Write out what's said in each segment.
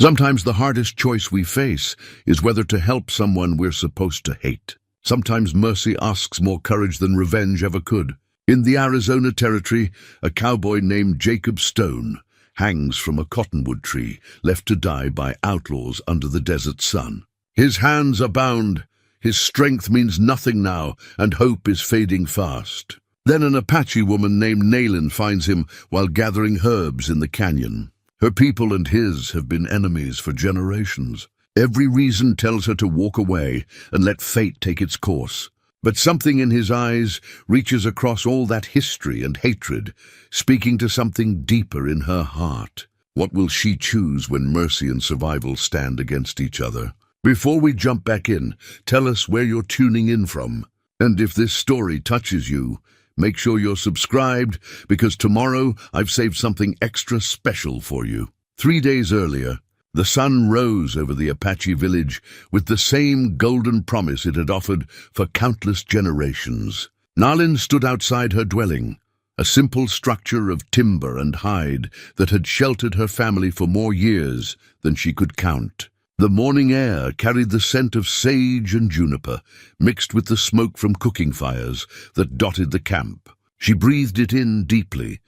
Sometimes the hardest choice we face is whether to help someone we're supposed to hate. Sometimes mercy asks more courage than revenge ever could. In the Arizona territory, a cowboy named Jacob Stone hangs from a cottonwood tree, left to die by outlaws under the desert sun. His hands are bound, his strength means nothing now, and hope is fading fast. Then an Apache woman named Naylin finds him while gathering herbs in the canyon. Her people and his have been enemies for generations. Every reason tells her to walk away and let fate take its course. But something in his eyes reaches across all that history and hatred, speaking to something deeper in her heart. What will she choose when mercy and survival stand against each other? Before we jump back in, tell us where you're tuning in from. And if this story touches you, make sure you're subscribed, because tomorrow I've saved something extra special for you. 3 days earlier, the sun rose over the Apache village with the same golden promise it had offered for countless generations. Naylin stood outside her dwelling, a simple structure of timber and hide that had sheltered her family for more years than she could count. The morning air carried the scent of sage and juniper, mixed with the smoke from cooking fires that dotted the camp. She breathed it in deeply,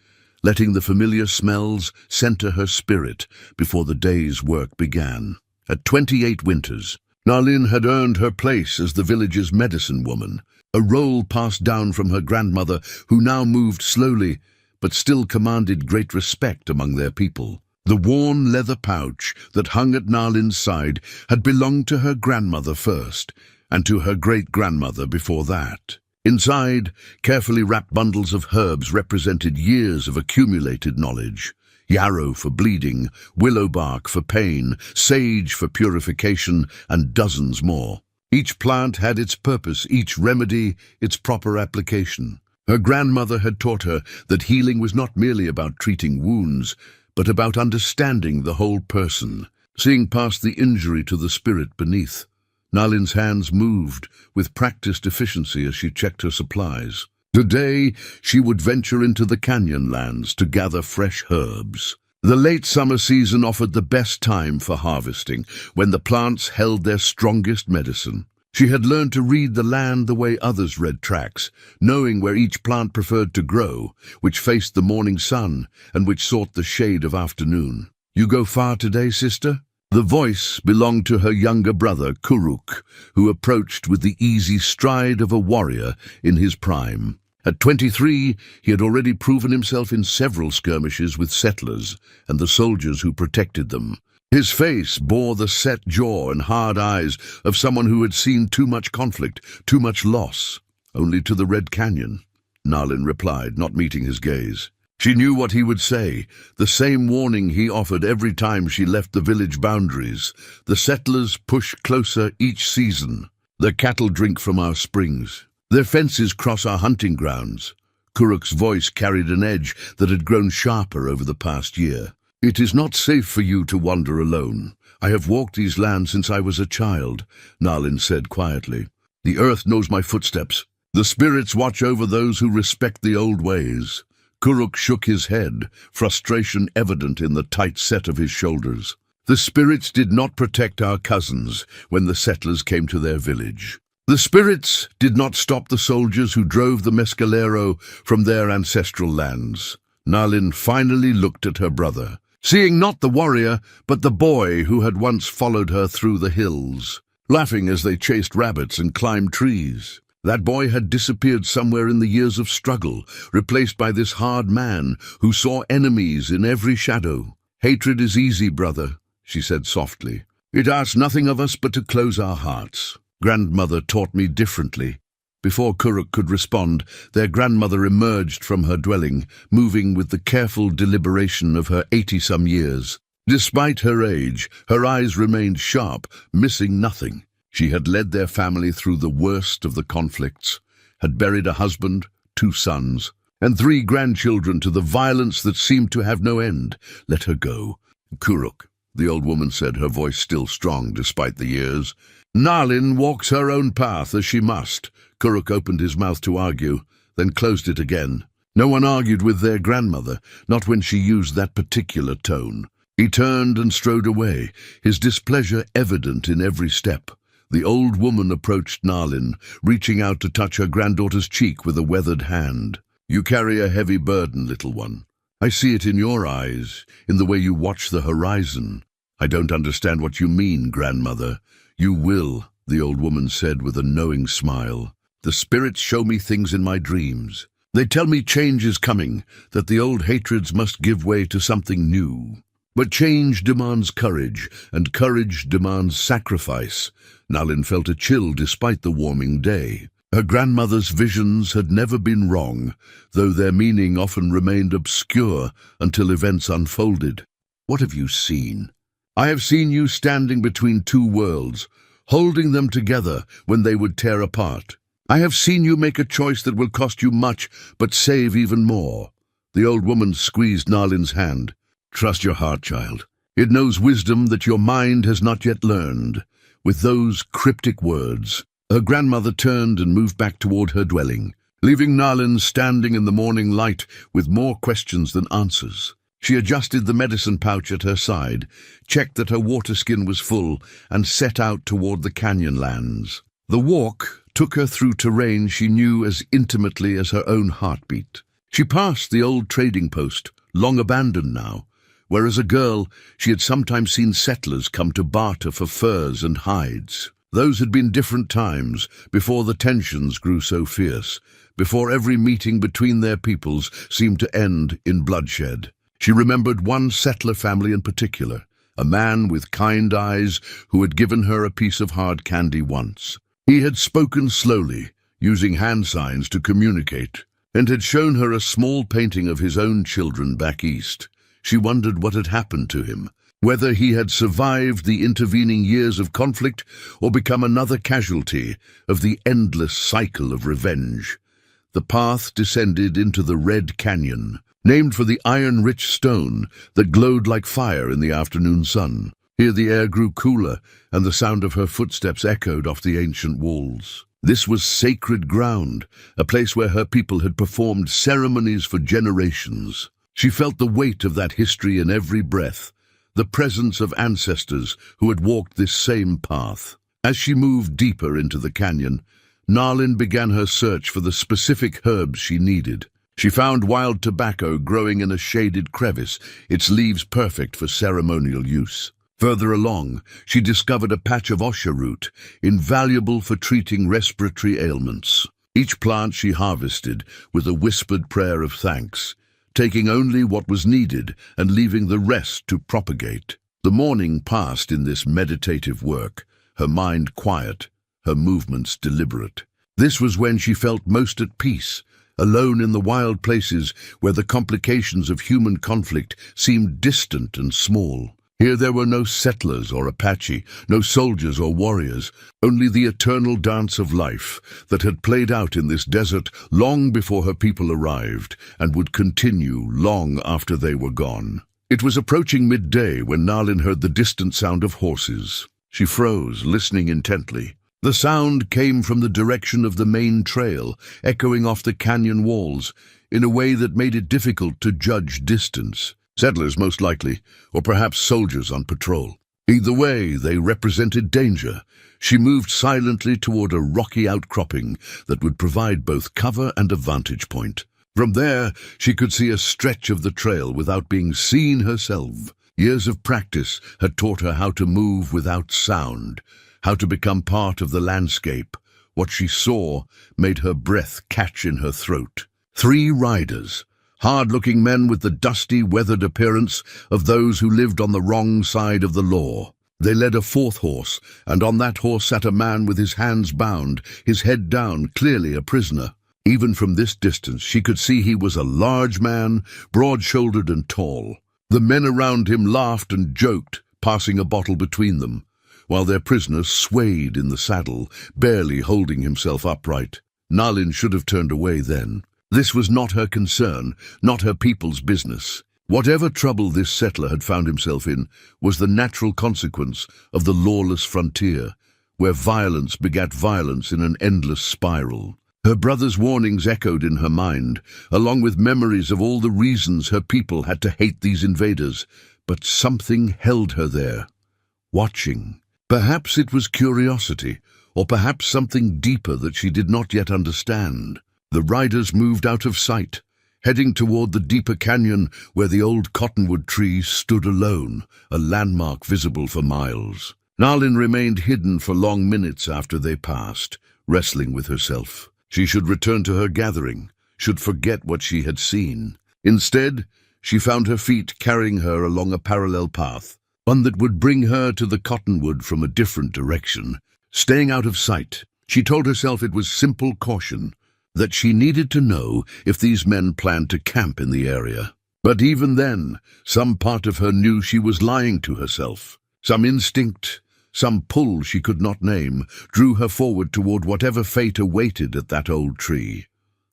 letting the familiar smells center her spirit before the day's work began. At 28 winters, Naylin had earned her place as the village's medicine woman, a role passed down from her grandmother, who now moved slowly but still commanded great respect among their people. The worn leather pouch that hung at Naylin's side had belonged to her grandmother first, and to her great-grandmother before that. Inside, carefully wrapped bundles of herbs represented years of accumulated knowledge. Yarrow for bleeding, willow bark for pain, sage for purification, and dozens more. Each plant had its purpose, each remedy its proper application. Her grandmother had taught her that healing was not merely about treating wounds, but about understanding the whole person, seeing past the injury to the spirit beneath. Naylin's hands moved with practiced efficiency as she checked her supplies. Today, she would venture into the canyon lands to gather fresh herbs. The late summer season offered the best time for harvesting, when the plants held their strongest medicine. She had learned to read the land the way others read tracks, knowing where each plant preferred to grow, which faced the morning sun and which sought the shade of afternoon. "You go far today, sister?" The voice belonged to her younger brother, Kuruk, who approached with the easy stride of a warrior in his prime. At 23, he had already proven himself in several skirmishes with settlers and the soldiers who protected them. His face bore the set jaw and hard eyes of someone who had seen too much conflict, too much loss. "Only to the Red Canyon," Naylin replied, not meeting his gaze. She knew what he would say, the same warning he offered every time she left the village boundaries. "The settlers push closer each season. Their cattle drink from our springs. Their fences cross our hunting grounds." Kuruk's voice carried an edge that had grown sharper over the past year. "It is not safe for you to wander alone. I have walked these lands since I was a child," Naylin said quietly. "The earth knows my footsteps. The spirits watch over those who respect the old ways." Kuruk shook his head, frustration evident in the tight set of his shoulders. "The spirits did not protect our cousins when the settlers came to their village. The spirits did not stop the soldiers who drove the mescalero from their ancestral lands." Naylin finally looked at her brother, seeing not the warrior, but the boy who had once followed her through the hills, laughing as they chased rabbits and climbed trees. That boy had disappeared somewhere in the years of struggle, replaced by this hard man who saw enemies in every shadow. "Hatred is easy, brother," she said softly. "It asks nothing of us but to close our hearts. Grandmother taught me differently." Before Kuruk could respond, their grandmother emerged from her dwelling, moving with the careful deliberation of her 80-some years. Despite her age, her eyes remained sharp, missing nothing. She had led their family through the worst of the conflicts, had buried a husband, 2 sons, and 3 grandchildren to the violence that seemed to have no end. "Let her go." "Kuruk," the old woman said, her voice still strong despite the years. "Naylin walks her own path as she must." Kuruk opened his mouth to argue, then closed it again. No one argued with their grandmother, not when she used that particular tone. He turned and strode away, his displeasure evident in every step. The old woman approached Nalin, reaching out to touch her granddaughter's cheek with a weathered hand. "You carry a heavy burden, little one. I see it in your eyes, in the way you watch the horizon." "I don't understand what you mean, grandmother." "You will," the old woman said with a knowing smile. "The spirits show me things in my dreams. They tell me change is coming, that the old hatreds must give way to something new. But change demands courage, and courage demands sacrifice." Nalin felt a chill despite the warming day. Her grandmother's visions had never been wrong, though their meaning often remained obscure until events unfolded. "What have you seen?" "I have seen you standing between two worlds, holding them together when they would tear apart. I have seen you make a choice that will cost you much, but save even more." The old woman squeezed Nalin's hand. "Trust your heart, child. It knows wisdom that your mind has not yet learned." With those cryptic words, her grandmother turned and moved back toward her dwelling, leaving Nalin standing in the morning light with more questions than answers. She adjusted the medicine pouch at her side, checked that her water skin was full, and set out toward the canyon lands. The walk took her through terrain she knew as intimately as her own heartbeat. She passed the old trading post, long abandoned now, where as a girl she had sometimes seen settlers come to barter for furs and hides. Those had been different times, before the tensions grew so fierce, before every meeting between their peoples seemed to end in bloodshed. She remembered one settler family in particular, a man with kind eyes who had given her a piece of hard candy once. He had spoken slowly, using hand signs to communicate, and had shown her a small painting of his own children back east. She wondered what had happened to him, whether he had survived the intervening years of conflict or become another casualty of the endless cycle of revenge. The path descended into the Red Canyon, named for the iron-rich stone that glowed like fire in the afternoon sun. Here the air grew cooler, and the sound of her footsteps echoed off the ancient walls. This was sacred ground, a place where her people had performed ceremonies for generations. She felt the weight of that history in every breath, the presence of ancestors who had walked this same path. As she moved deeper into the canyon, Nalin began her search for the specific herbs she needed. She found wild tobacco growing in a shaded crevice, its leaves perfect for ceremonial use. Further along, she discovered a patch of osha root, invaluable for treating respiratory ailments. Each plant she harvested with a whispered prayer of thanks, taking only what was needed and leaving the rest to propagate. The morning passed in this meditative work, her mind quiet, her movements deliberate. This was when she felt most at peace, alone in the wild places where the complications of human conflict seemed distant and small. Here there were no settlers or Apache, no soldiers or warriors, only the eternal dance of life that had played out in this desert long before her people arrived and would continue long after they were gone. It was approaching midday when Nalin heard the distant sound of horses. She froze, listening intently. The sound came from the direction of the main trail, echoing off the canyon walls in a way that made it difficult to judge distance. Settlers, most likely, or perhaps soldiers on patrol. Either way, they represented danger. She moved silently toward a rocky outcropping that would provide both cover and a vantage point. From there, she could see a stretch of the trail without being seen herself. Years of practice had taught her how to move without sound, how to become part of the landscape. What she saw made her breath catch in her throat. 3 riders, hard-looking men with the dusty, weathered appearance of those who lived on the wrong side of the law. They led a 4th horse, and on that horse sat a man with his hands bound, his head down, clearly a prisoner. Even from this distance, she could see he was a large man, broad-shouldered and tall. The men around him laughed and joked, passing a bottle between them, while their prisoner swayed in the saddle, barely holding himself upright. Nalin should have turned away then. This was not her concern, not her people's business. Whatever trouble this settler had found himself in was the natural consequence of the lawless frontier, where violence begat violence in an endless spiral. Her brother's warnings echoed in her mind, along with memories of all the reasons her people had to hate these invaders. but something held her there, watching. Perhaps it was curiosity, or perhaps something deeper that she did not yet understand. The riders moved out of sight, heading toward the deeper canyon where the old cottonwood tree stood alone, a landmark visible for miles. Nalin remained hidden for long minutes after they passed, wrestling with herself. She should return to her gathering, should forget what she had seen. Instead, she found her feet carrying her along a parallel path, one that would bring her to the cottonwood from a different direction. Staying out of sight, she told herself it was simple caution, that she needed to know if these men planned to camp in the area. But even then, some part of her knew she was lying to herself. Some instinct, some pull she could not name, drew her forward toward whatever fate awaited at that old tree.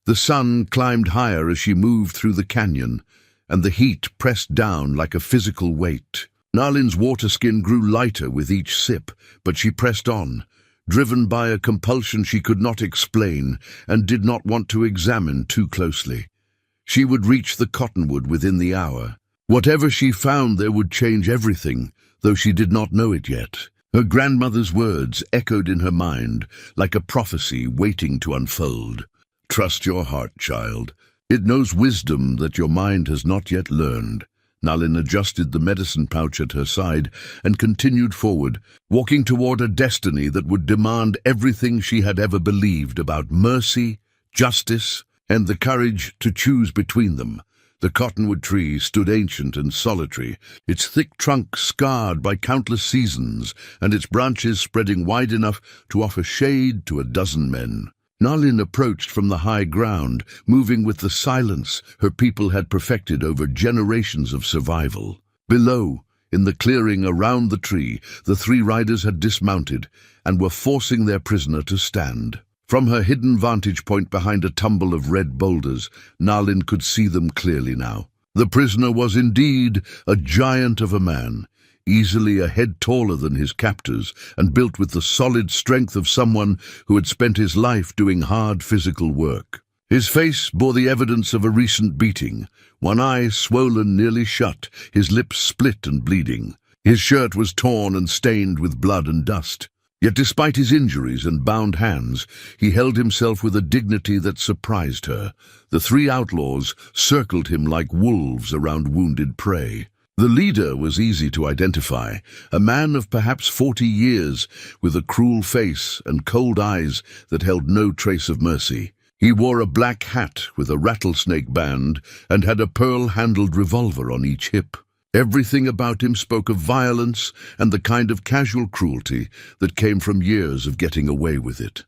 The sun climbed higher as she moved through the canyon, and the heat pressed down like a physical weight. Nalin's water skin grew lighter with each sip, but she pressed on, driven by a compulsion she could not explain and did not want to examine too closely. She would reach the cottonwood within the hour. Whatever she found there would change everything, though she did not know it yet. Her grandmother's words echoed in her mind like a prophecy waiting to unfold. Trust your heart, child. It knows wisdom that your mind has not yet learned. Nalin adjusted the medicine pouch at her side and continued forward, walking toward a destiny that would demand everything she had ever believed about mercy, justice, and the courage to choose between them. The cottonwood tree stood ancient and solitary, its thick trunk scarred by countless seasons, and its branches spreading wide enough to offer shade to a dozen men. Nalin approached from the high ground, moving with the silence her people had perfected over generations of survival. Below, in the clearing around the tree, the three riders had dismounted and were forcing their prisoner to stand. From her hidden vantage point behind a tumble of red boulders, Nalin could see them clearly now. The prisoner was indeed a giant of a man, easily a head taller than his captors, and built with the solid strength of someone who had spent his life doing hard physical work. His face bore the evidence of a recent beating, one eye swollen nearly shut, his lips split and bleeding. His shirt was torn and stained with blood and dust. Yet despite his injuries and bound hands, he held himself with a dignity that surprised her. The three outlaws circled him like wolves around wounded prey. The leader was easy to identify, a man of perhaps 40 years, with a cruel face and cold eyes that held no trace of mercy. He wore a black hat with a rattlesnake band and had a pearl-handled revolver on each hip. Everything about him spoke of violence and the kind of casual cruelty that came from years of getting away with it.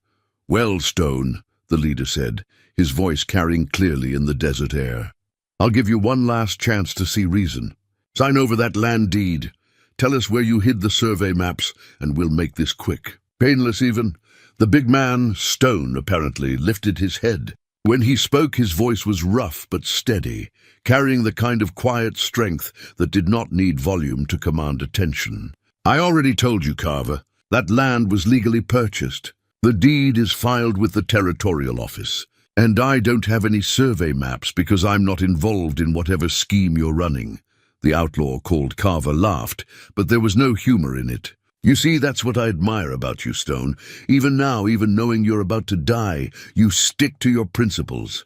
"Well, Stone," the leader said, his voice carrying clearly in the desert air, "I'll give you one last chance to see reason. Sign over that land deed. Tell us where you hid the survey maps, and we'll make this quick. Painless even." The big man, Stone apparently, lifted his head. When he spoke, his voice was rough but steady, carrying the kind of quiet strength that did not need volume to command attention. "I already told you, Carver. That land was legally purchased. The deed is filed with the territorial office. And I don't have any survey maps because I'm not involved in whatever scheme you're running." The outlaw called Carver laughed, but there was no humor in it. "You see, that's what I admire about you, Stone. Even now, even knowing you're about to die, you stick to your principles."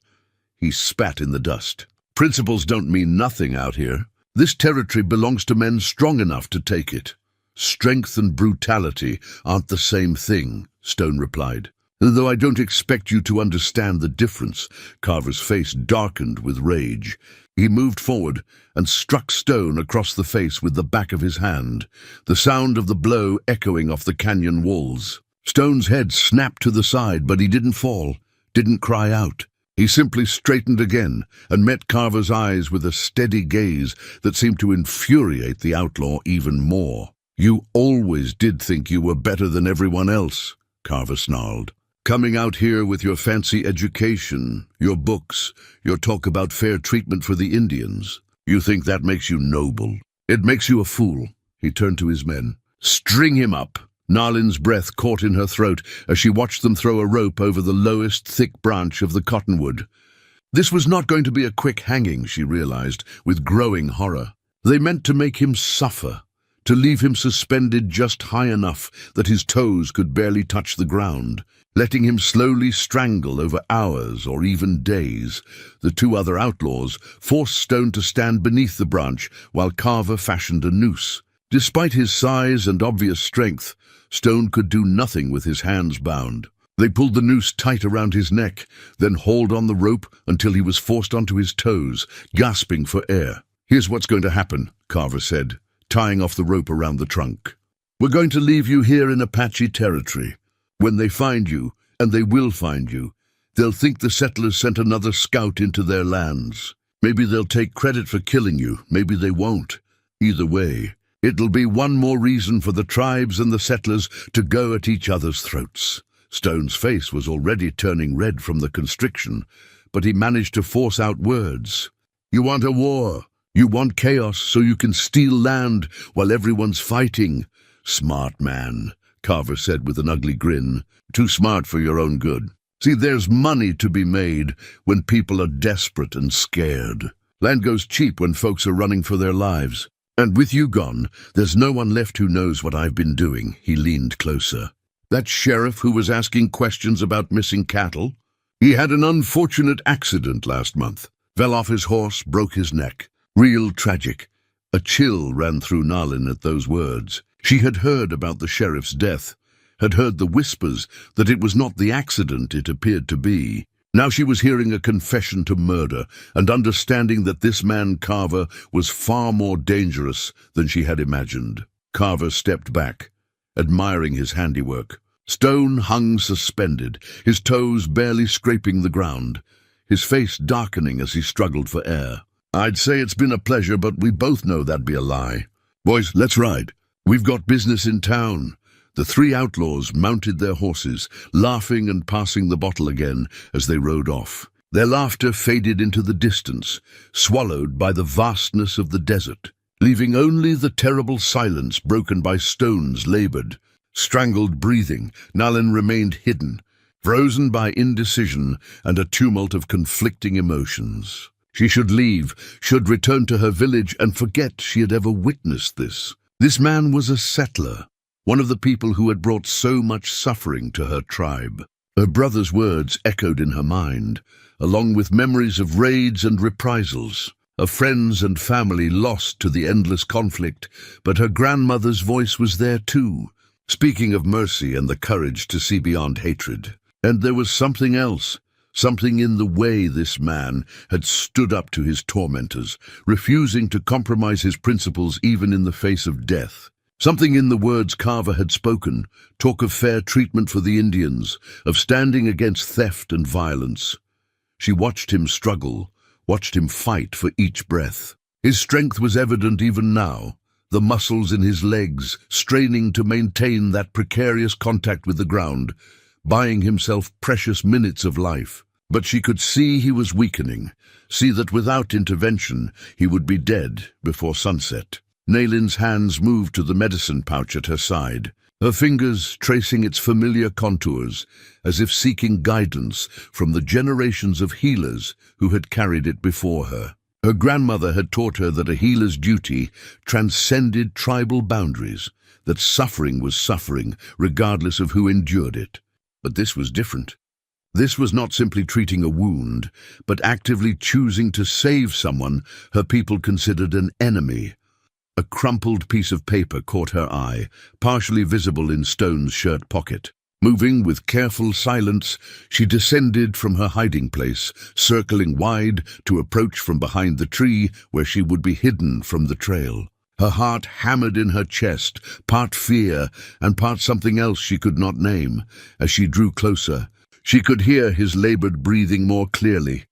He spat in the dust. "Principles don't mean nothing out here. This territory belongs to men strong enough to take it." "Strength and brutality aren't the same thing," Stone replied. "Though I don't expect you to understand the difference." Carver's face darkened with rage. He moved forward and struck Stone across the face with the back of his hand, the sound of the blow echoing off the canyon walls. Stone's head snapped to the side, but he didn't fall, didn't cry out. He simply straightened again and met Carver's eyes with a steady gaze that seemed to infuriate the outlaw even more. "You always did think you were better than everyone else," Carver snarled. "Coming out here with your fancy education, your books, your talk about fair treatment for the Indians. You think that makes you noble? It makes you a fool." He turned to his men. "String him up." Nalin's breath caught in her throat as she watched them throw a rope over the lowest, thick branch of the cottonwood. This was not going to be a quick hanging, she realized, with growing horror. They meant to make him suffer, to leave him suspended just high enough that his toes could barely touch the ground, letting him slowly strangle over hours or even days. The two other outlaws forced Stone to stand beneath the branch while Carver fashioned a noose. Despite his size and obvious strength, Stone could do nothing with his hands bound. They pulled the noose tight around his neck, then hauled on the rope until he was forced onto his toes, gasping for air. "Here's what's going to happen," Carver said, tying off the rope around the trunk. "We're going to leave you here in Apache territory. When they find you, and they will find you, they'll think the settlers sent another scout into their lands. Maybe they'll take credit for killing you, maybe they won't. Either way, it'll be one more reason for the tribes and the settlers to go at each other's throats." Stone's face was already turning red from the constriction, but he managed to force out words. "You want a war. You want chaos so you can steal land while everyone's fighting." "Smart man," Carver said with an ugly grin. "Too smart for your own good. See, there's money to be made when people are desperate and scared. Land goes cheap when folks are running for their lives. And with you gone, there's no one left who knows what I've been doing." He leaned closer. "That sheriff who was asking questions about missing cattle? He had an unfortunate accident last month. Fell off his horse, broke his neck. Real tragic." A chill ran through Nalin at those words. She had heard about the sheriff's death, had heard the whispers that it was not the accident it appeared to be. Now she was hearing a confession to murder and understanding that this man Carver was far more dangerous than she had imagined. Carver stepped back, admiring his handiwork. Stone hung suspended, his toes barely scraping the ground, his face darkening as he struggled for air. "I'd say it's been a pleasure, but we both know that'd be a lie. Boys, let's ride. We've got business in town." The three outlaws mounted their horses, laughing and passing the bottle again as they rode off. Their laughter faded into the distance, swallowed by the vastness of the desert, leaving only the terrible silence broken by Stone's labored, strangled breathing. Nalin remained hidden, frozen by indecision and a tumult of conflicting emotions. She should leave, should return to her village and forget she had ever witnessed this. This man was a settler, one of the people who had brought so much suffering to her tribe. Her brother's words echoed in her mind, along with memories of raids and reprisals, of friends and family lost to the endless conflict, but her grandmother's voice was there too, speaking of mercy and the courage to see beyond hatred. And there was something else, something in the way this man had stood up to his tormentors, refusing to compromise his principles even in the face of death. Something in the words Carver had spoken, talk of fair treatment for the Indians, of standing against theft and violence. She watched him struggle, watched him fight for each breath. His strength was evident even now, the muscles in his legs straining to maintain that precarious contact with the ground, buying himself precious minutes of life. But she could see he was weakening, see that without intervention he would be dead before sunset. Nalin's hands moved to the medicine pouch at her side, her fingers tracing its familiar contours, as if seeking guidance from the generations of healers who had carried it before her. Her grandmother had taught her that a healer's duty transcended tribal boundaries, that suffering was suffering, regardless of who endured it. But this was different. This was not simply treating a wound, but actively choosing to save someone her people considered an enemy. A crumpled piece of paper caught her eye, partially visible in Stone's shirt pocket. Moving with careful silence, she descended from her hiding place, circling wide to approach from behind the tree where she would be hidden from the trail. Her heart hammered in her chest, part fear and part something else she could not name. As she drew closer, she could hear his labored breathing more clearly,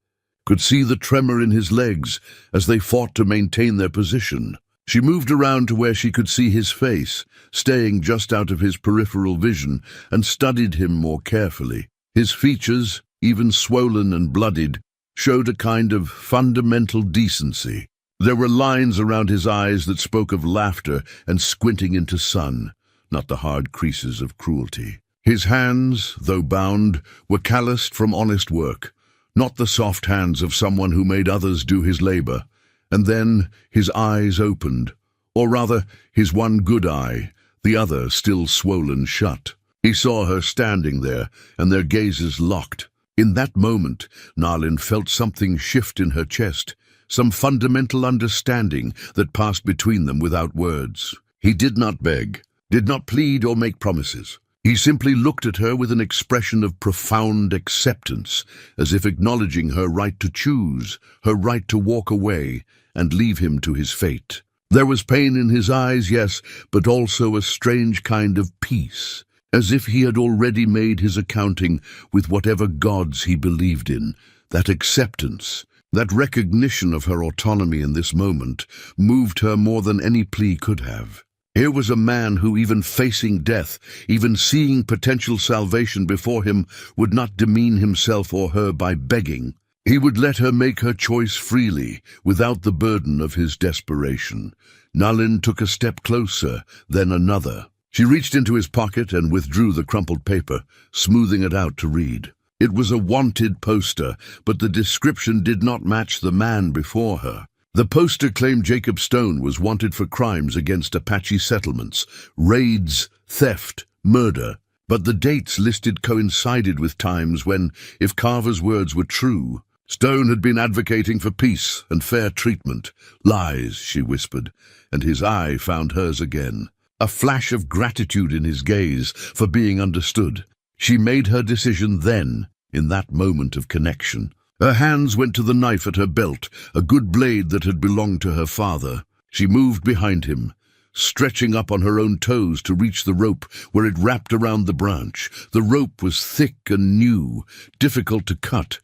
could see the tremor in his legs as they fought to maintain their position. She moved around to where she could see his face, staying just out of his peripheral vision, and studied him more carefully. His features, even swollen and bloodied, showed a kind of fundamental decency. There were lines around his eyes that spoke of laughter and squinting into sun, not the hard creases of cruelty. His hands, though bound, were calloused from honest work, not the soft hands of someone who made others do his labor. And then his eyes opened, or rather, his one good eye, the other still swollen shut. He saw her standing there, and their gazes locked. In that moment, Nalin felt something shift in her chest, some fundamental understanding that passed between them without words. He did not beg, did not plead or make promises. He simply looked at her with an expression of profound acceptance, as if acknowledging her right to choose, her right to walk away and leave him to his fate. There was pain in his eyes, yes, but also a strange kind of peace, as if he had already made his accounting with whatever gods he believed in. That acceptance, that recognition of her autonomy in this moment, moved her more than any plea could have. Here was a man who, even facing death, even seeing potential salvation before him, would not demean himself or her by begging. He would let her make her choice freely, without the burden of his desperation. Nalin took a step closer, then another. She reached into his pocket and withdrew the crumpled paper, smoothing it out to read. It was a wanted poster, but the description did not match the man before her. The poster claimed Jacob Stone was wanted for crimes against Apache settlements, raids, theft, murder, but the dates listed coincided with times when, if Carver's words were true, Stone had been advocating for peace and fair treatment. Lies, she whispered, and his eye found hers again. A flash of gratitude in his gaze for being understood. She made her decision then, in that moment of connection. Her hands went to the knife at her belt, a good blade that had belonged to her father. She moved behind him, stretching up on her own toes to reach the rope where it wrapped around the branch. The rope was thick and new, difficult to cut,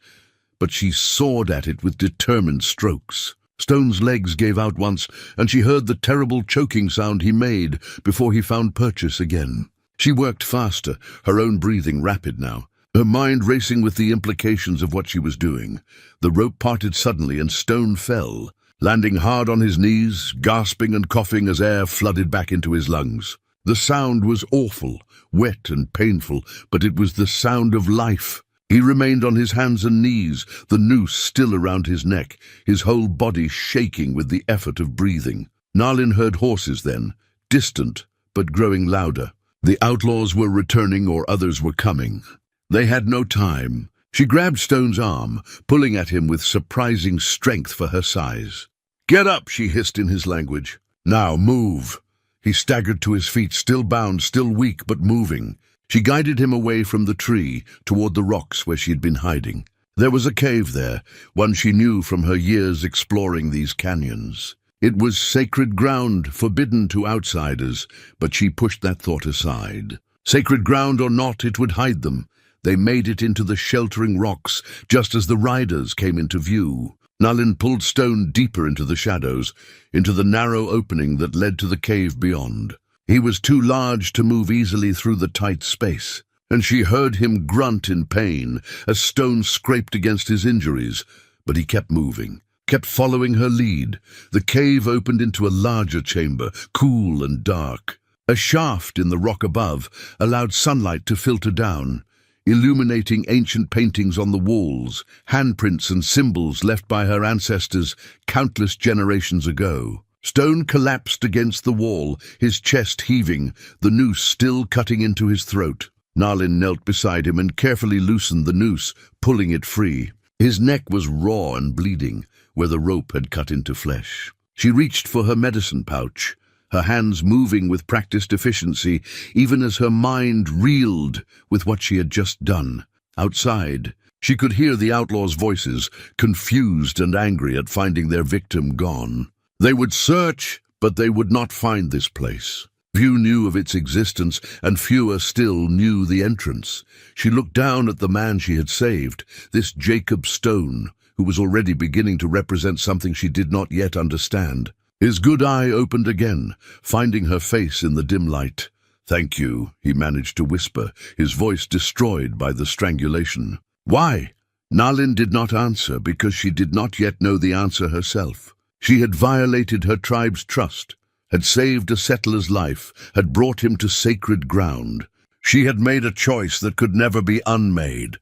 but she sawed at it with determined strokes. Stone's legs gave out once, and she heard the terrible choking sound he made before he found purchase again. She worked faster, her own breathing rapid now, her mind racing with the implications of what she was doing. The rope parted suddenly and Stone fell, landing hard on his knees, gasping and coughing as air flooded back into his lungs. The sound was awful, wet and painful, but it was the sound of life. He remained on his hands and knees, the noose still around his neck, his whole body shaking with the effort of breathing. Nalin heard horses then, distant but growing louder. The outlaws were returning or others were coming. They had no time. She grabbed Stone's arm, pulling at him with surprising strength for her size. "Get up," she hissed in his language. "Now, move." He staggered to his feet, still bound, still weak, but moving. She guided him away from the tree, toward the rocks where she had been hiding. There was a cave there, one she knew from her years exploring these canyons. It was sacred ground, forbidden to outsiders, but she pushed that thought aside. Sacred ground or not, it would hide them. They made it into the sheltering rocks, just as the riders came into view. Nalin pulled Stone deeper into the shadows, into the narrow opening that led to the cave beyond. He was too large to move easily through the tight space, and she heard him grunt in pain as Stone scraped against his injuries, but he kept moving, kept following her lead. The cave opened into a larger chamber, cool and dark. A shaft in the rock above allowed sunlight to filter down, illuminating ancient paintings on the walls, handprints and symbols left by her ancestors countless generations ago. Stone collapsed against the wall, his chest heaving, the noose still cutting into his throat. Nalin knelt beside him and carefully loosened the noose, pulling it free. His neck was raw and bleeding, where the rope had cut into flesh. She reached for her medicine pouch, her hands moving with practiced efficiency, even as her mind reeled with what she had just done. Outside, she could hear the outlaws' voices, confused and angry at finding their victim gone. They would search, but they would not find this place. Few knew of its existence, and fewer still knew the entrance. She looked down at the man she had saved, this Jacob Stone, who was already beginning to represent something she did not yet understand. His good eye opened again, finding her face in the dim light. "Thank you," he managed to whisper, his voice destroyed by the strangulation. "Why?" Nalin did not answer because she did not yet know the answer herself. She had violated her tribe's trust, had saved a settler's life, had brought him to sacred ground. She had made a choice that could never be unmade,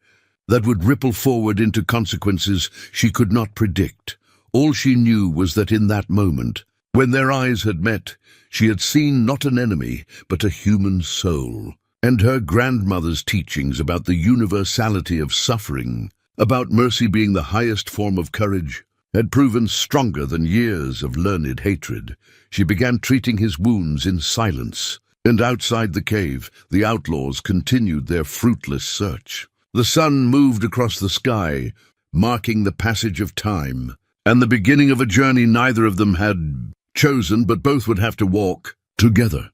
that would ripple forward into consequences she could not predict. All she knew was that in that moment, when their eyes had met, she had seen not an enemy, but a human soul. And her grandmother's teachings about the universality of suffering, about mercy being the highest form of courage, had proven stronger than years of learned hatred. She began treating his wounds in silence, and outside the cave, the outlaws continued their fruitless search. The sun moved across the sky, marking the passage of time, and the beginning of a journey neither of them had chosen, but both would have to walk together.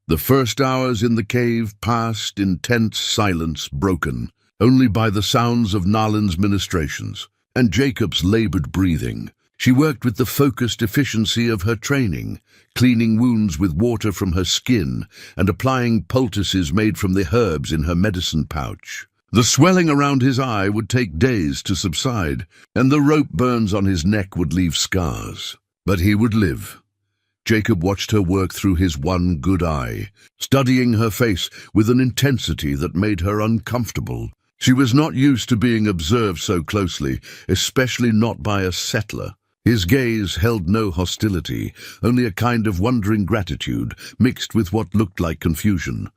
The first hours in the cave passed in tense silence, broken only by the sounds of Nalin's ministrations and Jacob's labored breathing. She worked with the focused efficiency of her training, cleaning wounds with water from her skin and applying poultices made from the herbs in her medicine pouch. The swelling around his eye would take days to subside, and the rope burns on his neck would leave scars. But he would live. Jacob watched her work through his one good eye, studying her face with an intensity that made her uncomfortable. She was not used to being observed so closely, especially not by a settler. His gaze held no hostility, only a kind of wondering gratitude, mixed with what looked like confusion.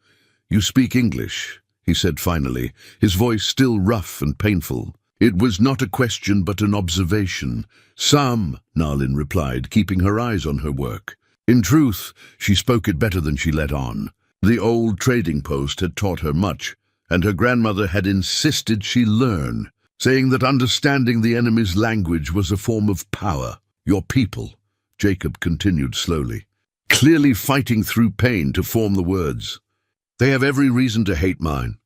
"You speak English," he said finally, his voice still rough and painful. It was not a question but an observation. "Some," Nalin replied, keeping her eyes on her work. In truth, she spoke it better than she let on. The old trading post had taught her much, and her grandmother had insisted she learn, saying that understanding the enemy's language was a form of power. "Your people," Jacob continued slowly, clearly fighting through pain to form the words. "They have every reason to hate mine,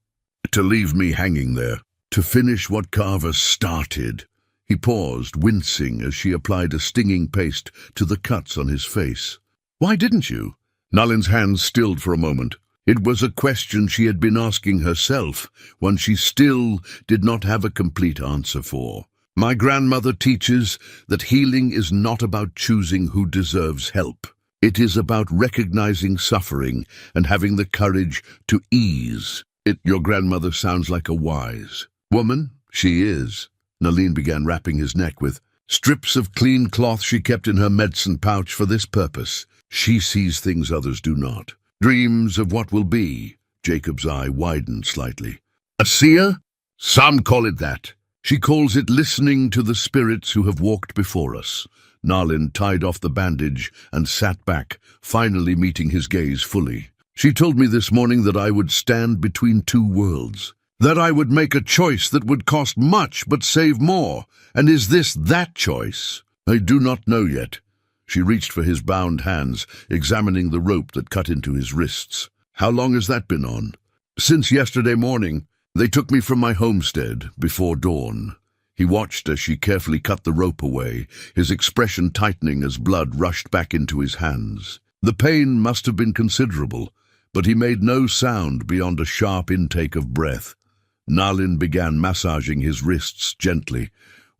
to leave me hanging there, to finish what Carver started." He paused, wincing as she applied a stinging paste to the cuts on his face. "Why didn't you?" Nalin's hands stilled for a moment. It was a question she had been asking herself, one she still did not have a complete answer for. "My grandmother teaches that healing is not about choosing who deserves help. It is about recognizing suffering and having the courage to ease it." "Your grandmother sounds like a wise woman." "She is." Nalin began wrapping his neck with strips of clean cloth she kept in her medicine pouch for this purpose. "She sees things others do not. Dreams of what will be." Jacob's eye widened slightly. "A seer? Some call it that. She calls it listening to the spirits who have walked before us." Nalin tied off the bandage and sat back, finally meeting his gaze fully. "She told me this morning that I would stand between two worlds, that I would make a choice that would cost much but save more. And is this that choice? I do not know yet." She reached for his bound hands, examining the rope that cut into his wrists. "How long has that been on?" "Since yesterday morning. They took me from my homestead before dawn." He watched as she carefully cut the rope away, his expression tightening as blood rushed back into his hands. The pain must have been considerable, but he made no sound beyond a sharp intake of breath. Nalin began massaging his wrists gently,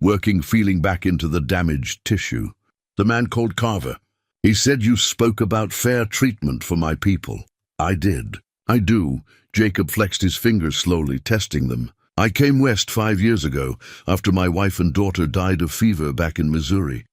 working feeling back into the damaged tissue. "The man called Carver. He said you spoke about fair treatment for my people." "I did. I do." Jacob flexed his fingers slowly, testing them. "I came west 5 years ago, after my wife and daughter died of fever back in Missouri.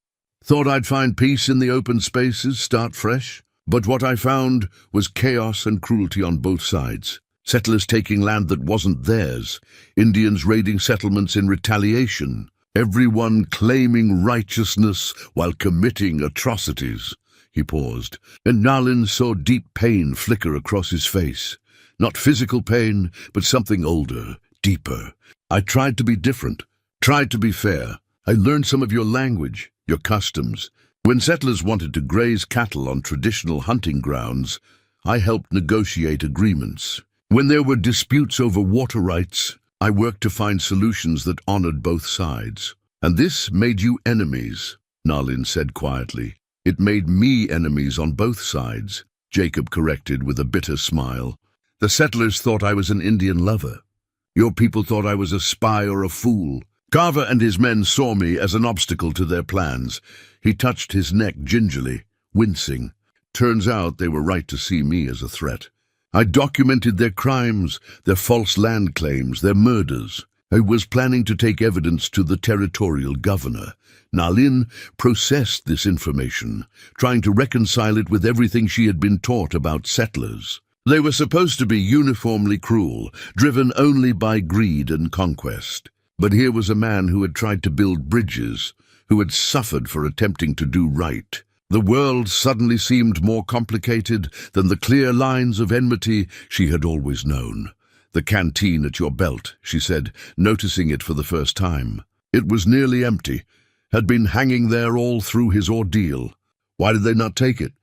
Thought I'd find peace in the open spaces, start fresh. But what I found was chaos and cruelty on both sides. Settlers taking land that wasn't theirs, Indians raiding settlements in retaliation, everyone claiming righteousness while committing atrocities." He paused, and Nalin saw deep pain flicker across his face. Not physical pain, but something older, deeper. "I tried to be different, tried to be fair. I learned some of your language, your customs. When settlers wanted to graze cattle on traditional hunting grounds, I helped negotiate agreements. When there were disputes over water rights, I worked to find solutions that honored both sides. And this made you enemies," Nalin said quietly. "It made me enemies on both sides," Jacob corrected with a bitter smile. "The settlers thought I was an Indian lover. Your people thought I was a spy or a fool. Carver and his men saw me as an obstacle to their plans." He touched his neck gingerly, wincing. "Turns out they were right to see me as a threat. I documented their crimes, their false land claims, their murders. I was planning to take evidence to the territorial governor. Nalin processed this information, trying to reconcile it with everything she had been taught about settlers. They were supposed to be uniformly cruel, driven only by greed and conquest. But here was a man who had tried to build bridges, who had suffered for attempting to do right. The world suddenly seemed more complicated than the clear lines of enmity she had always known. "The canteen at your belt," she said, noticing it for the first time. It was nearly empty, had been hanging there all through his ordeal. Why did they not take it?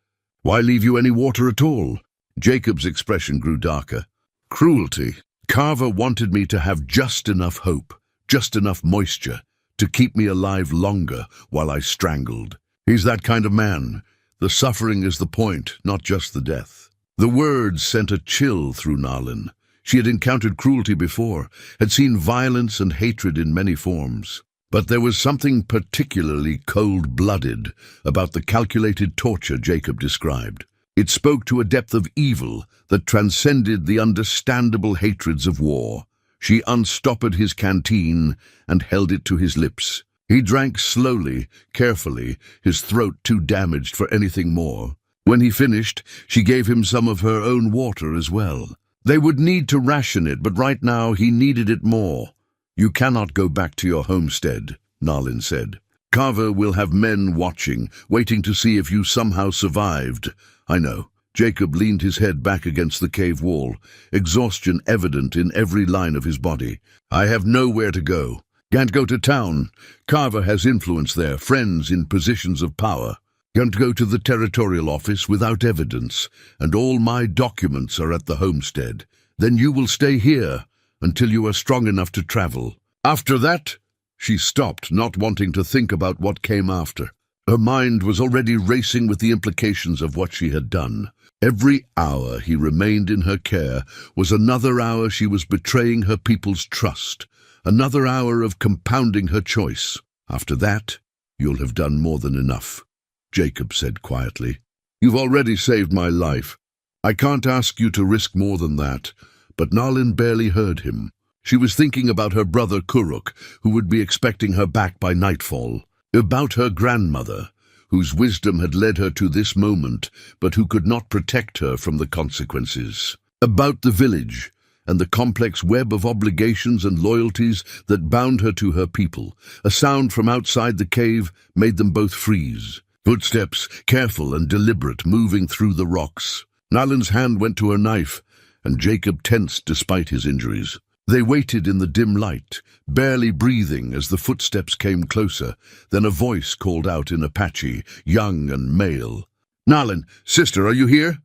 Why leave you any water at all? Jacob's expression grew darker. Cruelty. Carver wanted me to have just enough hope, just enough moisture, to keep me alive longer while I strangled. He's that kind of man. The suffering is the point, not just the death. The words sent a chill through Nalin. She had encountered cruelty before, had seen violence and hatred in many forms. But there was something particularly cold-blooded about the calculated torture Jacob described. It spoke to a depth of evil that transcended the understandable hatreds of war. She unstoppered his canteen and held it to his lips. He drank slowly, carefully, his throat too damaged for anything more. When he finished, she gave him some of her own water as well. They would need to ration it, but right now he needed it more. "You cannot go back to your homestead," Nalin said. "Carver will have men watching, waiting to see if you somehow survived." "I know." Jacob leaned his head back against the cave wall, exhaustion evident in every line of his body. "I have nowhere to go. Can't go to town. Carver has influence there, friends in positions of power. Can't go to the territorial office without evidence, and all my documents are at the homestead. Then you will stay here until you are strong enough to travel. After that—" She stopped, not wanting to think about what came after. Her mind was already racing with the implications of what she had done. Every hour he remained in her care was another hour she was betraying her people's trust, another hour of compounding her choice. "After that, you'll have done more than enough," Jacob said quietly. "You've already saved my life. I can't ask you to risk more than that." But Nalin barely heard him. She was thinking about her brother Kuruk, who would be expecting her back by nightfall. About her grandmother, whose wisdom had led her to this moment, but who could not protect her from the consequences. About the village, and the complex web of obligations and loyalties that bound her to her people. A sound from outside the cave made them both freeze. Footsteps, careful and deliberate, moving through the rocks. Nalin's hand went to her knife, and Jacob tensed despite his injuries. They waited in the dim light, barely breathing as the footsteps came closer. Then a voice called out in Apache, young and male. "Nalin, sister, are you here?"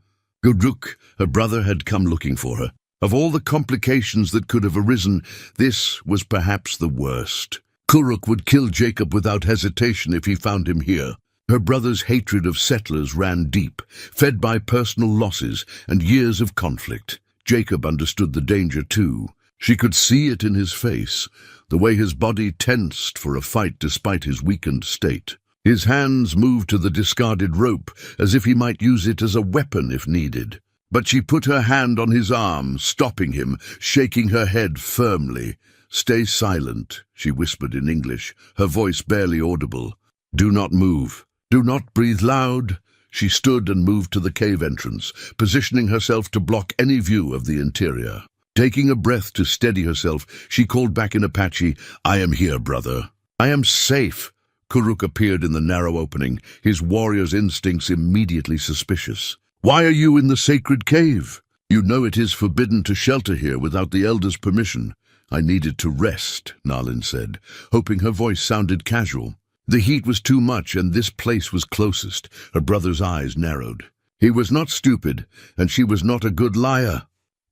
Gudruk, her brother, had come looking for her. Of all the complications that could have arisen, this was perhaps the worst. Kuruk would kill Jacob without hesitation if he found him here. Her brother's hatred of settlers ran deep, fed by personal losses and years of conflict. Jacob understood the danger too. She could see it in his face, the way his body tensed for a fight despite his weakened state. His hands moved to the discarded rope, as if he might use it as a weapon if needed. But she put her hand on his arm, stopping him, shaking her head firmly. "Stay silent," she whispered in English, her voice barely audible. "Do not move. Do not breathe loud." She stood and moved to the cave entrance, positioning herself to block any view of the interior. Taking a breath to steady herself, she called back in Apache, "I am here, brother." "I am safe." Kuruk appeared in the narrow opening, his warrior's instincts immediately suspicious. "Why are you in the sacred cave?" "You know it is forbidden to shelter here without the elder's permission." "I needed to rest," Nalin said, hoping her voice sounded casual. The heat was too much, and this place was closest. Her brother's eyes narrowed. He was not stupid, and she was not a good liar.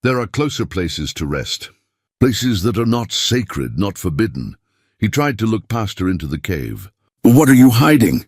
There are closer places to rest. Places that are not sacred, not forbidden. He tried to look past her into the cave. "What are you hiding?"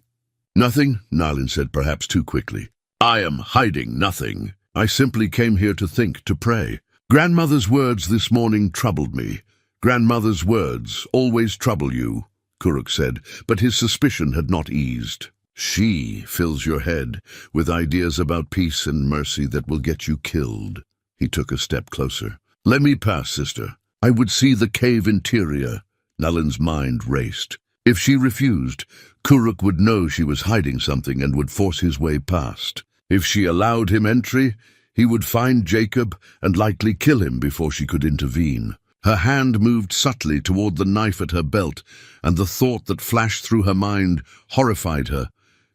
"Nothing," Nalin said, perhaps too quickly. "I am hiding nothing. I simply came here to think, to pray. Grandmother's words this morning troubled me. Grandmother's words always trouble you," Kuruk said, but his suspicion had not eased. "She fills your head with ideas about peace and mercy that will get you killed." He took a step closer. "Let me pass, sister." I would see the cave interior. Nalin's mind raced. If she refused, Kuruk would know she was hiding something and would force his way past. If she allowed him entry, he would find Jacob and likely kill him before she could intervene. Her hand moved subtly toward the knife at her belt, and the thought that flashed through her mind horrified her.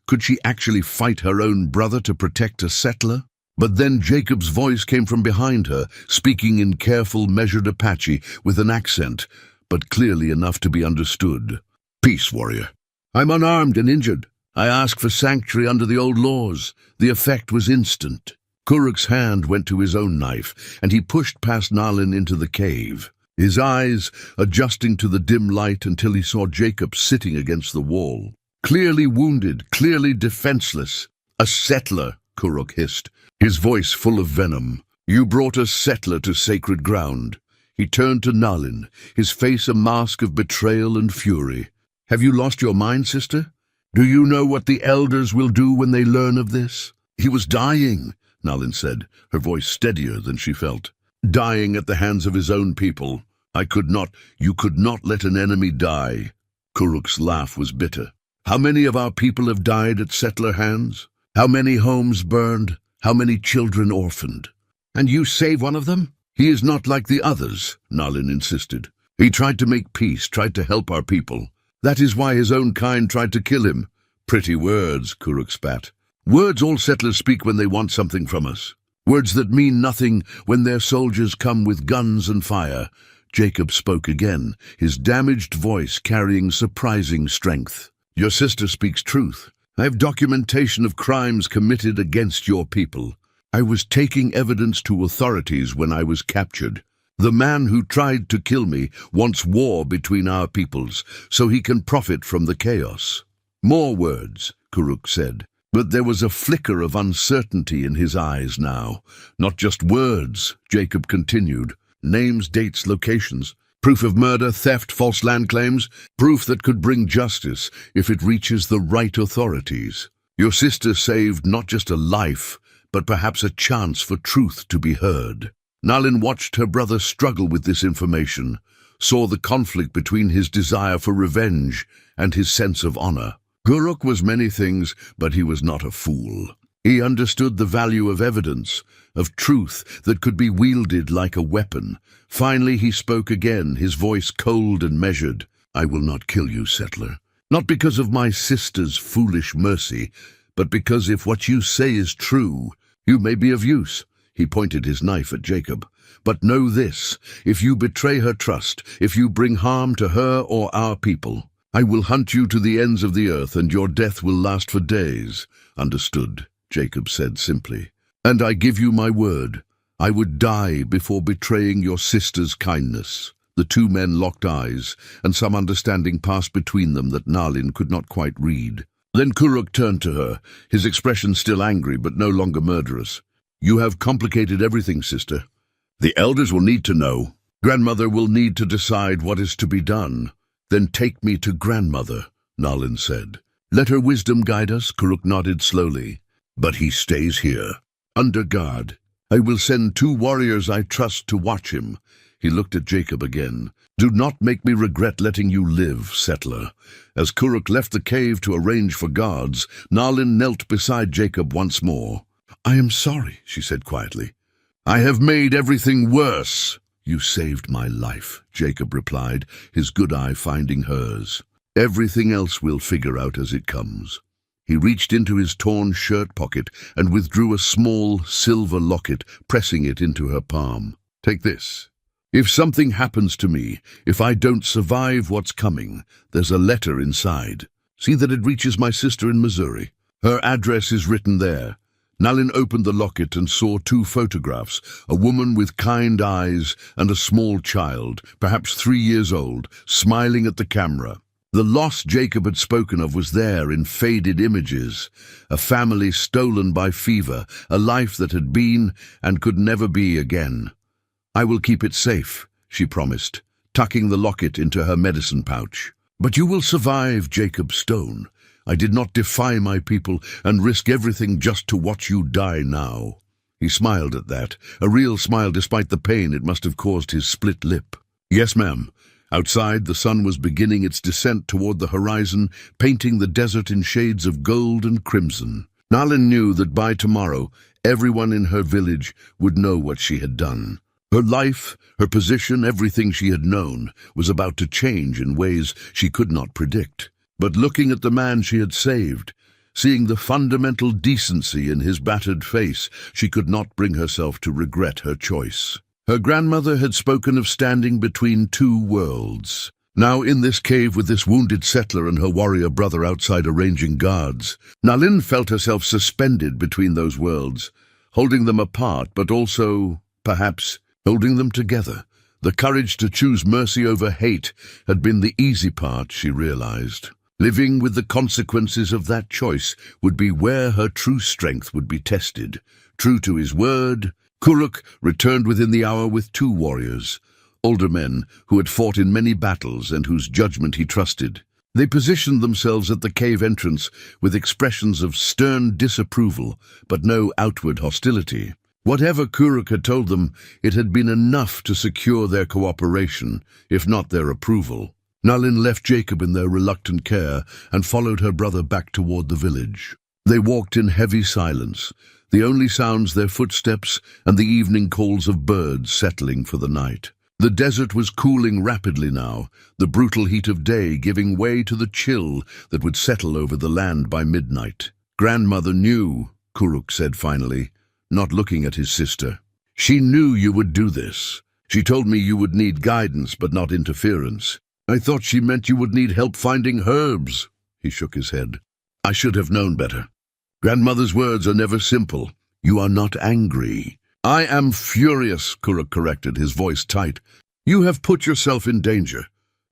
Could she actually fight her own brother to protect a settler? But then Jacob's voice came from behind her, speaking in careful, measured Apache, with an accent, but clearly enough to be understood. "Peace, warrior. I'm unarmed and injured. I ask for sanctuary under the old laws." The effect was instant. Kuruk's hand went to his own knife, and he pushed past Nalin into the cave, his eyes adjusting to the dim light until he saw Jacob sitting against the wall. Clearly wounded, clearly defenseless. "A settler," Kuruk hissed, his voice full of venom. "You brought a settler to sacred ground." He turned to Nalin, his face a mask of betrayal and fury. "Have you lost your mind, sister? Do you know what the elders will do when they learn of this?" "He was dying," Nalin said, her voice steadier than she felt. "Dying at the hands of his own people. You could not let an enemy die." Kuruk's laugh was bitter. "How many of our people have died at settler hands? How many homes burned? How many children orphaned? And you save one of them?" "He is not like the others," Nalin insisted. "He tried to make peace, tried to help our people. That is why his own kind tried to kill him." "Pretty words," Kuruk spat. "Words all settlers speak when they want something from us. Words that mean nothing when their soldiers come with guns and fire." Jacob spoke again, his damaged voice carrying surprising strength. "Your sister speaks truth. I have documentation of crimes committed against your people. I was taking evidence to authorities when I was captured. The man who tried to kill me wants war between our peoples, so he can profit from the chaos." "More words," Kuruk said. But there was a flicker of uncertainty in his eyes now. "Not just words," Jacob continued. "Names, dates, locations. Proof of murder, theft, false land claims. Proof that could bring justice if it reaches the right authorities. Your sister saved not just a life, but perhaps a chance for truth to be heard." Nalin watched her brother struggle with this information, saw the conflict between his desire for revenge and his sense of honor. Kuruk was many things, but he was not a fool. He understood the value of evidence, of truth that could be wielded like a weapon. Finally he spoke again, his voice cold and measured. "I will not kill you, settler. Not because of my sister's foolish mercy, but because if what you say is true, you may be of use." He pointed his knife at Jacob. "But know this, if you betray her trust, if you bring harm to her or our people, I will hunt you to the ends of the earth, and your death will last for days." "Understood," Jacob said simply. "And I give you my word, I would die before betraying your sister's kindness." The two men locked eyes, and some understanding passed between them that Nalin could not quite read. Then Kuruk turned to her, his expression still angry but no longer murderous. "You have complicated everything, sister. The elders will need to know. Grandmother will need to decide what is to be done." "Then take me to grandmother," Nalin said. "Let her wisdom guide us," Kuruk nodded slowly. "But he stays here, under guard. I will send 2 warriors I trust to watch him." He looked at Jacob again. "Do not make me regret letting you live, settler." As Kuruk left the cave to arrange for guards, Nalin knelt beside Jacob once more. "I am sorry," she said quietly. "I have made everything worse." "You saved my life," Jacob replied, his good eye finding hers. "Everything else we'll figure out as it comes." He reached into his torn shirt pocket and withdrew a small silver locket, pressing it into her palm. "Take this. If something happens to me, if I don't survive what's coming, there's a letter inside. See that it reaches my sister in Missouri. Her address is written there." Nalin opened the locket and saw 2 photographs, a woman with kind eyes and a small child, perhaps 3 years old, smiling at the camera. The loss Jacob had spoken of was there in faded images, a family stolen by fever, a life that had been and could never be again. "I will keep it safe," she promised, tucking the locket into her medicine pouch. "But you will survive, Jacob Stone. I did not defy my people and risk everything just to watch you die now." He smiled at that, a real smile despite the pain it must have caused his split lip. Yes, ma'am. Outside, the sun was beginning its descent toward the horizon, painting the desert in shades of gold and crimson. Nalin knew that by tomorrow, everyone in her village would know what she had done. Her life, her position, everything she had known, was about to change in ways she could not predict. But looking at the man she had saved, seeing the fundamental decency in his battered face, she could not bring herself to regret her choice. Her grandmother had spoken of standing between two worlds. Now in this cave with this wounded settler and her warrior brother outside arranging guards, Nalin felt herself suspended between those worlds, holding them apart but also, perhaps, holding them together. The courage to choose mercy over hate had been the easy part, she realized. Living with the consequences of that choice would be where her true strength would be tested. True to his word, Kuruk returned within the hour with two warriors, older men who had fought in many battles and whose judgment he trusted. They positioned themselves at the cave entrance with expressions of stern disapproval, but no outward hostility. Whatever Kuruk had told them, it had been enough to secure their cooperation, if not their approval. Nalin left Jacob in their reluctant care and followed her brother back toward the village. They walked in heavy silence, the only sounds their footsteps and the evening calls of birds settling for the night. The desert was cooling rapidly now, the brutal heat of day giving way to the chill that would settle over the land by midnight. "Grandmother knew," Kuruk said finally, not looking at his sister. "She knew you would do this. She told me you would need guidance but not interference. I thought she meant you would need help finding herbs." He shook his head. "I should have known better. Grandmother's words are never simple. You are not angry." "I am furious," Kuruk corrected, his voice tight. "You have put yourself in danger.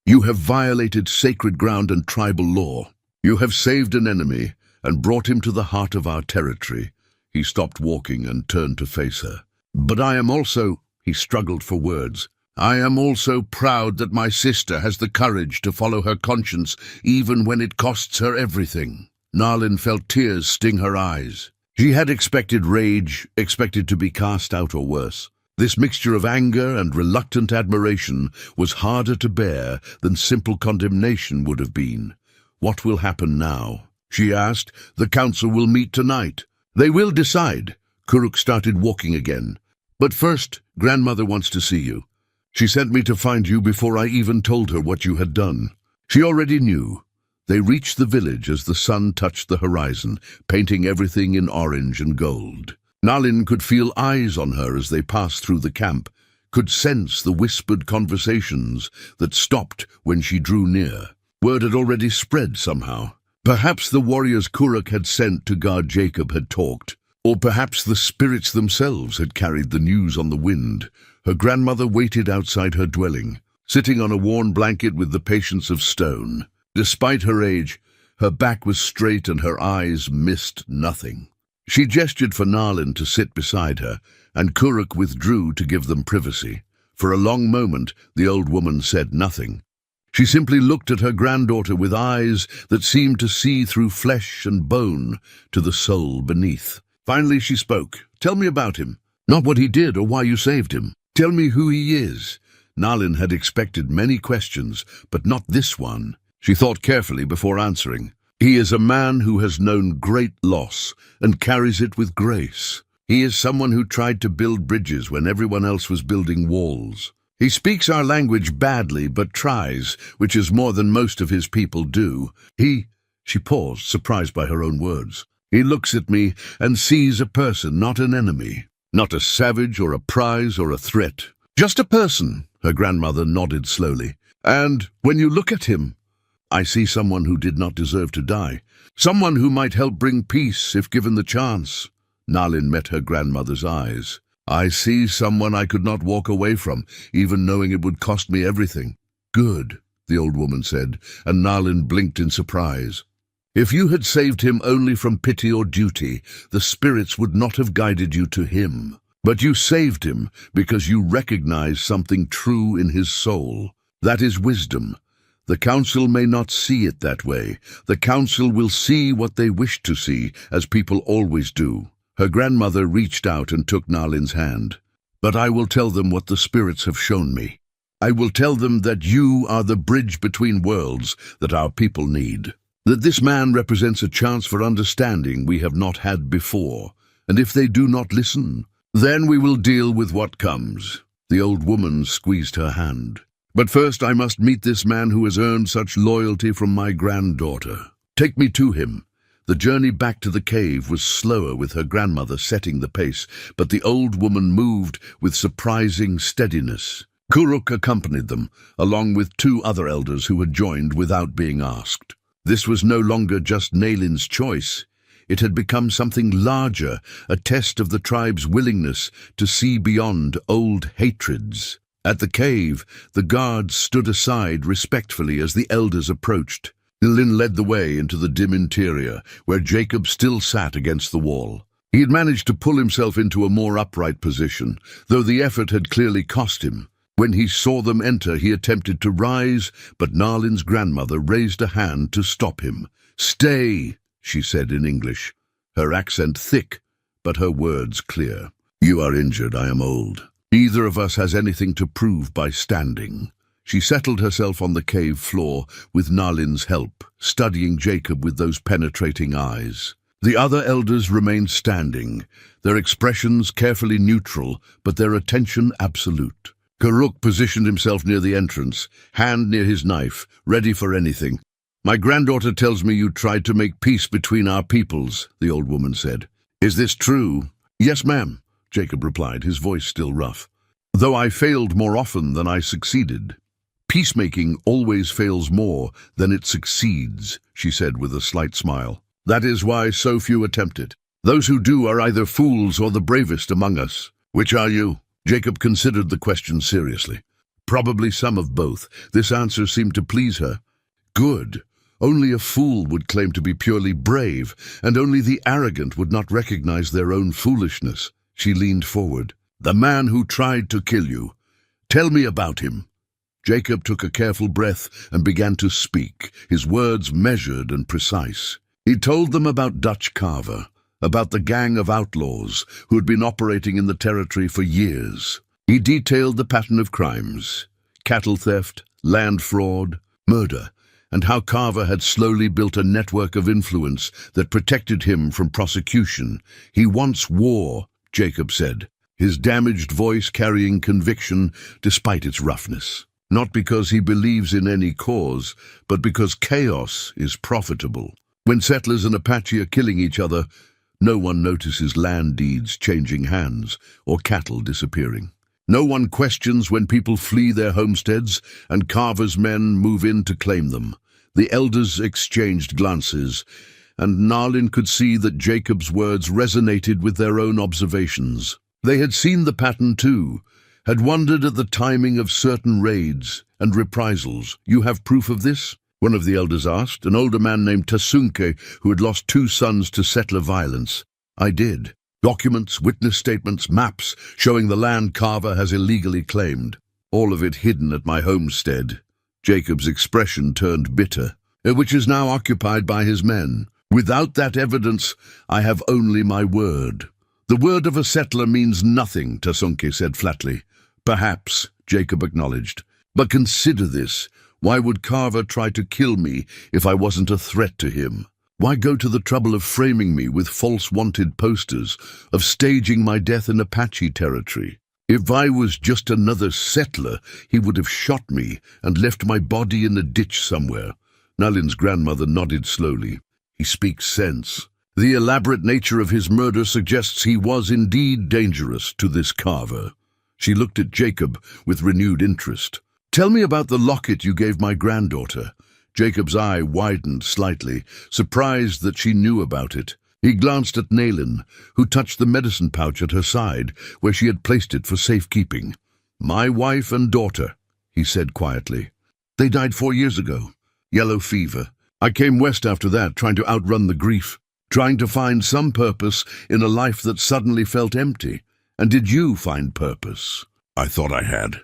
You have violated sacred ground and tribal law. You have saved an enemy and brought him to the heart of our territory." He stopped walking and turned to face her. "But I am also," he struggled for words, "I am also proud that my sister has the courage to follow her conscience even when it costs her everything." Nalin felt tears sting her eyes. She had expected rage, expected to be cast out or worse. This mixture of anger and reluctant admiration was harder to bear than simple condemnation would have been. "What will happen now?" she asked. "The council will meet tonight. They will decide." Kuruk started walking again. "But first, grandmother wants to see you. She sent me to find you before I even told her what you had done." She already knew. They reached the village as the sun touched the horizon, painting everything in orange and gold. Nalin could feel eyes on her as they passed through the camp, could sense the whispered conversations that stopped when she drew near. Word had already spread somehow. Perhaps the warriors Kuruk had sent to guard Jacob had talked, or perhaps the spirits themselves had carried the news on the wind. Her grandmother waited outside her dwelling, sitting on a worn blanket with the patience of stone. Despite her age, her back was straight and her eyes missed nothing. She gestured for Nalin to sit beside her, and Kuruk withdrew to give them privacy. For a long moment, the old woman said nothing. She simply looked at her granddaughter with eyes that seemed to see through flesh and bone to the soul beneath. Finally she spoke. "Tell me about him. Not what he did or why you saved him. Tell me who he is." Nalin had expected many questions, but not this one. She thought carefully before answering. "He is a man who has known great loss and carries it with grace. He is someone who tried to build bridges when everyone else was building walls. He speaks our language badly but tries, which is more than most of his people do. She paused, surprised by her own words. "He looks at me and sees a person, not an enemy. Not a savage or a prize or a threat. Just a person," her grandmother nodded slowly. "And when you look at him, I see someone who did not deserve to die. Someone who might help bring peace if given the chance." Nalin met her grandmother's eyes. "I see someone I could not walk away from, even knowing it would cost me everything." "Good," the old woman said, and Nalin blinked in surprise. "If you had saved him only from pity or duty, the spirits would not have guided you to him. But you saved him because you recognized something true in his soul. That is wisdom. The council may not see it that way. The council will see what they wish to see, as people always do." Her grandmother reached out and took Nalin's hand. "But I will tell them what the spirits have shown me." I will tell them that you are the bridge between worlds that our people need. That this man represents a chance for understanding we have not had before. And if they do not listen, then we will deal with what comes." The old woman squeezed her hand. "But first I must meet this man who has earned such loyalty from my granddaughter. Take me to him." The journey back to the cave was slower with her grandmother setting the pace, but the old woman moved with surprising steadiness. Kuruk accompanied them, along with 2 other elders who had joined without being asked. This was no longer just Nalin's choice. It had become something larger, a test of the tribe's willingness to see beyond old hatreds. At the cave, the guards stood aside respectfully as the elders approached. Nalin led the way into the dim interior, where Jacob still sat against the wall. He had managed to pull himself into a more upright position, though the effort had clearly cost him. When he saw them enter, he attempted to rise, but Nalin's grandmother raised a hand to stop him. "Stay," she said in English, her accent thick, but her words clear. "You are injured, I am old. Neither of us has anything to prove by standing." She settled herself on the cave floor with Nalin's help, studying Jacob with those penetrating eyes. The other elders remained standing, their expressions carefully neutral, but their attention absolute. Kuruk positioned himself near the entrance, hand near his knife, ready for anything. "My granddaughter tells me you tried to make peace between our peoples," the old woman said. "Is this true?" "Yes, ma'am," Jacob replied, his voice still rough. "Though I failed more often than I succeeded." "Peacemaking always fails more than it succeeds," she said with a slight smile. "That is why so few attempt it. Those who do are either fools or the bravest among us. Which are you?" Jacob considered the question seriously. "Probably some of both." This answer seemed to please her. "Good. Only a fool would claim to be purely brave, and only the arrogant would not recognize their own foolishness." She leaned forward. "The man who tried to kill you. Tell me about him." Jacob took a careful breath and began to speak, his words measured and precise. He told them about Dutch Carver, about the gang of outlaws who had been operating in the territory for years. He detailed the pattern of crimes: cattle theft, land fraud, murder, and how Carver had slowly built a network of influence that protected him from prosecution. "He wants war," Jacob said, his damaged voice carrying conviction despite its roughness. Not because he believes in any cause, but because chaos is profitable. When settlers and Apache are killing each other, no one notices land deeds changing hands or cattle disappearing. No one questions when people flee their homesteads and Carver's men move in to claim them. The elders exchanged glances, and Nalin could see that Jacob's words resonated with their own observations. They had seen the pattern too, had wondered at the timing of certain raids and reprisals. "You have proof of this?" one of the elders asked, an older man named Tasunke who had lost 2 sons to settler violence. "I did. Documents, witness statements, maps showing the land Carver has illegally claimed. All of it hidden at my homestead." Jacob's expression turned bitter. "Which is now occupied by his men. Without that evidence, I have only my word." "The word of a settler means nothing," Tasunke said flatly. "Perhaps," Jacob acknowledged. "But consider this. Why would Carver try to kill me if I wasn't a threat to him? Why go to the trouble of framing me with false wanted posters, of staging my death in Apache territory? If I was just another settler, he would have shot me and left my body in a ditch somewhere." Nalin's grandmother nodded slowly. "He speaks sense. The elaborate nature of his murder suggests he was indeed dangerous to this Carver." She looked at Jacob with renewed interest. "Tell me about the locket you gave my granddaughter." Jacob's eye widened slightly, surprised that she knew about it. He glanced at Nalin, who touched the medicine pouch at her side, where she had placed it for safekeeping. "My wife and daughter," he said quietly. "They died 4 years ago. Yellow fever. I came west after that, trying to outrun the grief, trying to find some purpose in a life that suddenly felt empty. And did you find purpose?" "I thought I had.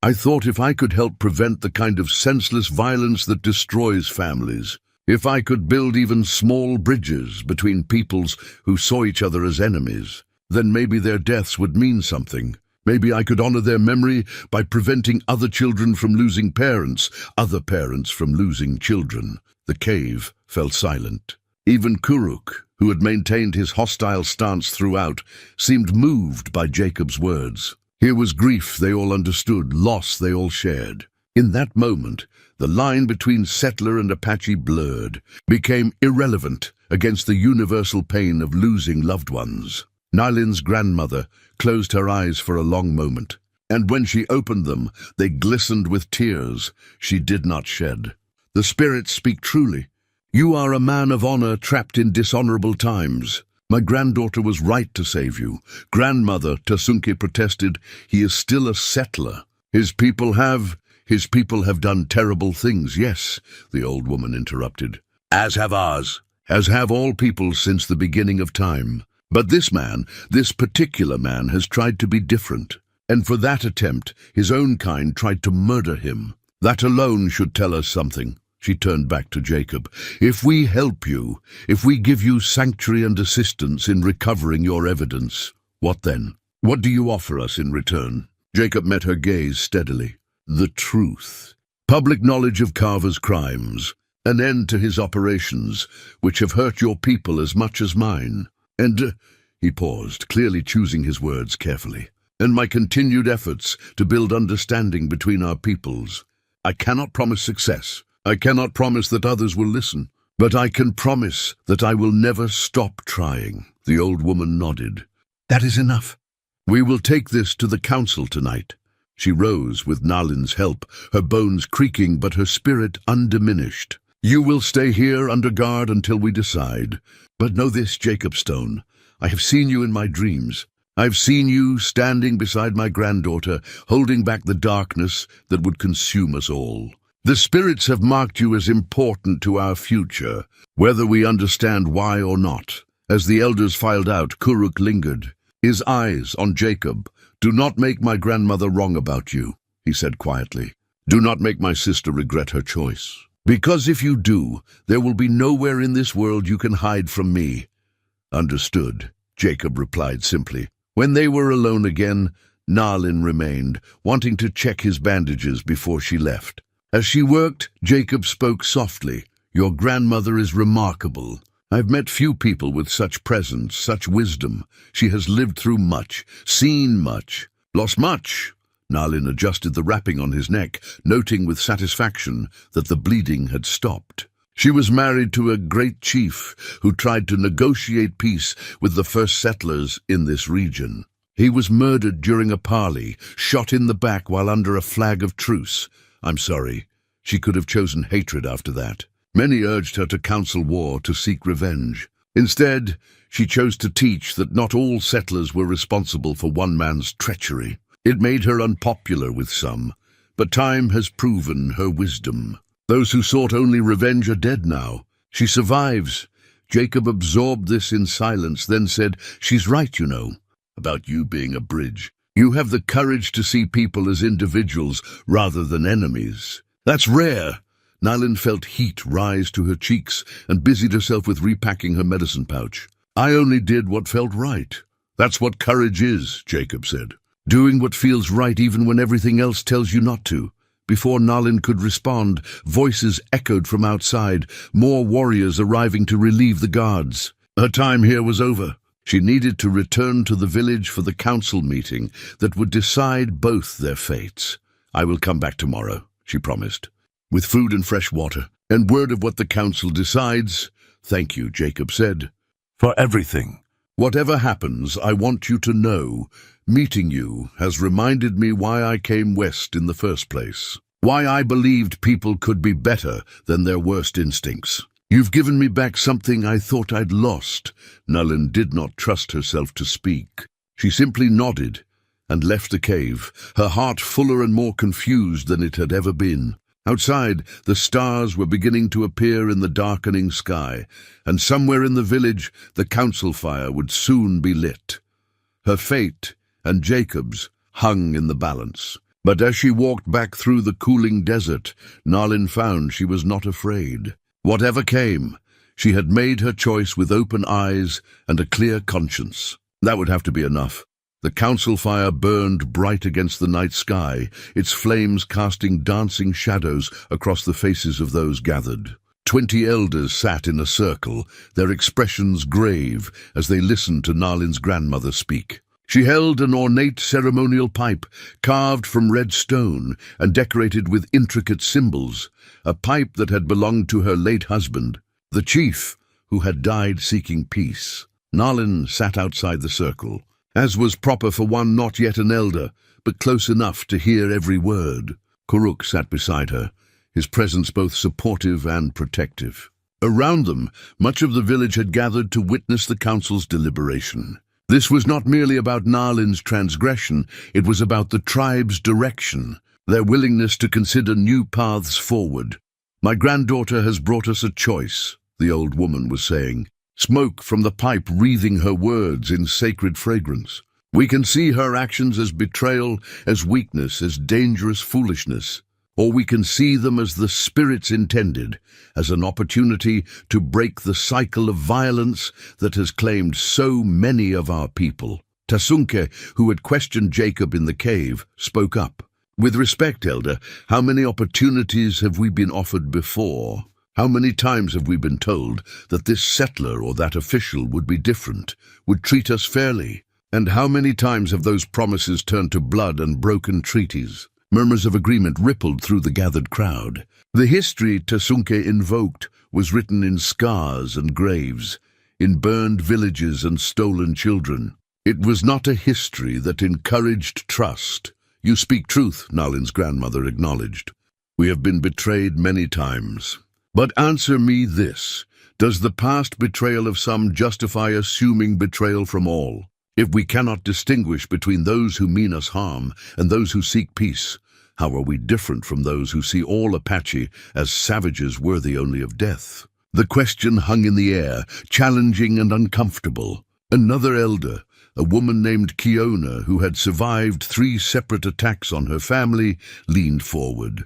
I thought if I could help prevent the kind of senseless violence that destroys families, if I could build even small bridges between peoples who saw each other as enemies, then maybe their deaths would mean something. Maybe I could honor their memory by preventing other children from losing parents, other parents from losing children. The cave fell silent. Even Kuruk, who had maintained his hostile stance throughout, seemed moved by Jacob's words. Here was grief they all understood, loss they all shared. In that moment, the line between settler and Apache blurred, became irrelevant against the universal pain of losing loved ones. Nylin's grandmother closed her eyes for a long moment, and when she opened them, they glistened with tears she did not shed. The spirits speak truly. You are a man of honor trapped in dishonorable times. My granddaughter was right to save you. Grandmother, Tasunke protested, he is still a settler. His people have done terrible things, yes, the old woman interrupted. As have ours. As have all peoples since the beginning of time. But this man, this particular man, has tried to be different. And for that attempt, his own kind tried to murder him. That alone should tell us something. She turned back to Jacob. If we help you, if we give you sanctuary and assistance in recovering your evidence, what then? What do you offer us in return? Jacob met her gaze steadily. The truth. Public knowledge of Carver's crimes. An end to his operations, which have hurt your people as much as mine. And, he paused, clearly choosing his words carefully. And my continued efforts to build understanding between our peoples. I cannot promise success. I cannot promise that others will listen. But I can promise that I will never stop trying. The old woman nodded. That is enough. We will take this to the council tonight. She rose with Nalin's help, her bones creaking but her spirit undiminished. You will stay here under guard until we decide. But know this, Jacob Stone, I have seen you in my dreams. I've seen you standing beside my granddaughter, holding back the darkness that would consume us all. The spirits have marked you as important to our future, whether we understand why or not. As the elders filed out, Kuruk lingered, his eyes on Jacob. Do not make my grandmother wrong about you, he said quietly. Do not make my sister regret her choice. Because if you do, there will be nowhere in this world you can hide from me. Understood, Jacob replied simply. When they were alone again, Nalin remained, wanting to check his bandages before she left. As she worked, Jacob spoke softly. Your grandmother is remarkable. I've met few people with such presence, such wisdom. She has lived through much, seen much, lost much. Nalin adjusted the wrapping on his neck, noting with satisfaction that the bleeding had stopped. She was married to a great chief who tried to negotiate peace with the first settlers in this region. He was murdered during a parley, shot in the back while under a flag of truce. I'm sorry. She could have chosen hatred after that. Many urged her to counsel war, to seek revenge. Instead, she chose to teach that not all settlers were responsible for one man's treachery. It made her unpopular with some, but time has proven her wisdom. Those who sought only revenge are dead now. She survives. Jacob absorbed this in silence, then said, She's right, you know, about you being a bridge. You have the courage to see people as individuals rather than enemies. That's rare. Nylin felt heat rise to her cheeks and busied herself with repacking her medicine pouch. I only did what felt right. That's what courage is, Jacob said. Doing what feels right even when everything else tells you not to. Before Nalin could respond, voices echoed from outside, more warriors arriving to relieve the guards. Her time here was over. She needed to return to the village for the council meeting that would decide both their fates. I will come back tomorrow, she promised, with food and fresh water, and word of what the council decides. Thank you, Jacob said, for everything. Whatever happens, I want you to know, meeting you has reminded me why I came west in the first place, why I believed people could be better than their worst instincts. You've given me back something I thought I'd lost. Nalin did not trust herself to speak. She simply nodded and left the cave, her heart fuller and more confused than it had ever been. Outside, the stars were beginning to appear in the darkening sky, and somewhere in the village the council fire would soon be lit. Her fate and Jacob's hung in the balance. But as she walked back through the cooling desert, Nalin found she was not afraid. Whatever came, she had made her choice with open eyes and a clear conscience. That would have to be enough. The council fire burned bright against the night sky, its flames casting dancing shadows across the faces of those gathered. 20 elders sat in a circle, their expressions grave as they listened to Nalin's grandmother speak. She held an ornate ceremonial pipe, carved from red stone and decorated with intricate symbols, a pipe that had belonged to her late husband, the chief, who had died seeking peace. Nalin sat outside the circle, as was proper for one not yet an elder, but close enough to hear every word. Kuruk sat beside her, his presence both supportive and protective. Around them, much of the village had gathered to witness the council's deliberation. This was not merely about Nalin's transgression, it was about the tribe's direction, their willingness to consider new paths forward. "My granddaughter has brought us a choice," the old woman was saying, smoke from the pipe wreathing her words in sacred fragrance. "We can see her actions as betrayal, as weakness, as dangerous foolishness. Or we can see them as the spirits intended, as an opportunity to break the cycle of violence that has claimed so many of our people." Tasunke, who had questioned Jacob in the cave, spoke up. "With respect, Elder, how many opportunities have we been offered before? How many times have we been told that this settler or that official would be different, would treat us fairly? And how many times have those promises turned to blood and broken treaties?" Murmurs of agreement rippled through the gathered crowd. The history Tasunke invoked was written in scars and graves, in burned villages and stolen children. It was not a history that encouraged trust. "You speak truth," Nalin's grandmother acknowledged. "We have been betrayed many times. But answer me this: does the past betrayal of some justify assuming betrayal from all? If we cannot distinguish between those who mean us harm and those who seek peace, how are we different from those who see all Apache as savages worthy only of death?" The question hung in the air, challenging and uncomfortable. Another elder, a woman named Kiona, who had survived 3 separate attacks on her family, leaned forward.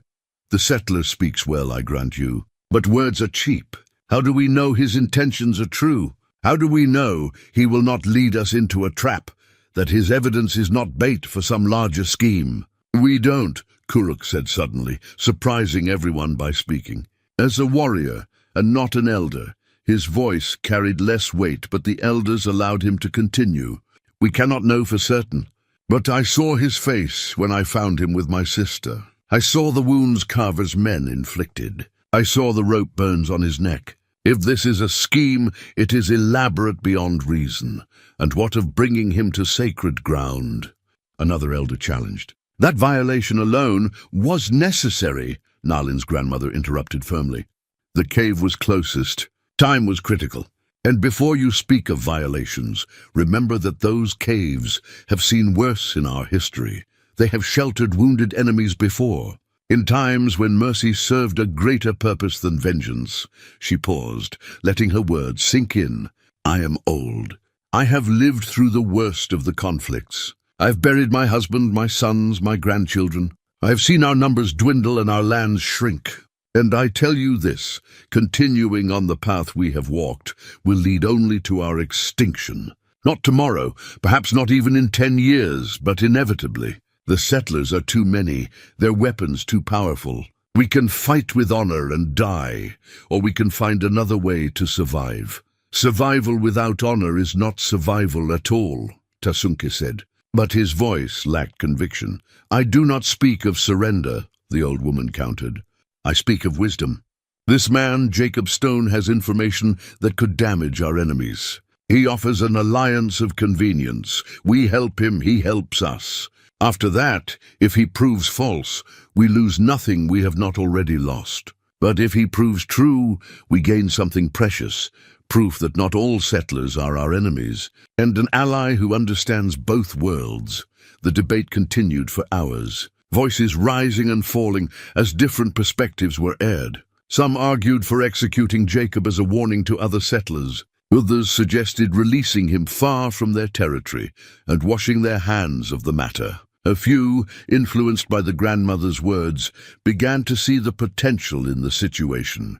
"The settler speaks well, I grant you, but words are cheap. How do we know his intentions are true? How do we know he will not lead us into a trap, that his evidence is not bait for some larger scheme?" "We don't," Kuruk said suddenly, surprising everyone by speaking. As a warrior, and not an elder, his voice carried less weight, but the elders allowed him to continue. "We cannot know for certain, but I saw his face when I found him with my sister. I saw the wounds Carver's men inflicted. I saw the rope burns on his neck. If this is a scheme, it is elaborate beyond reason. And what of bringing him to sacred ground?" Another elder challenged. "That violation alone was necessary," Nalin's grandmother interrupted firmly. "The cave was closest. Time was critical. And before you speak of violations, remember that those caves have seen worse in our history. They have sheltered wounded enemies before. In times when mercy served a greater purpose than vengeance." She paused, letting her words sink in. "I am old. I have lived through the worst of the conflicts. I have buried my husband, my sons, my grandchildren. I have seen our numbers dwindle and our lands shrink. And I tell you this, continuing on the path we have walked will lead only to our extinction. Not tomorrow, perhaps not even in 10 years, but inevitably. The settlers are too many, their weapons too powerful. We can fight with honor and die, or we can find another way to survive. Survival without honor is not survival at all," Tasunke said. But his voice lacked conviction. "I do not speak of surrender," the old woman countered. "I speak of wisdom. This man, Jacob Stone, has information that could damage our enemies. He offers an alliance of convenience. We help him, he helps us. After that, if he proves false, we lose nothing we have not already lost. But if he proves true, we gain something precious, proof that not all settlers are our enemies, and an ally who understands both worlds." The debate continued for hours, voices rising and falling as different perspectives were aired. Some argued for executing Jacob as a warning to other settlers. Others suggested releasing him far from their territory and washing their hands of the matter. A few, influenced by the grandmother's words, began to see the potential in the situation.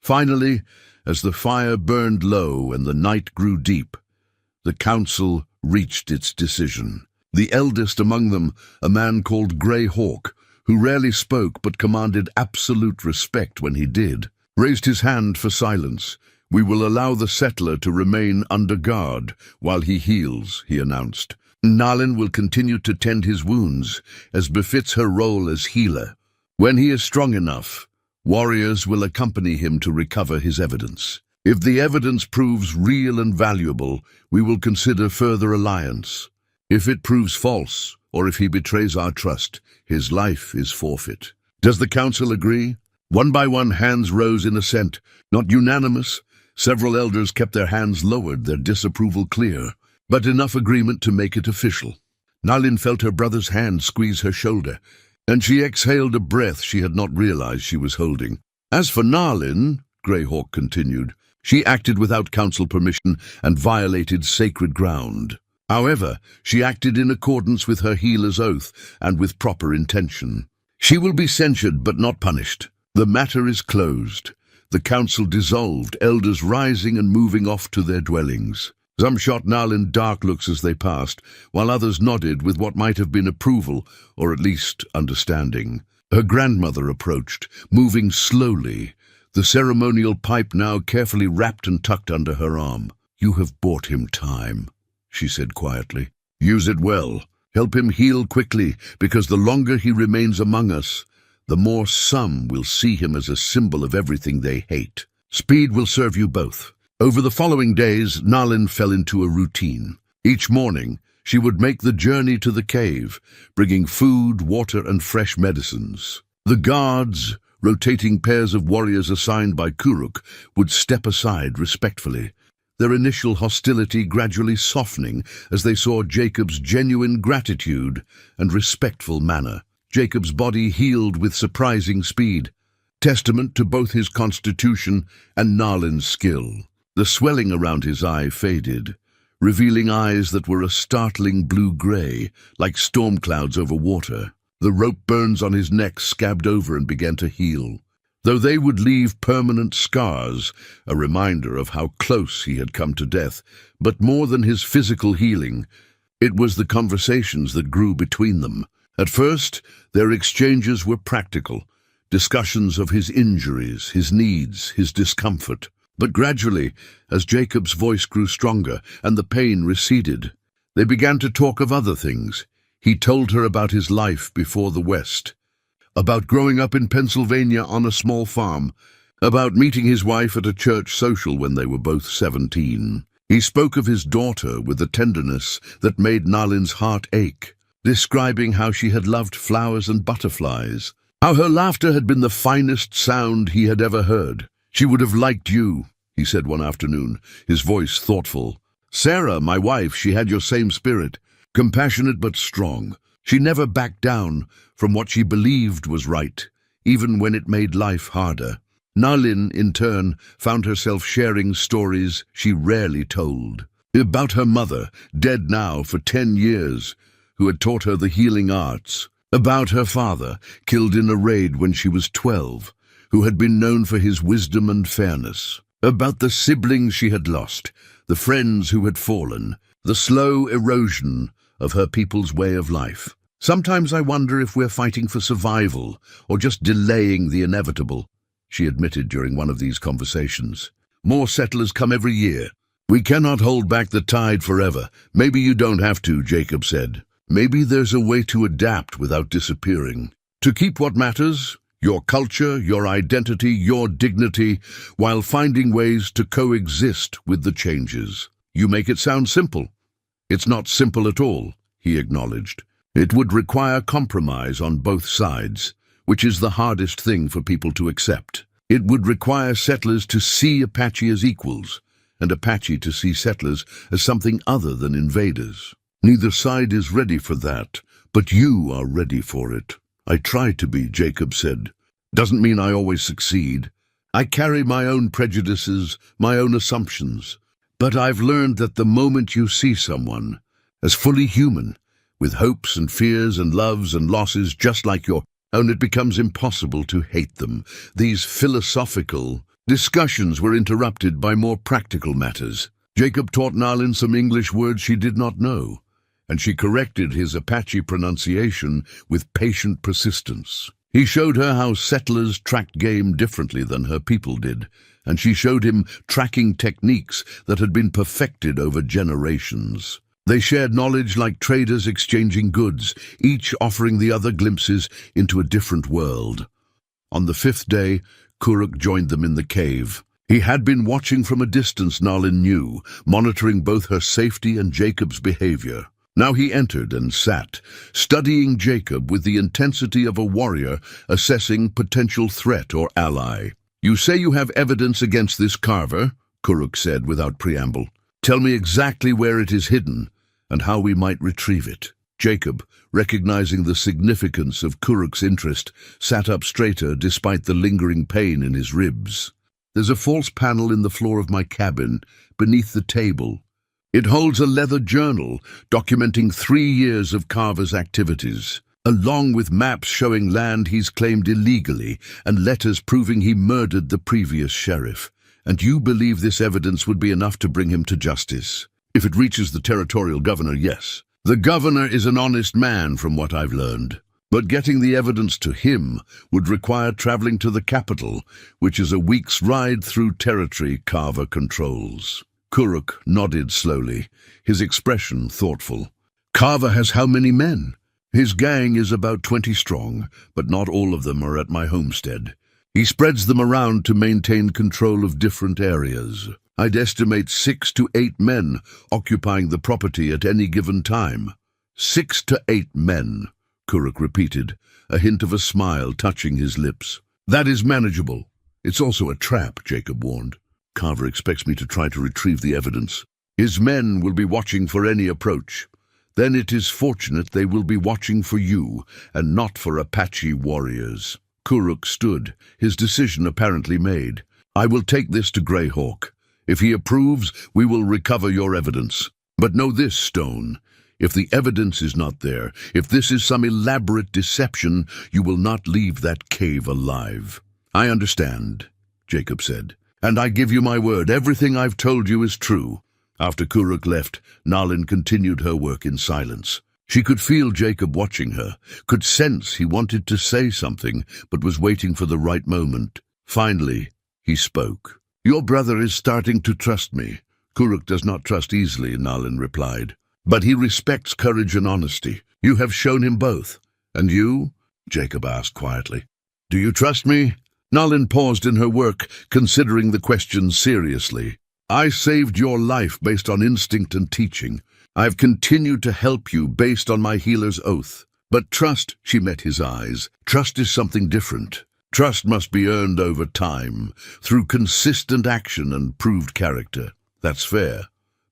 Finally, as the fire burned low and the night grew deep, the council reached its decision. The eldest among them, a man called Grey Hawk, who rarely spoke but commanded absolute respect when he did, raised his hand for silence. "We will allow the settler to remain under guard while he heals," he announced. "Nalin will continue to tend his wounds, as befits her role as healer. When he is strong enough, warriors will accompany him to recover his evidence. If the evidence proves real and valuable, we will consider further alliance. If it proves false, or if he betrays our trust, his life is forfeit." Does the council agree? One by one, hands rose in assent. Not unanimous. Several elders kept their hands lowered, their disapproval clear, but enough agreement to make it official. Nalin felt her brother's hand squeeze her shoulder, and she exhaled a breath she had not realized she was holding. "As for Nalin," Greyhawk continued, "she acted without council permission and violated sacred ground. However, she acted in accordance with her healer's oath and with proper intention. She will be censured but not punished. The matter is closed." The council dissolved, elders rising and moving off to their dwellings. Some shot Nalin dark looks as they passed, while others nodded with what might have been approval, or at least understanding. Her grandmother approached, moving slowly, the ceremonial pipe now carefully wrapped and tucked under her arm. "You have bought him time," she said quietly. "Use it well. Help him heal quickly, because the longer he remains among us, the more some will see him as a symbol of everything they hate. Speed will serve you both." Over the following days, Nalin fell into a routine. Each morning, she would make the journey to the cave, bringing food, water, and fresh medicines. The guards, rotating pairs of warriors assigned by Kuruk, would step aside respectfully, their initial hostility gradually softening as they saw Jacob's genuine gratitude and respectful manner. Jacob's body healed with surprising speed, testament to both his constitution and Nalin's skill. The swelling around his eye faded, revealing eyes that were a startling blue-gray, like storm clouds over water. The rope burns on his neck scabbed over and began to heal, though they would leave permanent scars, a reminder of how close he had come to death. But more than his physical healing, it was the conversations that grew between them. At first, their exchanges were practical, discussions of his injuries, his needs, his discomfort. But gradually, as Jacob's voice grew stronger and the pain receded, they began to talk of other things. He told her about his life before the West, about growing up in Pennsylvania on a small farm, about meeting his wife at a church social when they were both 17. He spoke of his daughter with a tenderness that made Nalin's heart ache, describing how she had loved flowers and butterflies, how her laughter had been the finest sound he had ever heard. "She would have liked you," he said one afternoon, his voice thoughtful. "Sarah, my wife, she had your same spirit, compassionate but strong. She never backed down from what she believed was right, even when it made life harder." Nalin, in turn, found herself sharing stories she rarely told. About her mother, dead now for 10 years, who had taught her the healing arts. About her father, killed in a raid when she was 12, who had been known for his wisdom and fairness. About the siblings she had lost, the friends who had fallen, the slow erosion of her people's way of life. "Sometimes I wonder if we're fighting for survival or just delaying the inevitable," she admitted during one of these conversations. "More settlers come every year. We cannot hold back the tide forever." "Maybe you don't have to," Jacob said. "Maybe there's a way to adapt without disappearing. To keep what matters, your culture, your identity, your dignity, while finding ways to coexist with the changes." "You make it sound simple." "It's not simple at all," he acknowledged. "It would require compromise on both sides, which is the hardest thing for people to accept. It would require settlers to see Apache as equals, and Apache to see settlers as something other than invaders. Neither side is ready for that, but you are ready for it." "I try to be," Jacob said. "Doesn't mean I always succeed. I carry my own prejudices, my own assumptions. But I've learned that the moment you see someone as fully human, with hopes and fears and loves and losses just like your own, it becomes impossible to hate them." These philosophical discussions were interrupted by more practical matters. Jacob taught Nalin some English words she did not know, and she corrected his Apache pronunciation with patient persistence. He showed her how settlers tracked game differently than her people did, and she showed him tracking techniques that had been perfected over generations. They shared knowledge like traders exchanging goods, each offering the other glimpses into a different world. On the 5th day, Kuruk joined them in the cave. He had been watching from a distance, Nalin knew, monitoring both her safety and Jacob's behavior. Now he entered and sat, studying Jacob with the intensity of a warrior assessing potential threat or ally. "You say you have evidence against this carver," Kuruk said without preamble. "Tell me exactly where it is hidden and how we might retrieve it." Jacob, recognizing the significance of Kuruk's interest, sat up straighter despite the lingering pain in his ribs. "There's a false panel in the floor of my cabin, beneath the table. It holds a leather journal documenting 3 years of Carver's activities, along with maps showing land he's claimed illegally and letters proving he murdered the previous sheriff. And you believe this evidence would be enough to bring him to justice? If it reaches the territorial governor, yes. The governor is an honest man from what I've learned. But getting the evidence to him would require traveling to the capital, which is a week's ride through territory Carver controls." Kuruk nodded slowly, his expression thoughtful. "Carver has how many men?" "His gang is about 20 strong, but not all of them are at my homestead. He spreads them around to maintain control of different areas. I'd estimate 6 to 8 men occupying the property at any given time." 6 to 8 men, Kuruk repeated, a hint of a smile touching his lips. "That is manageable. It's also a trap," Jacob warned. "Carver expects me to try to retrieve the evidence. His men will be watching for any approach. Then it is fortunate they will be watching for you, and not for Apache warriors." Kuruk stood, his decision apparently made. "I will take this to Greyhawk. If he approves, we will recover your evidence. But know this, Stone. If the evidence is not there, if this is some elaborate deception, you will not leave that cave alive." "I understand," Jacob said. "And I give you my word, everything I've told you is true." After Kuruk left, Nalin continued her work in silence. She could feel Jacob watching her, could sense he wanted to say something, but was waiting for the right moment. Finally, he spoke. "Your brother is starting to trust me." "Kuruk does not trust easily," Nalin replied. "But he respects courage and honesty. You have shown him both." "And you?" Jacob asked quietly. "Do you trust me?" Nalin paused in her work, considering the question seriously. "I saved your life based on instinct and teaching. I've continued to help you based on my healer's oath. But trust," she met his eyes, "trust is something different. Trust must be earned over time, through consistent action and proved character. That's fair.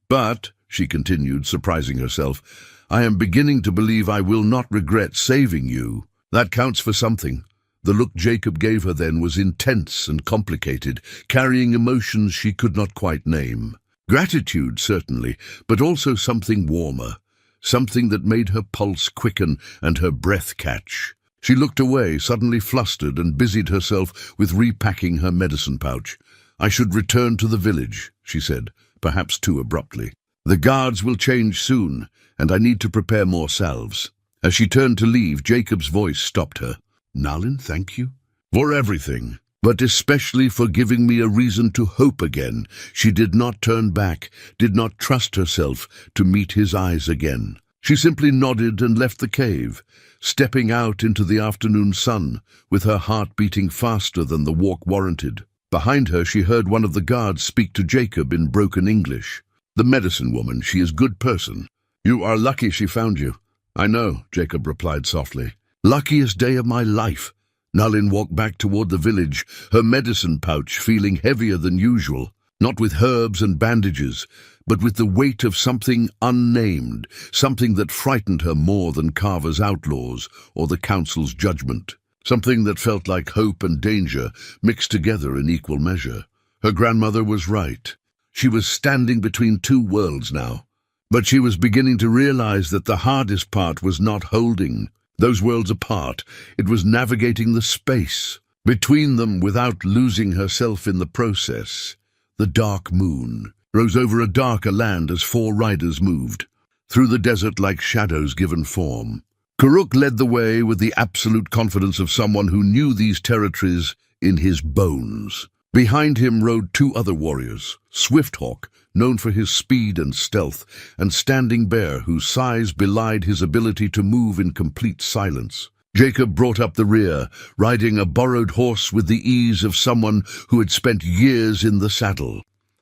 But," she continued, surprising herself, "I am beginning to believe I will not regret saving you. That counts for something." The look Jacob gave her then was intense and complicated, carrying emotions she could not quite name. Gratitude, certainly, but also something warmer, something that made her pulse quicken and her breath catch. She looked away, suddenly flustered, and busied herself with repacking her medicine pouch. "I should return to the village," she said, perhaps too abruptly. "The guards will change soon, and I need to prepare more salves." As she turned to leave, Jacob's voice stopped her. "Nalin, thank you for everything, but especially for giving me a reason to hope again." She did not turn back, did not trust herself to meet his eyes again. She simply nodded and left the cave, stepping out into the afternoon sun, with her heart beating faster than the walk warranted. Behind her, she heard one of the guards speak to Jacob in broken English. "The medicine woman, she is a good person. You are lucky she found you." "I know," Jacob replied softly. "Luckiest day of my life." Nalin walked back toward the village, her medicine pouch feeling heavier than usual, not with herbs and bandages, but with the weight of something unnamed, something that frightened her more than Carver's outlaws or the council's judgment, something that felt like hope and danger mixed together in equal measure. Her grandmother was right. She was standing between two worlds now, but she was beginning to realize that the hardest part was not holding those worlds apart. It was navigating the space between them without losing herself in the process. The dark moon rose over a darker land as 4 riders moved. through the desert like shadows given form. Kuruk led the way with the absolute confidence of someone who knew these territories in his bones. Behind him rode two other warriors, Swifthawk, known for his speed and stealth, and Standing Bear, whose size belied his ability to move in complete silence. Jacob brought up the rear, riding a borrowed horse with the ease of someone who had spent years in the saddle.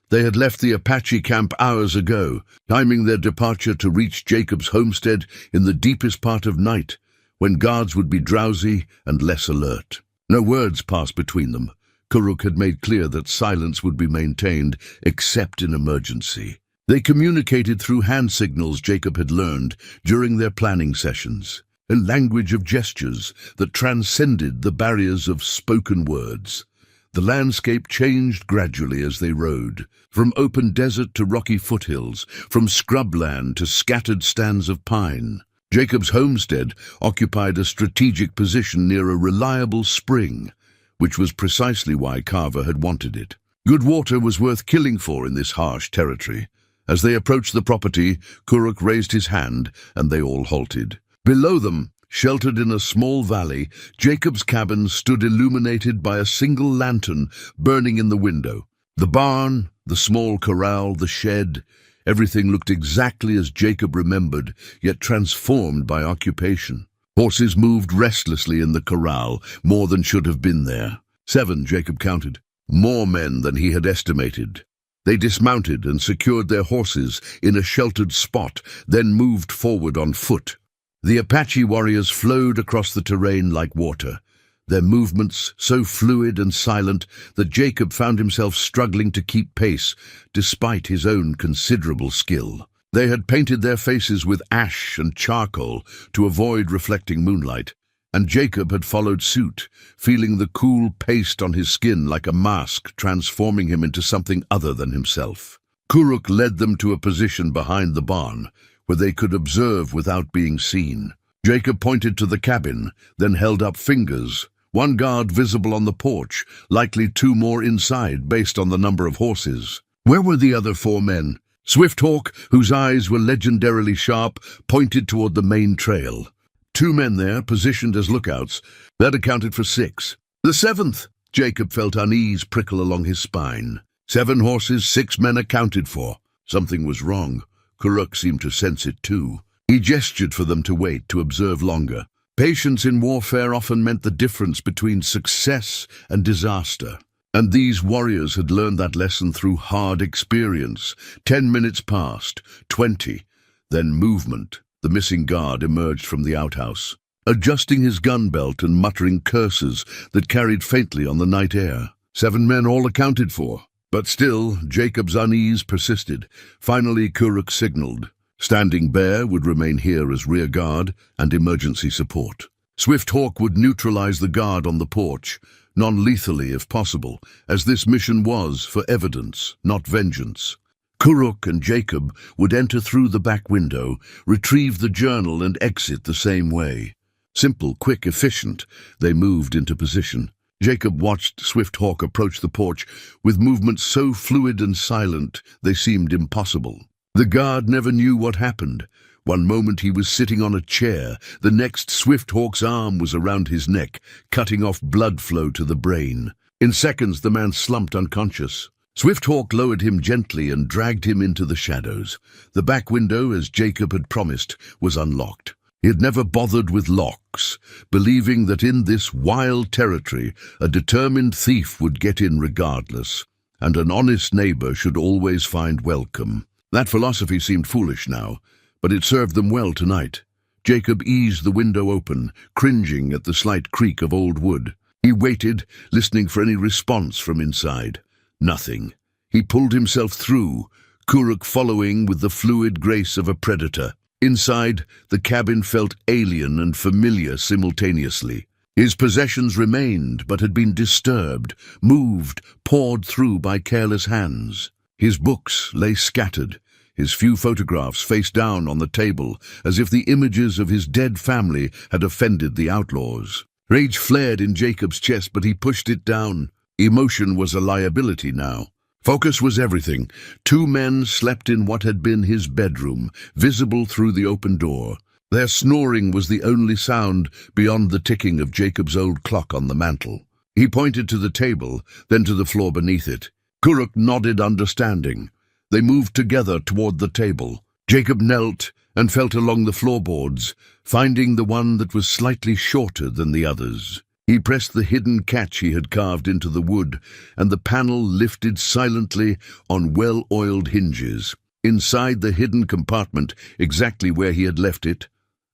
They had left the Apache camp hours ago, timing their departure to reach Jacob's homestead in the deepest part of night, when guards would be drowsy and less alert. No words passed between them. Kuruk had made clear that silence would be maintained, except in emergency. They communicated through hand signals Jacob had learned during their planning sessions, a language of gestures that transcended the barriers of spoken words. The landscape changed gradually as they rode, from open desert to rocky foothills, from scrubland to scattered stands of pine. Jacob's homestead occupied a strategic position near a reliable spring, which was precisely why Carver had wanted it. Good water was worth killing for in this harsh territory. As they approached the property, Kuruk raised his hand, and they all halted. Below them, sheltered in a small valley, Jacob's cabin stood illuminated by a single lantern burning in the window. The barn, the small corral, the shed, everything looked exactly as Jacob remembered, yet transformed by occupation. Horses moved restlessly in the corral, more than should have been there. 7, Jacob counted. More men than he had estimated. They dismounted and secured their horses in a sheltered spot, then moved forward on foot. The Apache warriors flowed across the terrain like water, their movements so fluid and silent that Jacob found himself struggling to keep pace, despite his own considerable skill. They had painted their faces with ash and charcoal to avoid reflecting moonlight, and Jacob had followed suit, feeling the cool paste on his skin like a mask transforming him into something other than himself. Kuruk led them to a position behind the barn, where they could observe without being seen. Jacob pointed to the cabin, then held up fingers, one guard visible on the porch, likely 2 more inside based on the number of horses. Where were the other 4 men? Swifthawk, whose eyes were legendarily sharp, pointed toward the main trail. 2 men there, positioned as lookouts. That accounted for 6. The 7th! Jacob felt unease prickle along his spine. 7 horses, 6 men accounted for. Something was wrong. Kuruk seemed to sense it too. He gestured for them to wait, to observe longer. Patience in warfare often meant the difference between success and disaster. And these warriors had learned that lesson through hard experience. 10 minutes passed, 20, then movement. The missing guard emerged from the outhouse, adjusting his gun belt and muttering curses that carried faintly on the night air. 7 men all accounted for. But still, Jacob's unease persisted. Finally, Kuruk signaled. Standing Bear would remain here as rear guard and emergency support. Swifthawk would neutralize the guard on the porch, non-lethally if possible, as this mission was for evidence, not vengeance. Kuruk and Jacob would enter through the back window, retrieve the journal and exit the same way. Simple, quick, efficient, they moved into position. Jacob watched Swifthawk approach the porch with movements so fluid and silent they seemed impossible. The guard never knew what happened. One moment he was sitting on a chair, the next Swifthawk's arm was around his neck, cutting off blood flow to the brain. In seconds the man slumped unconscious. Swifthawk lowered him gently and dragged him into the shadows. The back window, as Jacob had promised, was unlocked. He had never bothered with locks, believing that in this wild territory a determined thief would get in regardless, and an honest neighbor should always find welcome. That philosophy seemed foolish now, but it served them well tonight. Jacob eased the window open, cringing at the slight creak of old wood. He waited, listening for any response from inside. Nothing. He pulled himself through, Kuruk following with the fluid grace of a predator. Inside, the cabin felt alien and familiar simultaneously. His possessions remained, but had been disturbed, moved, pawed through by careless hands. His books lay scattered, his few photographs face down on the table, as if the images of his dead family had offended the outlaws. Rage flared in Jacob's chest, but he pushed it down. Emotion was a liability now. Focus was everything. Two men slept in what had been his bedroom, visible through the open door. Their snoring was the only sound beyond the ticking of Jacob's old clock on the mantel. He pointed to the table, then to the floor beneath it. Kuruk nodded understanding. They moved together toward the table. Jacob knelt and felt along the floorboards, finding the one that was slightly shorter than the others. He pressed the hidden catch he had carved into the wood, and the panel lifted silently on well-oiled hinges. Inside the hidden compartment, exactly where he had left it,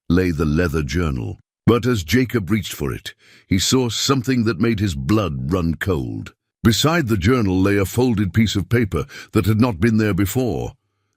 lay the leather journal. But as Jacob reached for it, he saw something that made his blood run cold. Beside the journal lay a folded piece of paper that had not been there before,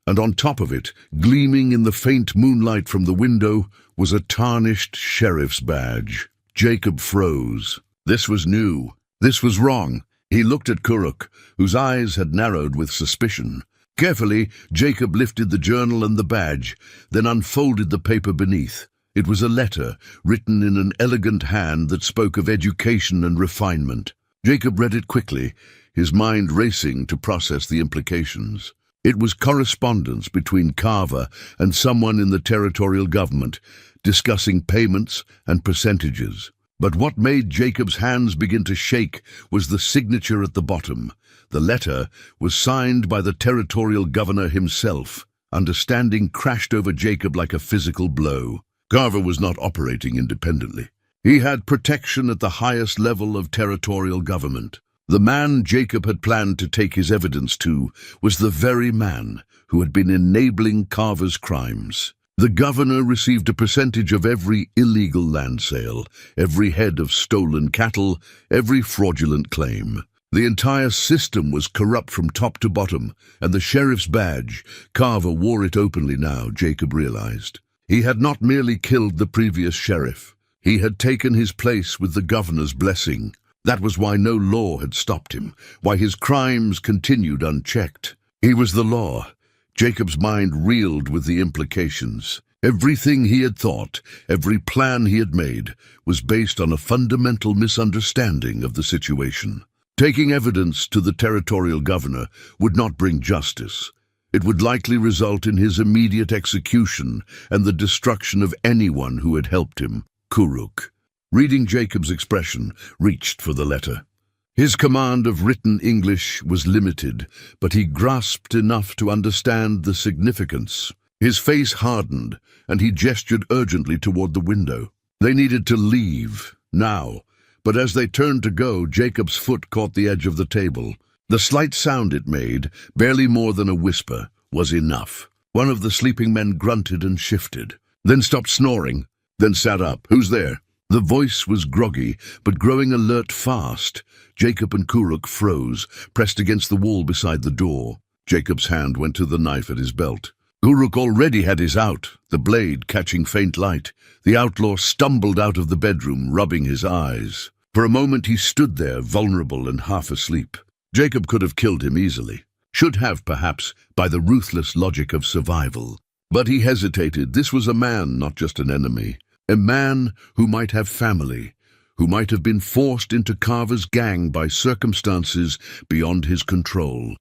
and on top of it, gleaming in the faint moonlight from the window, was a tarnished sheriff's badge. Jacob froze. This was new. This was wrong. He looked at Kuruk, whose eyes had narrowed with suspicion. Carefully, Jacob lifted the journal and the badge, then unfolded the paper beneath. It was a letter, written in an elegant hand that spoke of education and refinement. Jacob read it quickly, his mind racing to process the implications. It was correspondence between Carver and someone in the territorial government, discussing payments and percentages. But what made Jacob's hands begin to shake was the signature at the bottom. The letter was signed by the territorial governor himself. Understanding crashed over Jacob like a physical blow. Carver was not operating independently. He had protection at the highest level of territorial government. The man Jacob had planned to take his evidence to was the very man who had been enabling Carver's crimes. The governor received a percentage of every illegal land sale, every head of stolen cattle, every fraudulent claim. The entire system was corrupt from top to bottom, and the sheriff's badge, Carver wore it openly now, Jacob realized. He had not merely killed the previous sheriff. He had taken his place with the governor's blessing. That was why no law had stopped him, why his crimes continued unchecked. He was the law. Jacob's mind reeled with the implications. Everything he had thought, every plan he had made, was based on a fundamental misunderstanding of the situation. Taking evidence to the territorial governor would not bring justice. It would likely result in his immediate execution and the destruction of anyone who had helped him. Kuruk, reading Jacob's expression, reached for the letter. His command of written English was limited, but he grasped enough to understand the significance. His face hardened, and he gestured urgently toward the window. They needed to leave, now, but as they turned to go, Jacob's foot caught the edge of the table. The slight sound it made, barely more than a whisper, was enough. One of the sleeping men grunted and shifted, then stopped snoring, then sat up. "Who's there?" The voice was groggy, but growing alert fast. Jacob and Kuruk froze, pressed against the wall beside the door. Jacob's hand went to the knife at his belt. Kuruk already had his out, the blade catching faint light. The outlaw stumbled out of the bedroom, rubbing his eyes. For a moment he stood there, vulnerable and half asleep. Jacob could have killed him easily. Should have, perhaps, by the ruthless logic of survival. But he hesitated. This was a man, not just an enemy. A man who might have family, who might have been forced into Carver's gang by circumstances beyond his control.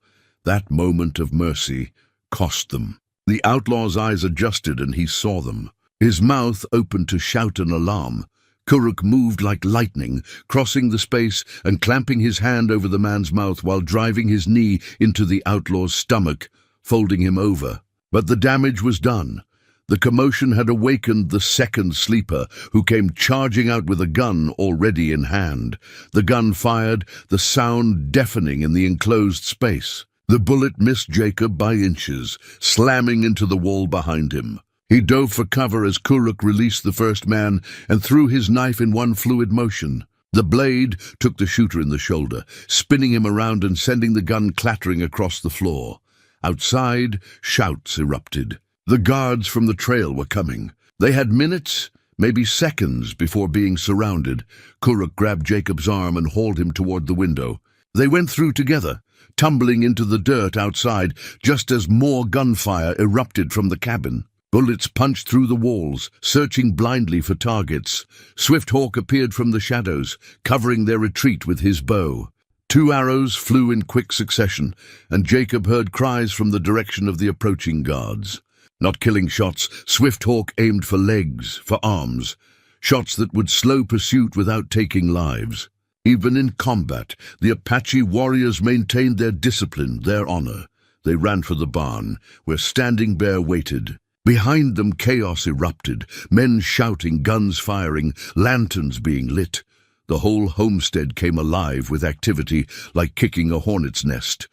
That moment of mercy cost them. The outlaw's eyes adjusted and he saw them. His mouth opened to shout an alarm. Kuruk moved like lightning, crossing the space and clamping his hand over the man's mouth while driving his knee into the outlaw's stomach, folding him over. But the damage was done. The commotion had awakened the second sleeper, who came charging out with a gun already in hand. The gun fired, the sound deafening in the enclosed space. The bullet missed Jacob by inches, slamming into the wall behind him. He dove for cover as Kuruk released the first man and threw his knife in one fluid motion. The blade took the shooter in the shoulder, spinning him around and sending the gun clattering across the floor. Outside, shouts erupted. The guards from the trail were coming. They had minutes, maybe seconds, before being surrounded. Kuruk grabbed Jacob's arm and hauled him toward the window. They went through together, tumbling into the dirt outside just as more gunfire erupted from the cabin. Bullets punched through the walls, searching blindly for targets. Swift Hawk appeared from the shadows, covering their retreat with his bow. 2 arrows flew in quick succession, and Jacob heard cries from the direction of the approaching guards. Not killing shots, Swift Hawk aimed for legs, for arms, shots that would slow pursuit without taking lives. Even in combat, the Apache warriors maintained their discipline, their honor. They ran for the barn, where Standing Bear waited. Behind them chaos erupted, men shouting, guns firing, lanterns being lit. The whole homestead came alive with activity like kicking a hornet's nest.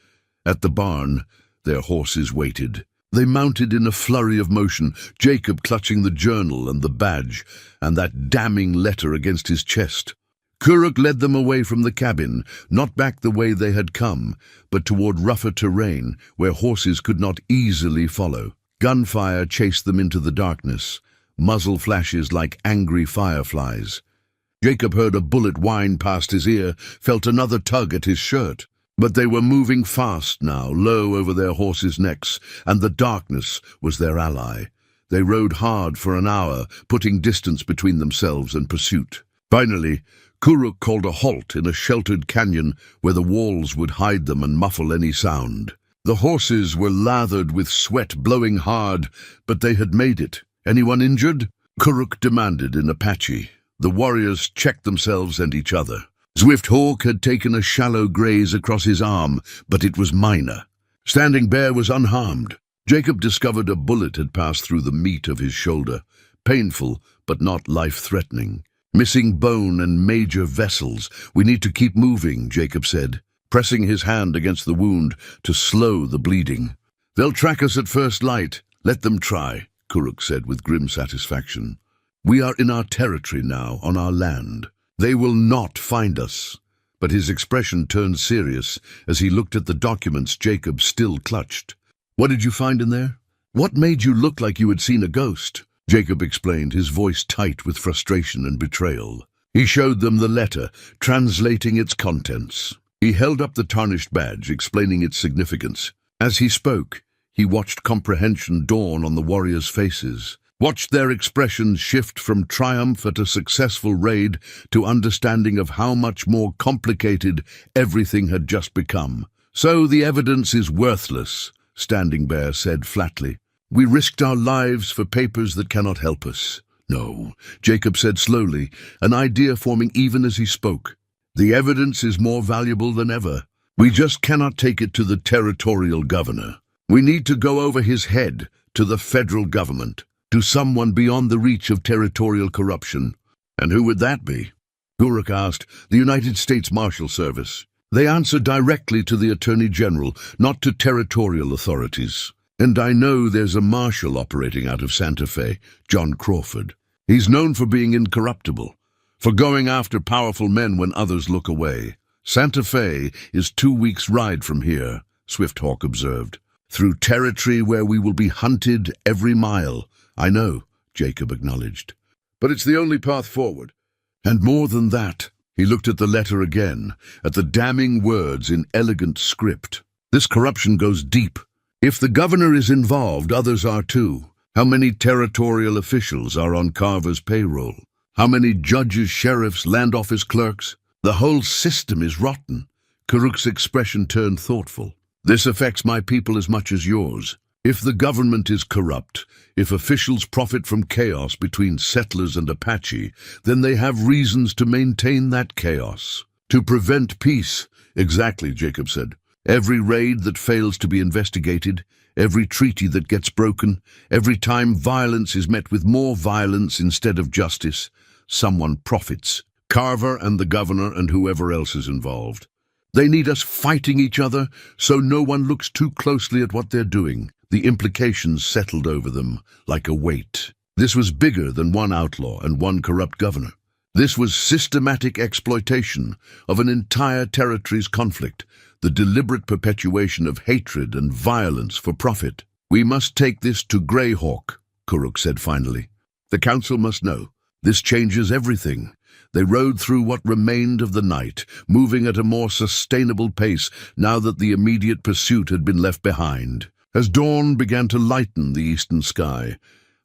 At the barn, their horses waited. They mounted in a flurry of motion, Jacob clutching the journal and the badge, and that damning letter against his chest. Kuruk led them away from the cabin, not back the way they had come, but toward rougher terrain where horses could not easily follow. Gunfire chased them into the darkness, muzzle flashes like angry fireflies. Jacob heard a bullet whine past his ear, felt another tug at his shirt. But they were moving fast now, low over their horses' necks, and the darkness was their ally. They rode hard for an hour, putting distance between themselves and pursuit. Finally, Kuruk called a halt in a sheltered canyon where the walls would hide them and muffle any sound. The horses were lathered with sweat, blowing hard, but they had made it. Anyone injured? Kuruk demanded in Apache. The warriors checked themselves and each other. Swift Hawk had taken a shallow graze across his arm, but it was minor. Standing Bear was unharmed. Jacob discovered a bullet had passed through the meat of his shoulder. Painful, but not life-threatening. Missing bone and major vessels. We need to keep moving, Jacob said, pressing his hand against the wound to slow the bleeding. They'll track us at first light. Let them try, Kuruk said with grim satisfaction. We are in our territory now, on our land. They will not find us. But his expression turned serious as he looked at the documents Jacob still clutched. What did you find in there? What made you look like you had seen a ghost? Jacob explained, his voice tight with frustration and betrayal. He showed them the letter, translating its contents. He held up the tarnished badge, explaining its significance. As he spoke, he watched comprehension dawn on the warriors' faces. Watched their expressions shift from triumph at a successful raid to understanding of how much more complicated everything had just become. So the evidence is worthless, Standing Bear said flatly. We risked our lives for papers that cannot help us. No, Jacob said slowly, an idea forming even as he spoke. The evidence is more valuable than ever. We just cannot take it to the territorial governor. We need to go over his head to the federal government. To someone beyond the reach of territorial corruption. And who would that be? Kuruk asked. The United States Marshal Service. They answer directly to the Attorney General, not to territorial authorities. And I know there's a marshal operating out of Santa Fe, John Crawford. He's known for being incorruptible, for going after powerful men when others look away. Santa Fe is 2 weeks' ride from here, Swift Hawk observed, through territory where we will be hunted every mile. I know, Jacob acknowledged. But it's the only path forward. And more than that, he looked at the letter again, at the damning words in elegant script. This corruption goes deep. If the governor is involved, others are too. How many territorial officials are on Carver's payroll? How many judges, sheriffs, land office clerks? The whole system is rotten. Kuruk's expression turned thoughtful. This affects my people as much as yours. If the government is corrupt, if officials profit from chaos between settlers and Apache, then they have reasons to maintain that chaos. To prevent peace, exactly, Jacob said. Every raid that fails to be investigated, every treaty that gets broken, every time violence is met with more violence instead of justice, someone profits. Carver and the governor and whoever else is involved. They need us fighting each other so no one looks too closely at what they're doing. The implications settled over them like a weight. This was bigger than one outlaw and one corrupt governor. This was systematic exploitation of an entire territory's conflict, the deliberate perpetuation of hatred and violence for profit. We must take this to Greyhawk, Kuruk said finally. The council must know. This changes everything. They rode through what remained of the night, moving at a more sustainable pace now that the immediate pursuit had been left behind. As dawn began to lighten the eastern sky,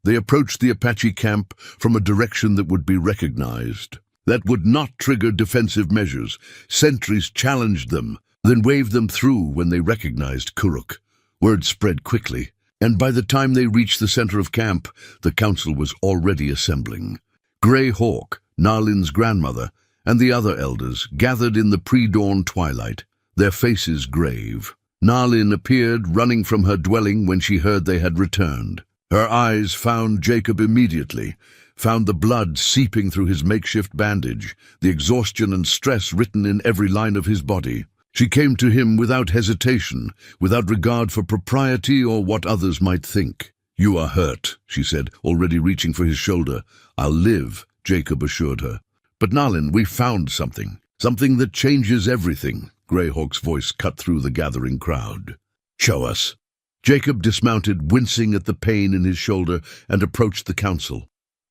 they approached the Apache camp from a direction that would be recognized. that would not trigger defensive measures. Sentries challenged them, then waved them through when they recognized Kuruk. Word spread quickly, and by the time they reached the center of camp, the council was already assembling. Grey Hawk, Nalin's grandmother, and the other elders gathered in the pre-dawn twilight, their faces grave. Nalin appeared, running from her dwelling when she heard they had returned. Her eyes found Jacob immediately, found the blood seeping through his makeshift bandage, the exhaustion and stress written in every line of his body. She came to him without hesitation, without regard for propriety or what others might think. "You are hurt," she said, already reaching for his shoulder. "I'll live," Jacob assured her. "But Nalin, we found something. Something that changes everything." Greyhawk's voice cut through the gathering crowd. "Show us." Jacob dismounted, wincing at the pain in his shoulder, and approached the council.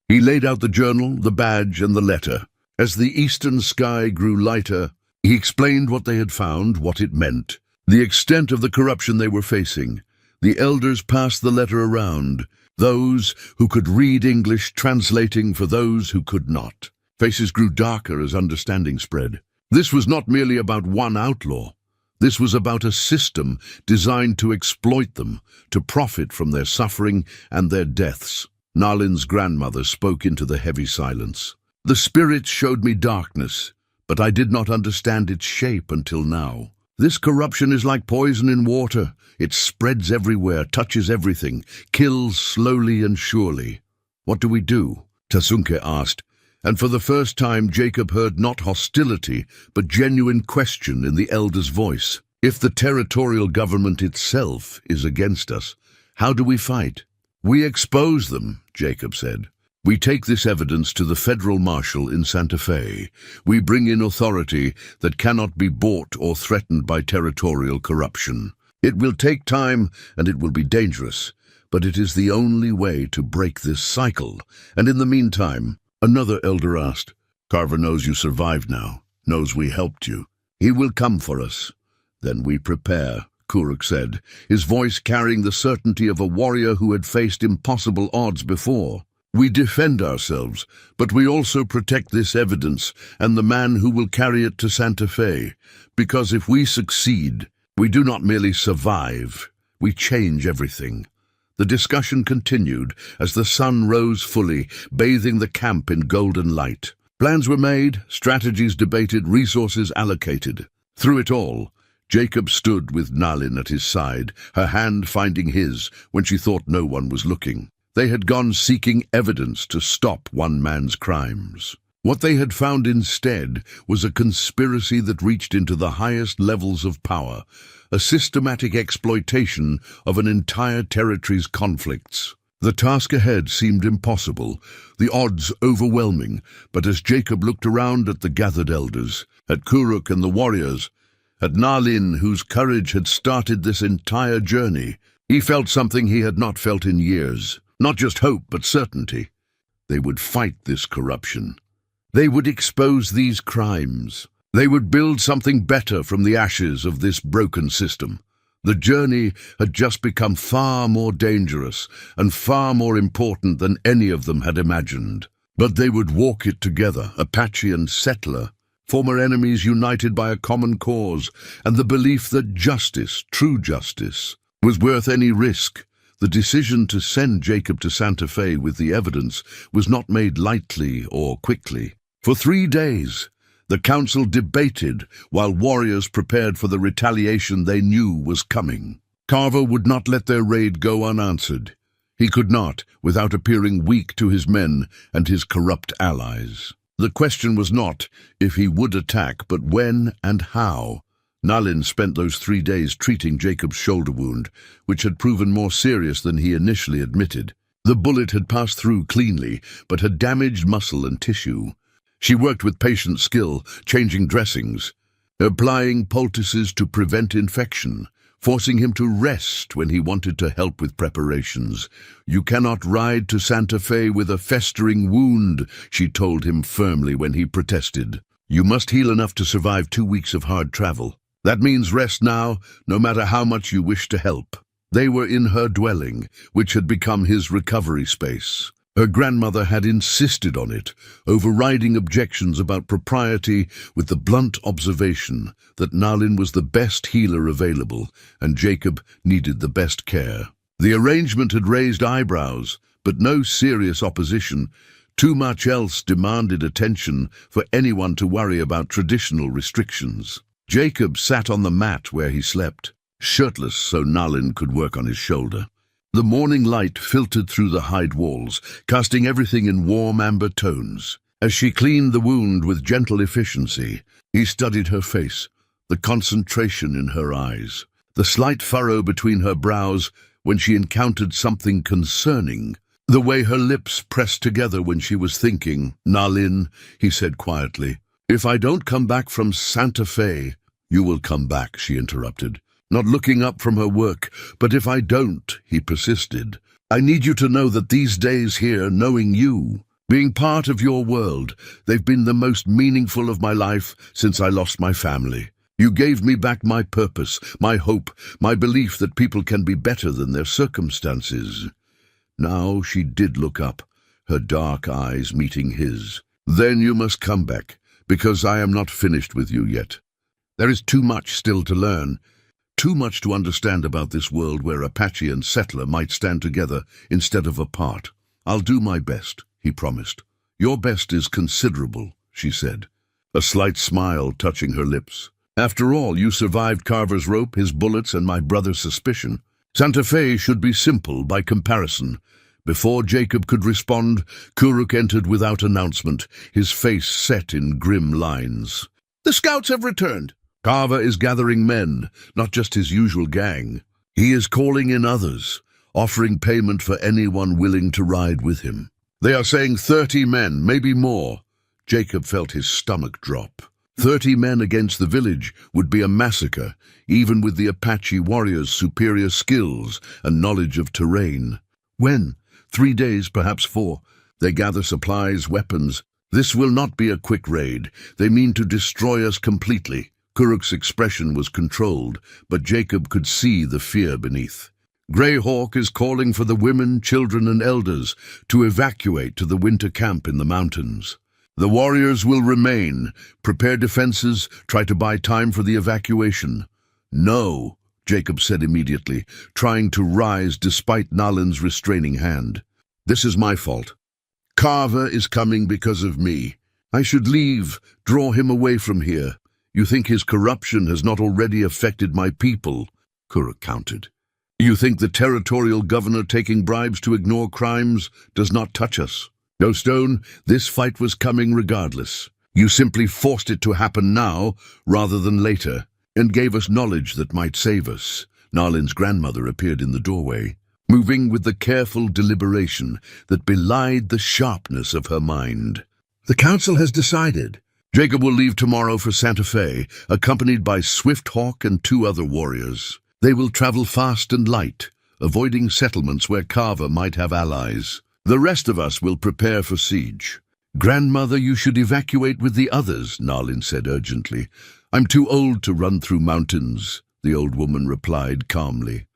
He laid out the journal, the badge, and the letter. As the eastern sky grew lighter, he explained what they had found, what it meant, the extent of the corruption they were facing. The elders passed the letter around, those who could read English translating for those who could not. Faces grew darker as understanding spread. This was not merely about one outlaw. This was about a system designed to exploit them, to profit from their suffering and their deaths. Nalin's grandmother spoke into the heavy silence. "The spirits showed me darkness, but I did not understand its shape until now. This corruption is like poison in water. It spreads everywhere, touches everything, kills slowly and surely." "What do we do?" Tasunke asked, and for the first time Jacob heard not hostility, but genuine question in the elder's voice. "If the territorial government itself is against us, how do we fight?" "We expose them," Jacob said. "We take this evidence to the federal marshal in Santa Fe. We bring in authority that cannot be bought or threatened by territorial corruption. It will take time and it will be dangerous, but it is the only way to break this cycle. And in the meantime," another elder asked, "Carver knows you survived now, knows we helped you. He will come for us." "Then we prepare," Kuruk said, his voice carrying the certainty of a warrior who had faced impossible odds before. "We defend ourselves, but we also protect this evidence and the man who will carry it to Santa Fe, because if we succeed, we do not merely survive, we change everything." The discussion continued as the sun rose fully, bathing the camp in golden light. Plans were made, strategies debated, resources allocated. Through it all, Jacob stood with Nalin at his side, her hand finding his when she thought no one was looking. They had gone seeking evidence to stop one man's crimes. What they had found instead was a conspiracy that reached into the highest levels of power, a systematic exploitation of an entire territory's conflicts. The task ahead seemed impossible, the odds overwhelming, but as Jacob looked around at the gathered elders, at Kuruk and the warriors, at Nalin, whose courage had started this entire journey, he felt something he had not felt in years. Not just hope, but certainty. They would fight this corruption. They would expose these crimes. They would build something better from the ashes of this broken system. The journey had just become far more dangerous and far more important than any of them had imagined. But they would walk it together, Apache and settler, former enemies united by a common cause, and the belief that justice, true justice, was worth any risk. The decision to send Jacob to Santa Fe with the evidence was not made lightly or quickly. For 3 days, the council debated while warriors prepared for the retaliation they knew was coming. Carver would not let their raid go unanswered. He could not, without appearing weak to his men and his corrupt allies. The question was not if he would attack, but when and how. Nalin spent those 3 days treating Jacob's shoulder wound, which had proven more serious than he initially admitted. The bullet had passed through cleanly, but had damaged muscle and tissue. She worked with patient skill, changing dressings, applying poultices to prevent infection, forcing him to rest when he wanted to help with preparations. "You cannot ride to Santa Fe with a festering wound," she told him firmly when he protested. "You must heal enough to survive 2 weeks of hard travel. That means rest now, no matter how much you wish to help." They were in her dwelling, which had become his recovery space. Her grandmother had insisted on it, overriding objections about propriety with the blunt observation that Nalin was the best healer available and Jacob needed the best care. The arrangement had raised eyebrows, but no serious opposition. Too much else demanded attention for anyone to worry about traditional restrictions. Jacob sat on the mat where he slept, shirtless so Nalin could work on his shoulder. The morning light filtered through the hide walls, casting everything in warm amber tones. As she cleaned the wound with gentle efficiency, he studied her face, the concentration in her eyes, the slight furrow between her brows when she encountered something concerning, the way her lips pressed together when she was thinking. "Nalin," he said quietly, "if I don't come back from Santa Fe—" "You will come back," she interrupted, not looking up from her work. "But if I don't," he persisted, "I need you to know that these days here, knowing you, being part of your world, they've been the most meaningful of my life since I lost my family. You gave me back my purpose, my hope, my belief that people can be better than their circumstances." Now she did look up, her dark eyes meeting his. "Then you must come back, because I am not finished with you yet. There is too much still to learn. Too much to understand about this world where Apache and settler might stand together instead of apart. I'll do my best," he promised. "Your best is considerable," she said, a slight smile touching her lips. "After all, you survived Carver's rope, his bullets, and my brother's suspicion. Santa Fe should be simple by comparison." Before Jacob could respond, Kuruk entered without announcement, his face set in grim lines. "The scouts have returned. Carver is gathering men, not just his usual gang. He is calling in others, offering payment for anyone willing to ride with him. They are saying 30 men, maybe more." Jacob felt his stomach drop. 30 men against the village would be a massacre, even with the Apache warriors' superior skills and knowledge of terrain. When? 3 days, perhaps 4. They gather supplies, weapons. "This will not be a quick raid. They mean to destroy us completely." Kuruk's expression was controlled, but Jacob could see the fear beneath. "Greyhawk is calling for the women, children, and elders to evacuate to the winter camp in the mountains. The warriors will remain, prepare defenses, try to buy time for the evacuation." "No," Jacob said immediately, trying to rise despite Nalin's restraining hand. "This is my fault. Carver is coming because of me. I should leave, draw him away from here. You think his corruption has not already affected my people?" Kuruk countered. "You think the territorial governor taking bribes to ignore crimes does not touch us? No, Stone, this fight was coming regardless. You simply forced it to happen now rather than later, and gave us knowledge that might save us." Nalin's grandmother appeared in the doorway, moving with the careful deliberation that belied the sharpness of her mind. "The council has decided. Jacob will leave tomorrow for Santa Fe, accompanied by Swift Hawk and 2 other warriors. They will travel fast and light, avoiding settlements where Carver might have allies. The rest of us will prepare for siege." "Grandmother, you should evacuate with the others," Nalin said urgently. "I'm too old to run through mountains," the old woman replied calmly.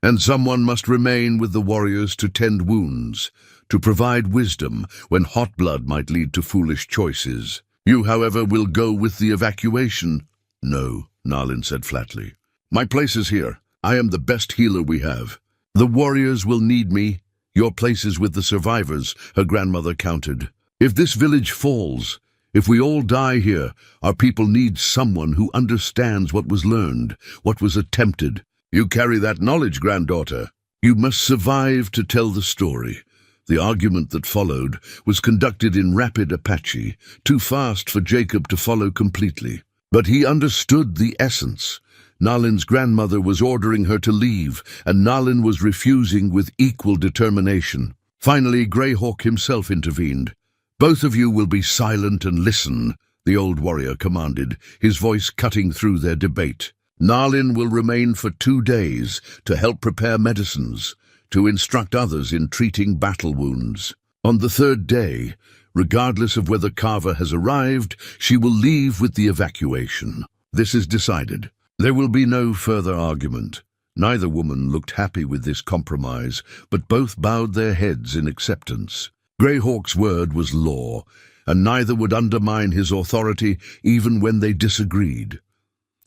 "And someone must remain with the warriors to tend wounds, to provide wisdom when hot blood might lead to foolish choices. You, however, will go with the evacuation." "No," Nalin said flatly. "My place is here. I am the best healer we have. The warriors will need me. Your place is with the survivors," her grandmother countered. "If this village falls, if we all die here, our people need someone who understands what was learned, what was attempted. You carry that knowledge, granddaughter. You must survive to tell the story." The argument that followed was conducted in rapid Apache, too fast for Jacob to follow completely. But he understood the essence. Nalin's grandmother was ordering her to leave, and Nalin was refusing with equal determination. Finally, Greyhawk himself intervened. "Both of you will be silent and listen," the old warrior commanded, his voice cutting through their debate. "Nalin will remain for 2 days to help prepare medicines, to instruct others in treating battle wounds. On the 3rd day, regardless of whether Carver has arrived, she will leave with the evacuation. This is decided. There will be no further argument." Neither woman looked happy with this compromise, but both bowed their heads in acceptance. Greyhawk's word was law, and neither would undermine his authority even when they disagreed.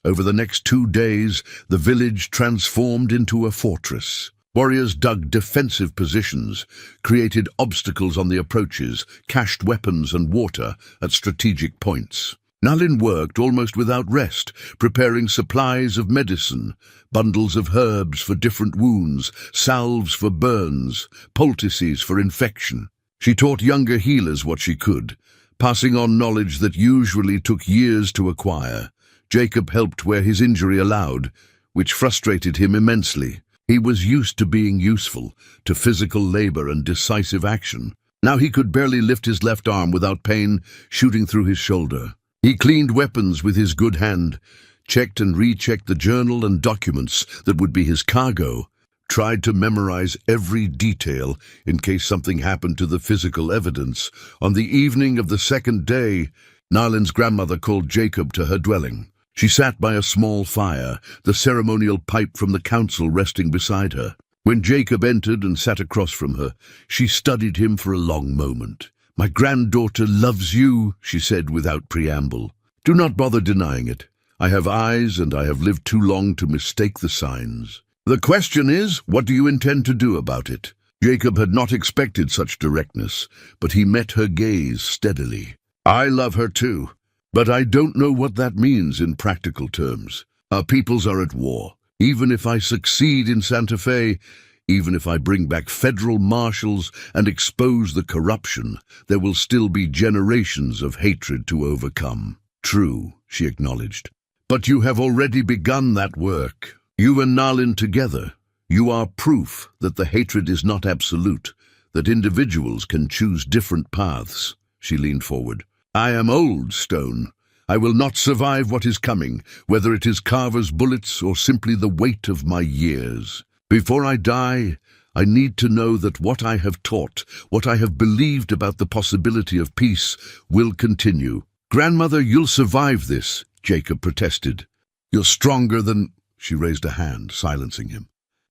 Over the next 2 days, the village transformed into a fortress. Warriors dug defensive positions, created obstacles on the approaches, cached weapons and water at strategic points. Nalin worked almost without rest, preparing supplies of medicine, bundles of herbs for different wounds, salves for burns, poultices for infection. She taught younger healers what she could, passing on knowledge that usually took years to acquire. Jacob helped where his injury allowed, which frustrated him immensely. He was used to being useful, to physical labor and decisive action. Now he could barely lift his left arm without pain shooting through his shoulder. He cleaned weapons with his good hand, checked and rechecked the journal and documents that would be his cargo, tried to memorize every detail in case something happened to the physical evidence. On the evening of the second day, Nalin's grandmother called Jacob to her dwelling. She sat by a small fire, the ceremonial pipe from the council resting beside her. When Jacob entered and sat across from her, she studied him for a long moment. "My granddaughter loves you," she said without preamble. "Do not bother denying it. I have eyes and I have lived too long to mistake the signs. The question is, what do you intend to do about it?" Jacob had not expected such directness, but he met her gaze steadily. "I love her too. But I don't know what that means in practical terms. Our peoples are at war. Even if I succeed in Santa Fe, even if I bring back federal marshals and expose the corruption, there will still be generations of hatred to overcome." "True," she acknowledged. "But you have already begun that work. You and Nalin together. You are proof that the hatred is not absolute, that individuals can choose different paths." She leaned forward. "I am old, Stone. I will not survive what is coming, whether it is Carver's bullets or simply the weight of my years. Before I die, I need to know that what I have taught, what I have believed about the possibility of peace, will continue." "Grandmother, you'll survive this," Jacob protested. "You're stronger than—" She raised a hand, silencing him.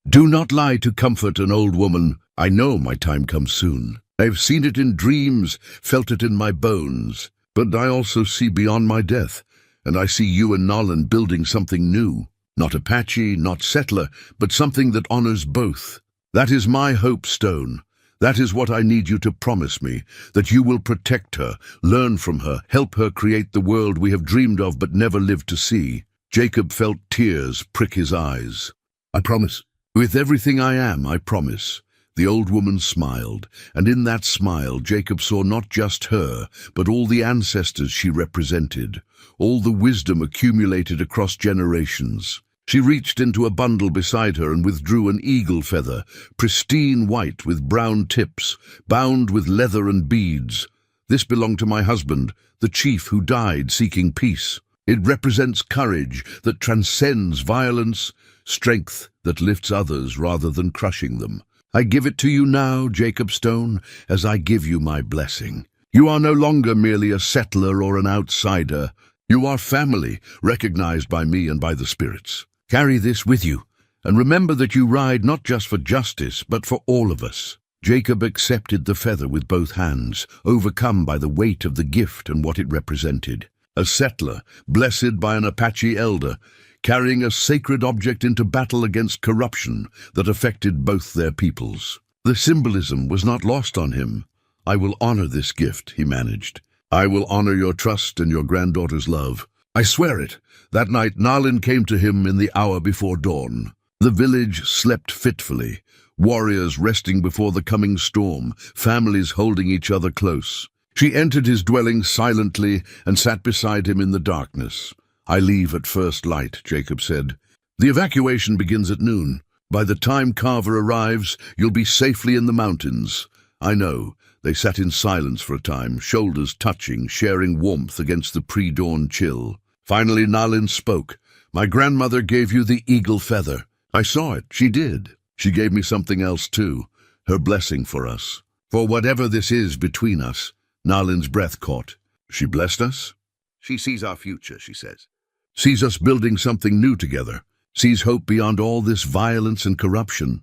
"Do not lie to comfort an old woman. I know my time comes soon. I've seen it in dreams, felt it in my bones. But I also see beyond my death, and I see you and Nalin building something new. Not Apache, not settler, but something that honors both. That is my hope, Stone. That is what I need you to promise me, that you will protect her, learn from her, help her create the world we have dreamed of but never lived to see." Jacob felt tears prick his eyes. "I promise. With everything I am, I promise." The old woman smiled, and in that smile Jacob saw not just her, but all the ancestors she represented, all the wisdom accumulated across generations. She reached into a bundle beside her and withdrew an eagle feather, pristine white with brown tips, bound with leather and beads. "This belonged to my husband, the chief who died seeking peace. It represents courage that transcends violence, strength that lifts others rather than crushing them. I give it to you now, Jacob Stone, as I give you my blessing. You are no longer merely a settler or an outsider. You are family, recognized by me and by the spirits. Carry this with you, and remember that you ride not just for justice, but for all of us." Jacob accepted the feather with both hands, overcome by the weight of the gift and what it represented. A settler, blessed by an Apache elder, carrying a sacred object into battle against corruption that affected both their peoples. The symbolism was not lost on him. "I will honor this gift," he managed. "I will honor your trust and your granddaughter's love. I swear it." That night Nalin came to him in the hour before dawn. The village slept fitfully, warriors resting before the coming storm, families holding each other close. She entered his dwelling silently and sat beside him in the darkness. "I leave at first light," Jacob said. "The evacuation begins at noon. By the time Carver arrives, you'll be safely in the mountains." "I know." They sat in silence for a time, shoulders touching, sharing warmth against the pre-dawn chill. Finally Nalin spoke. "My grandmother gave you the eagle feather." "I saw it. She did. She gave me something else too, her blessing for us. For whatever this is between us." Nalin's breath caught. "She blessed us?" "She sees our future," she says. "Sees us building something new together. Sees hope beyond all this violence and corruption."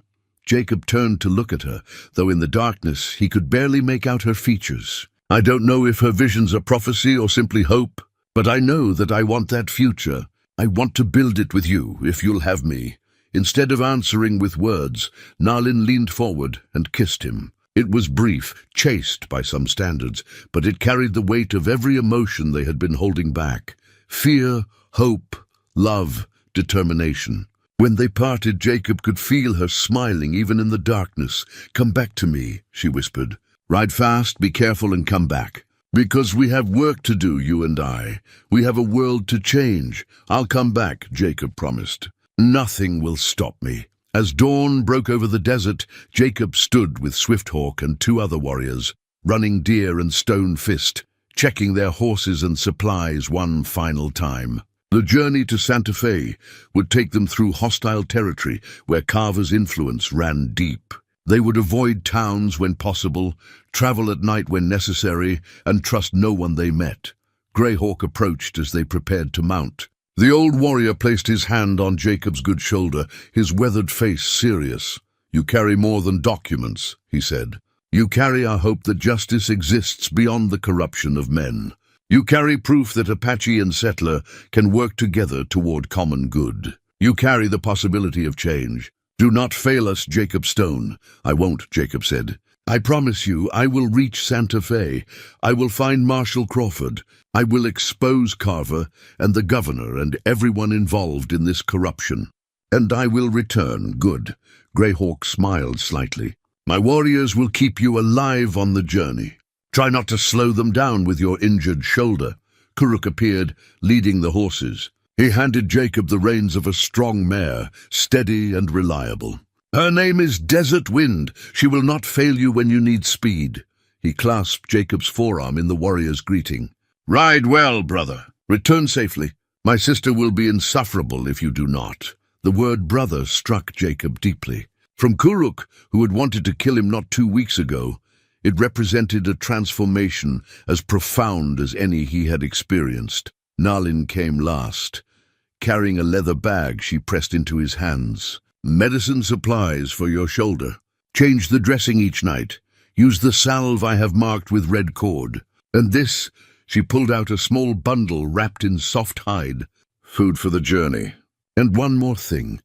Jacob turned to look at her, though in the darkness he could barely make out her features. "I don't know if her visions are prophecy or simply hope, but I know that I want that future. I want to build it with you, if you'll have me." Instead of answering with words, Nalin leaned forward and kissed him. It was brief, chaste by some standards, but it carried the weight of every emotion they had been holding back. Fear, hope, love, determination. When they parted, Jacob could feel her smiling even in the darkness. "Come back to me," she whispered. "Ride fast, be careful, and come back. Because we have work to do, you and I. We have a world to change. I'll come back," Jacob promised. "Nothing will stop me." As dawn broke over the desert, Jacob stood with Swifthawk and 2 other warriors, Running Deer and Stone Fist, checking their horses and supplies one final time. The journey to Santa Fe would take them through hostile territory where Carver's influence ran deep. They would avoid towns when possible, travel at night when necessary, and trust no one they met. Greyhawk approached as they prepared to mount. The old warrior placed his hand on Jacob's good shoulder, his weathered face serious. "You carry more than documents," he said. "You carry our hope that justice exists beyond the corruption of men. You carry proof that Apache and settler can work together toward common good. You carry the possibility of change. Do not fail us, Jacob Stone." "I won't," Jacob said. "I promise you I will reach Santa Fe. I will find Marshal Crawford. I will expose Carver and the governor and everyone involved in this corruption. And I will return." "Good." Greyhawk smiled slightly. "My warriors will keep you alive on the journey. Try not to slow them down with your injured shoulder." Kuruk appeared, leading the horses. He handed Jacob the reins of a strong mare, steady and reliable. "Her name is Desert Wind. She will not fail you when you need speed." He clasped Jacob's forearm in the warrior's greeting. "Ride well, brother. Return safely. My sister will be insufferable if you do not." The word brother struck Jacob deeply. From Kuruk, who had wanted to kill him not 2 weeks ago, it represented a transformation as profound as any he had experienced. Nalin came last. Carrying a leather bag she pressed into his hands. "Medicine supplies for your shoulder. Change the dressing each night. Use the salve I have marked with red cord. And this," she pulled out a small bundle wrapped in soft hide. "Food for the journey. And one more thing."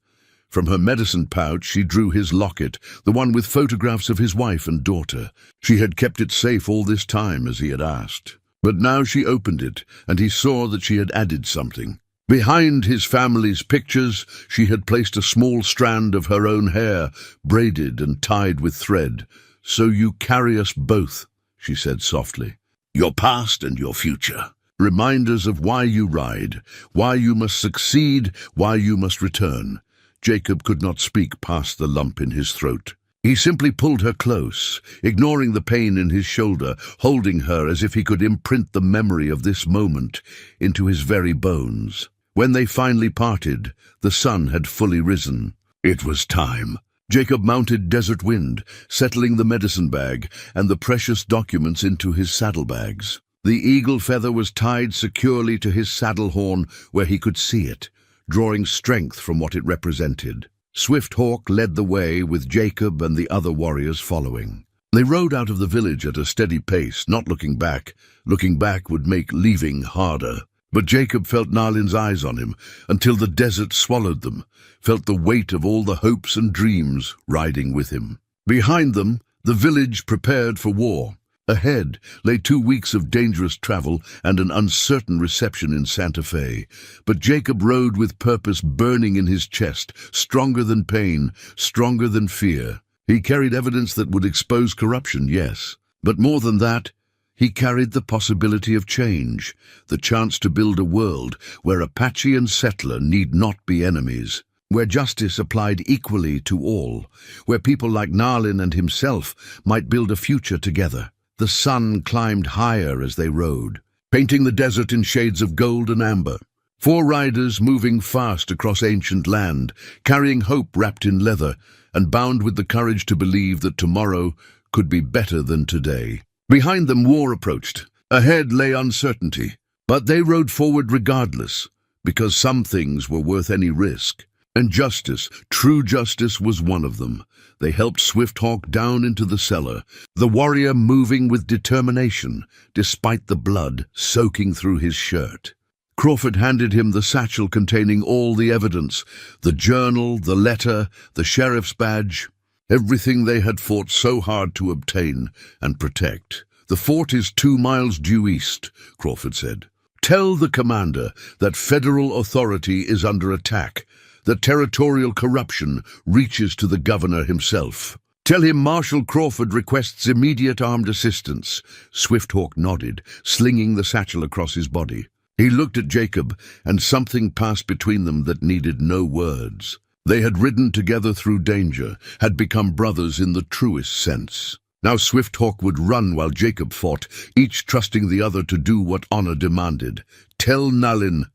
From her medicine pouch she drew his locket, the one with photographs of his wife and daughter. She had kept it safe all this time, as he had asked. But now she opened it, and he saw that she had added something. Behind his family's pictures, she had placed a small strand of her own hair, braided and tied with thread. "So you carry us both," she said softly. "Your past and your future. Reminders of why you ride, why you must succeed, why you must return." Jacob could not speak past the lump in his throat. He simply pulled her close, ignoring the pain in his shoulder, holding her as if he could imprint the memory of this moment into his very bones. When they finally parted, the sun had fully risen. It was time. Jacob mounted Desert Wind, settling the medicine bag and the precious documents into his saddlebags. The eagle feather was tied securely to his saddle horn where he could see it, drawing strength from what it represented. Swifthawk led the way, with Jacob and the other warriors following. They rode out of the village at a steady pace, not looking back. Looking back would make leaving harder. But Jacob felt Nalin's eyes on him until the desert swallowed them, felt the weight of all the hopes and dreams riding with him. Behind them, the village prepared for war. Ahead lay 2 weeks of dangerous travel and an uncertain reception in Santa Fe. But Jacob rode with purpose burning in his chest, stronger than pain, stronger than fear. He carried evidence that would expose corruption, yes. But more than that, he carried the possibility of change, the chance to build a world where Apache and settler need not be enemies, where justice applied equally to all, where people like Nalin and himself might build a future together. The sun climbed higher as they rode, painting the desert in shades of gold and amber. 4 riders moving fast across ancient land, carrying hope wrapped in leather, and bound with the courage to believe that tomorrow could be better than today. Behind them, war approached. Ahead lay uncertainty, but they rode forward regardless, because some things were worth any risk. And justice, true justice, was one of them. They helped Swifthawk down into the cellar, the warrior moving with determination, despite the blood soaking through his shirt. Crawford handed him the satchel containing all the evidence, the journal, the letter, the sheriff's badge, everything they had fought so hard to obtain and protect. "The fort is 2 miles due east," Crawford said. "Tell the commander that federal authority is under attack, that territorial corruption reaches to the governor himself. Tell him Marshal Crawford requests immediate armed assistance." Swifthawk nodded, slinging the satchel across his body. He looked at Jacob, and something passed between them that needed no words. They had ridden together through danger, had become brothers in the truest sense. Now Swifthawk would run while Jacob fought, each trusting the other to do what honor demanded. "Tell Nalin."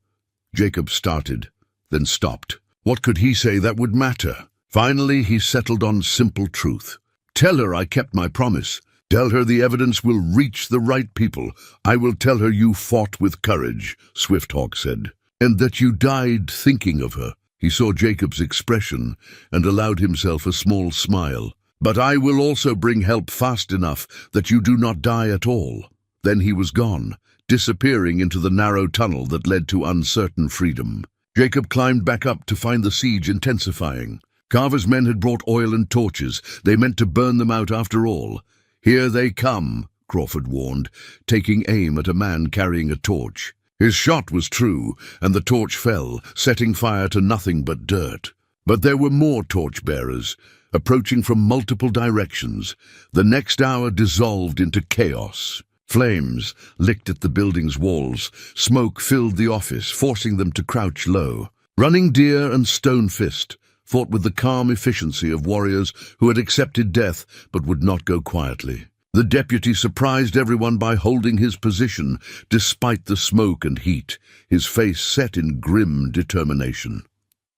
Jacob started, then stopped. What could he say that would matter? Finally, he settled on simple truth. "Tell her I kept my promise. Tell her the evidence will reach the right people. I will tell her you fought with courage," Swifthawk said, "and that you died thinking of her." He saw Jacob's expression and allowed himself a small smile. "But I will also bring help fast enough that you do not die at all." Then he was gone, disappearing into the narrow tunnel that led to uncertain freedom. Jacob climbed back up to find the siege intensifying. Carver's men had brought oil and torches. They meant to burn them out after all. "Here they come," Crawford warned, taking aim at a man carrying a torch. His shot was true, and the torch fell, setting fire to nothing but dirt. But there were more torch-bearers, approaching from multiple directions. The next hour dissolved into chaos. Flames licked at the building's walls. Smoke filled the office, forcing them to crouch low. Running Deer and Stone Fist fought with the calm efficiency of warriors who had accepted death but would not go quietly. The deputy surprised everyone by holding his position, despite the smoke and heat, his face set in grim determination.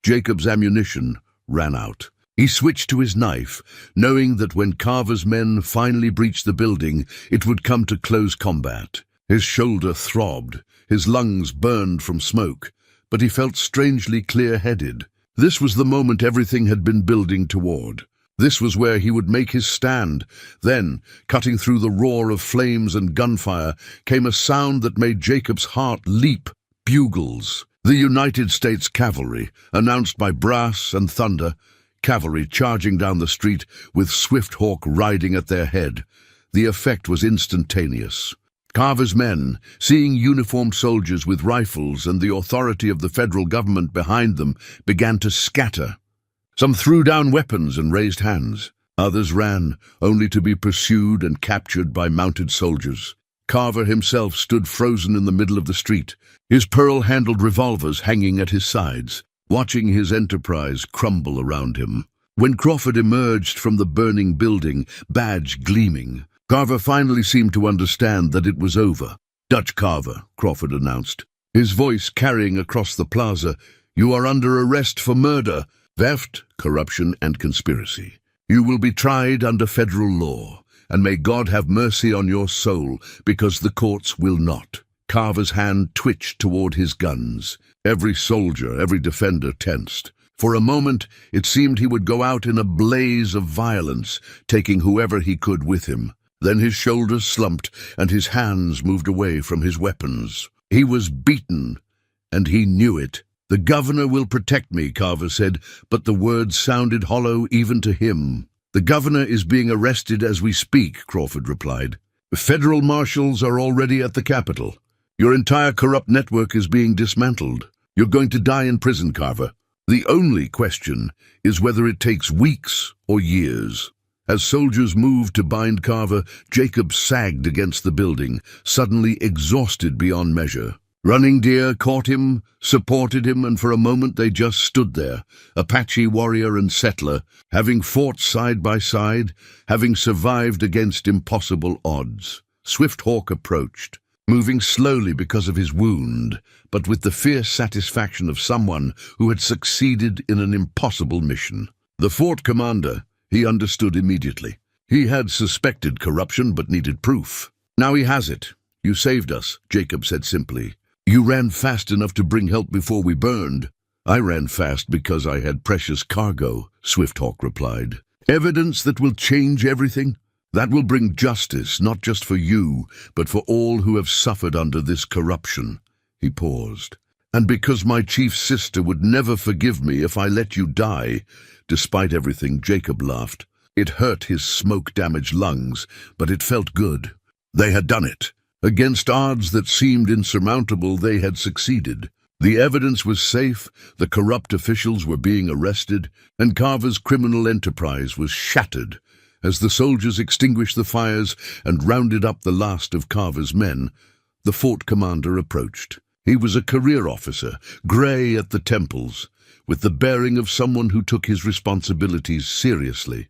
Jacob's ammunition ran out. He switched to his knife, knowing that when Carver's men finally breached the building, it would come to close combat. His shoulder throbbed, his lungs burned from smoke, but he felt strangely clear-headed. This was the moment everything had been building toward. This was where he would make his stand. Then, cutting through the roar of flames and gunfire, came a sound that made Jacob's heart leap. Bugles. The United States Cavalry, announced by brass and thunder, cavalry charging down the street with Swifthawk riding at their head. The effect was instantaneous. Carver's men, seeing uniformed soldiers with rifles and the authority of the federal government behind them, began to scatter. Some threw down weapons and raised hands. Others ran, only to be pursued and captured by mounted soldiers. Carver himself stood frozen in the middle of the street, his pearl-handled revolvers hanging at his sides, watching his enterprise crumble around him. When Crawford emerged from the burning building, badge gleaming, Carver finally seemed to understand that it was over. "Dutch Carver," Crawford announced, his voice carrying across the plaza, "you are under arrest for murder, theft, corruption, and conspiracy. You will be tried under federal law, and may God have mercy on your soul, because the courts will not." Carver's hand twitched toward his guns. Every soldier, every defender tensed. For a moment, it seemed he would go out in a blaze of violence, taking whoever he could with him. Then his shoulders slumped, and his hands moved away from his weapons. He was beaten, and he knew it. "The governor will protect me," Carver said, but the words sounded hollow even to him. "The governor is being arrested as we speak," Crawford replied. "Federal marshals are already at the Capitol. Your entire corrupt network is being dismantled. You're going to die in prison, Carver. The only question is whether it takes weeks or years." As soldiers moved to bind Carver, Jacob sagged against the building, suddenly exhausted beyond measure. Running Deer caught him, supported him, and for a moment they just stood there, Apache warrior and settler, having fought side by side, having survived against impossible odds. Swifthawk approached, moving slowly because of his wound, but with the fierce satisfaction of someone who had succeeded in an impossible mission. The fort commander, he understood immediately. He had suspected corruption but needed proof. "Now he has it. You saved us," Jacob said simply. "You ran fast enough to bring help before we burned." I ran fast because I had precious cargo, Swifthawk replied. Evidence that will change everything? That will bring justice, not just for you, but for all who have suffered under this corruption. He paused. And because my chief sister would never forgive me if I let you die. Despite everything, Jacob laughed. It hurt his smoke-damaged lungs, but it felt good. They had done it. Against odds that seemed insurmountable, they had succeeded. The evidence was safe, the corrupt officials were being arrested, and Carver's criminal enterprise was shattered. As the soldiers extinguished the fires and rounded up the last of Carver's men, the fort commander approached. He was a career officer, grey at the temples, with the bearing of someone who took his responsibilities seriously.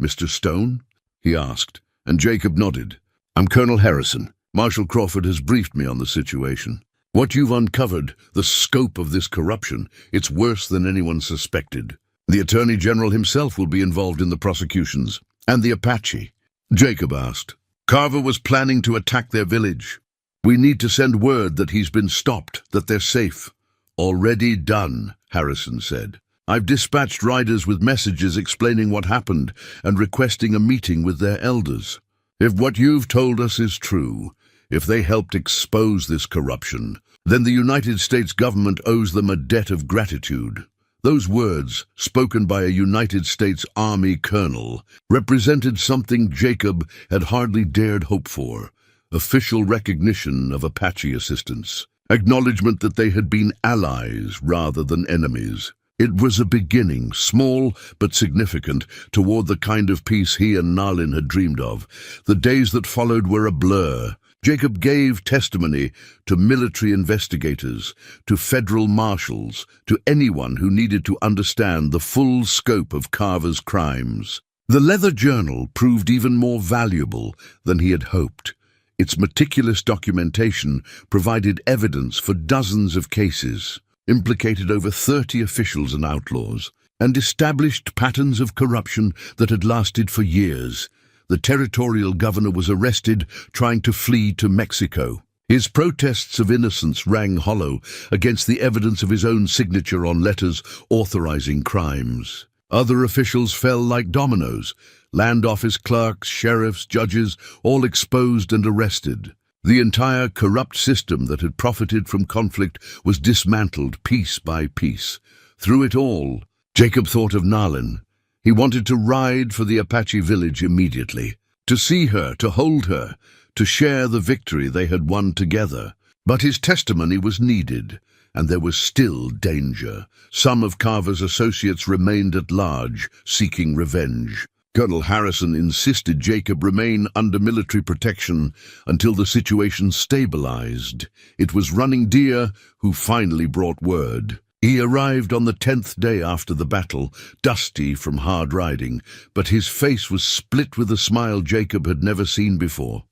"Mr. Stone?" he asked, and Jacob nodded. "I'm Colonel Harrison. Marshal Crawford has briefed me on the situation. What you've uncovered, the scope of this corruption, it's worse than anyone suspected. The Attorney General himself will be involved in the prosecutions. And the Apache?" Jacob asked. "Carver was planning to attack their village. We need to send word that he's been stopped, that they're safe." "Already done," Harrison said. "I've dispatched riders with messages explaining what happened and requesting a meeting with their elders. If what you've told us is true, if they helped expose this corruption, then the United States government owes them a debt of gratitude." Those words, spoken by a United States Army colonel, represented something Jacob had hardly dared hope for: official recognition of Apache assistance, acknowledgement that they had been allies rather than enemies. It was a beginning, small but significant, toward the kind of peace he and Nalin had dreamed of. The days that followed were a blur. Jacob gave testimony to military investigators, to federal marshals, to anyone who needed to understand the full scope of Carver's crimes. The leather journal proved even more valuable than he had hoped. Its meticulous documentation provided evidence for dozens of cases, implicated over 30 officials and outlaws, and established patterns of corruption that had lasted for years. The territorial governor was arrested trying to flee to Mexico. His protests of innocence rang hollow against the evidence of his own signature on letters authorizing crimes. Other officials fell like dominoes. Land office clerks, sheriffs, judges, all exposed and arrested. The entire corrupt system that had profited from conflict was dismantled piece by piece. Through it all, Jacob thought of Nalin. He wanted to ride for the Apache village immediately, to see her, to hold her, to share the victory they had won together. But his testimony was needed, and there was still danger. Some of Carver's associates remained at large, seeking revenge. Colonel Harrison insisted Jacob remain under military protection until the situation stabilized. It was Running Deer who finally brought word. He arrived on the 10th day after the battle, dusty from hard riding, but his face was split with a smile Jacob had never seen before.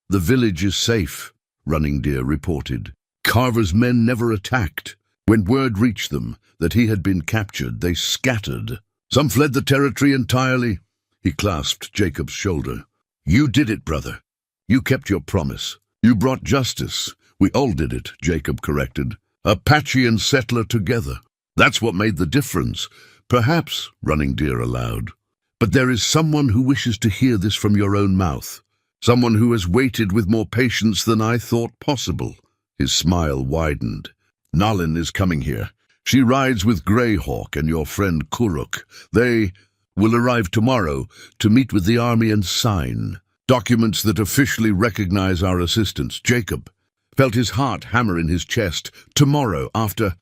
"The village is safe," Running Deer reported. "Carver's men never attacked. When word reached them that he had been captured, they scattered. Some fled the territory entirely." He clasped Jacob's shoulder. "You did it, brother. You kept your promise. You brought justice." "We all did it," Jacob corrected. "Apache and settler together. That's what made the difference." "Perhaps," Running Deer allowed. "But there is someone who wishes to hear this from your own mouth. Someone who has waited with more patience than I thought possible." His smile widened. "Nalin is coming here. She rides with Greyhawk and your friend Kuruk. They will arrive tomorrow to meet with the army and sign documents that officially recognize our assistance." Jacob felt his heart hammer in his chest. Tomorrow, after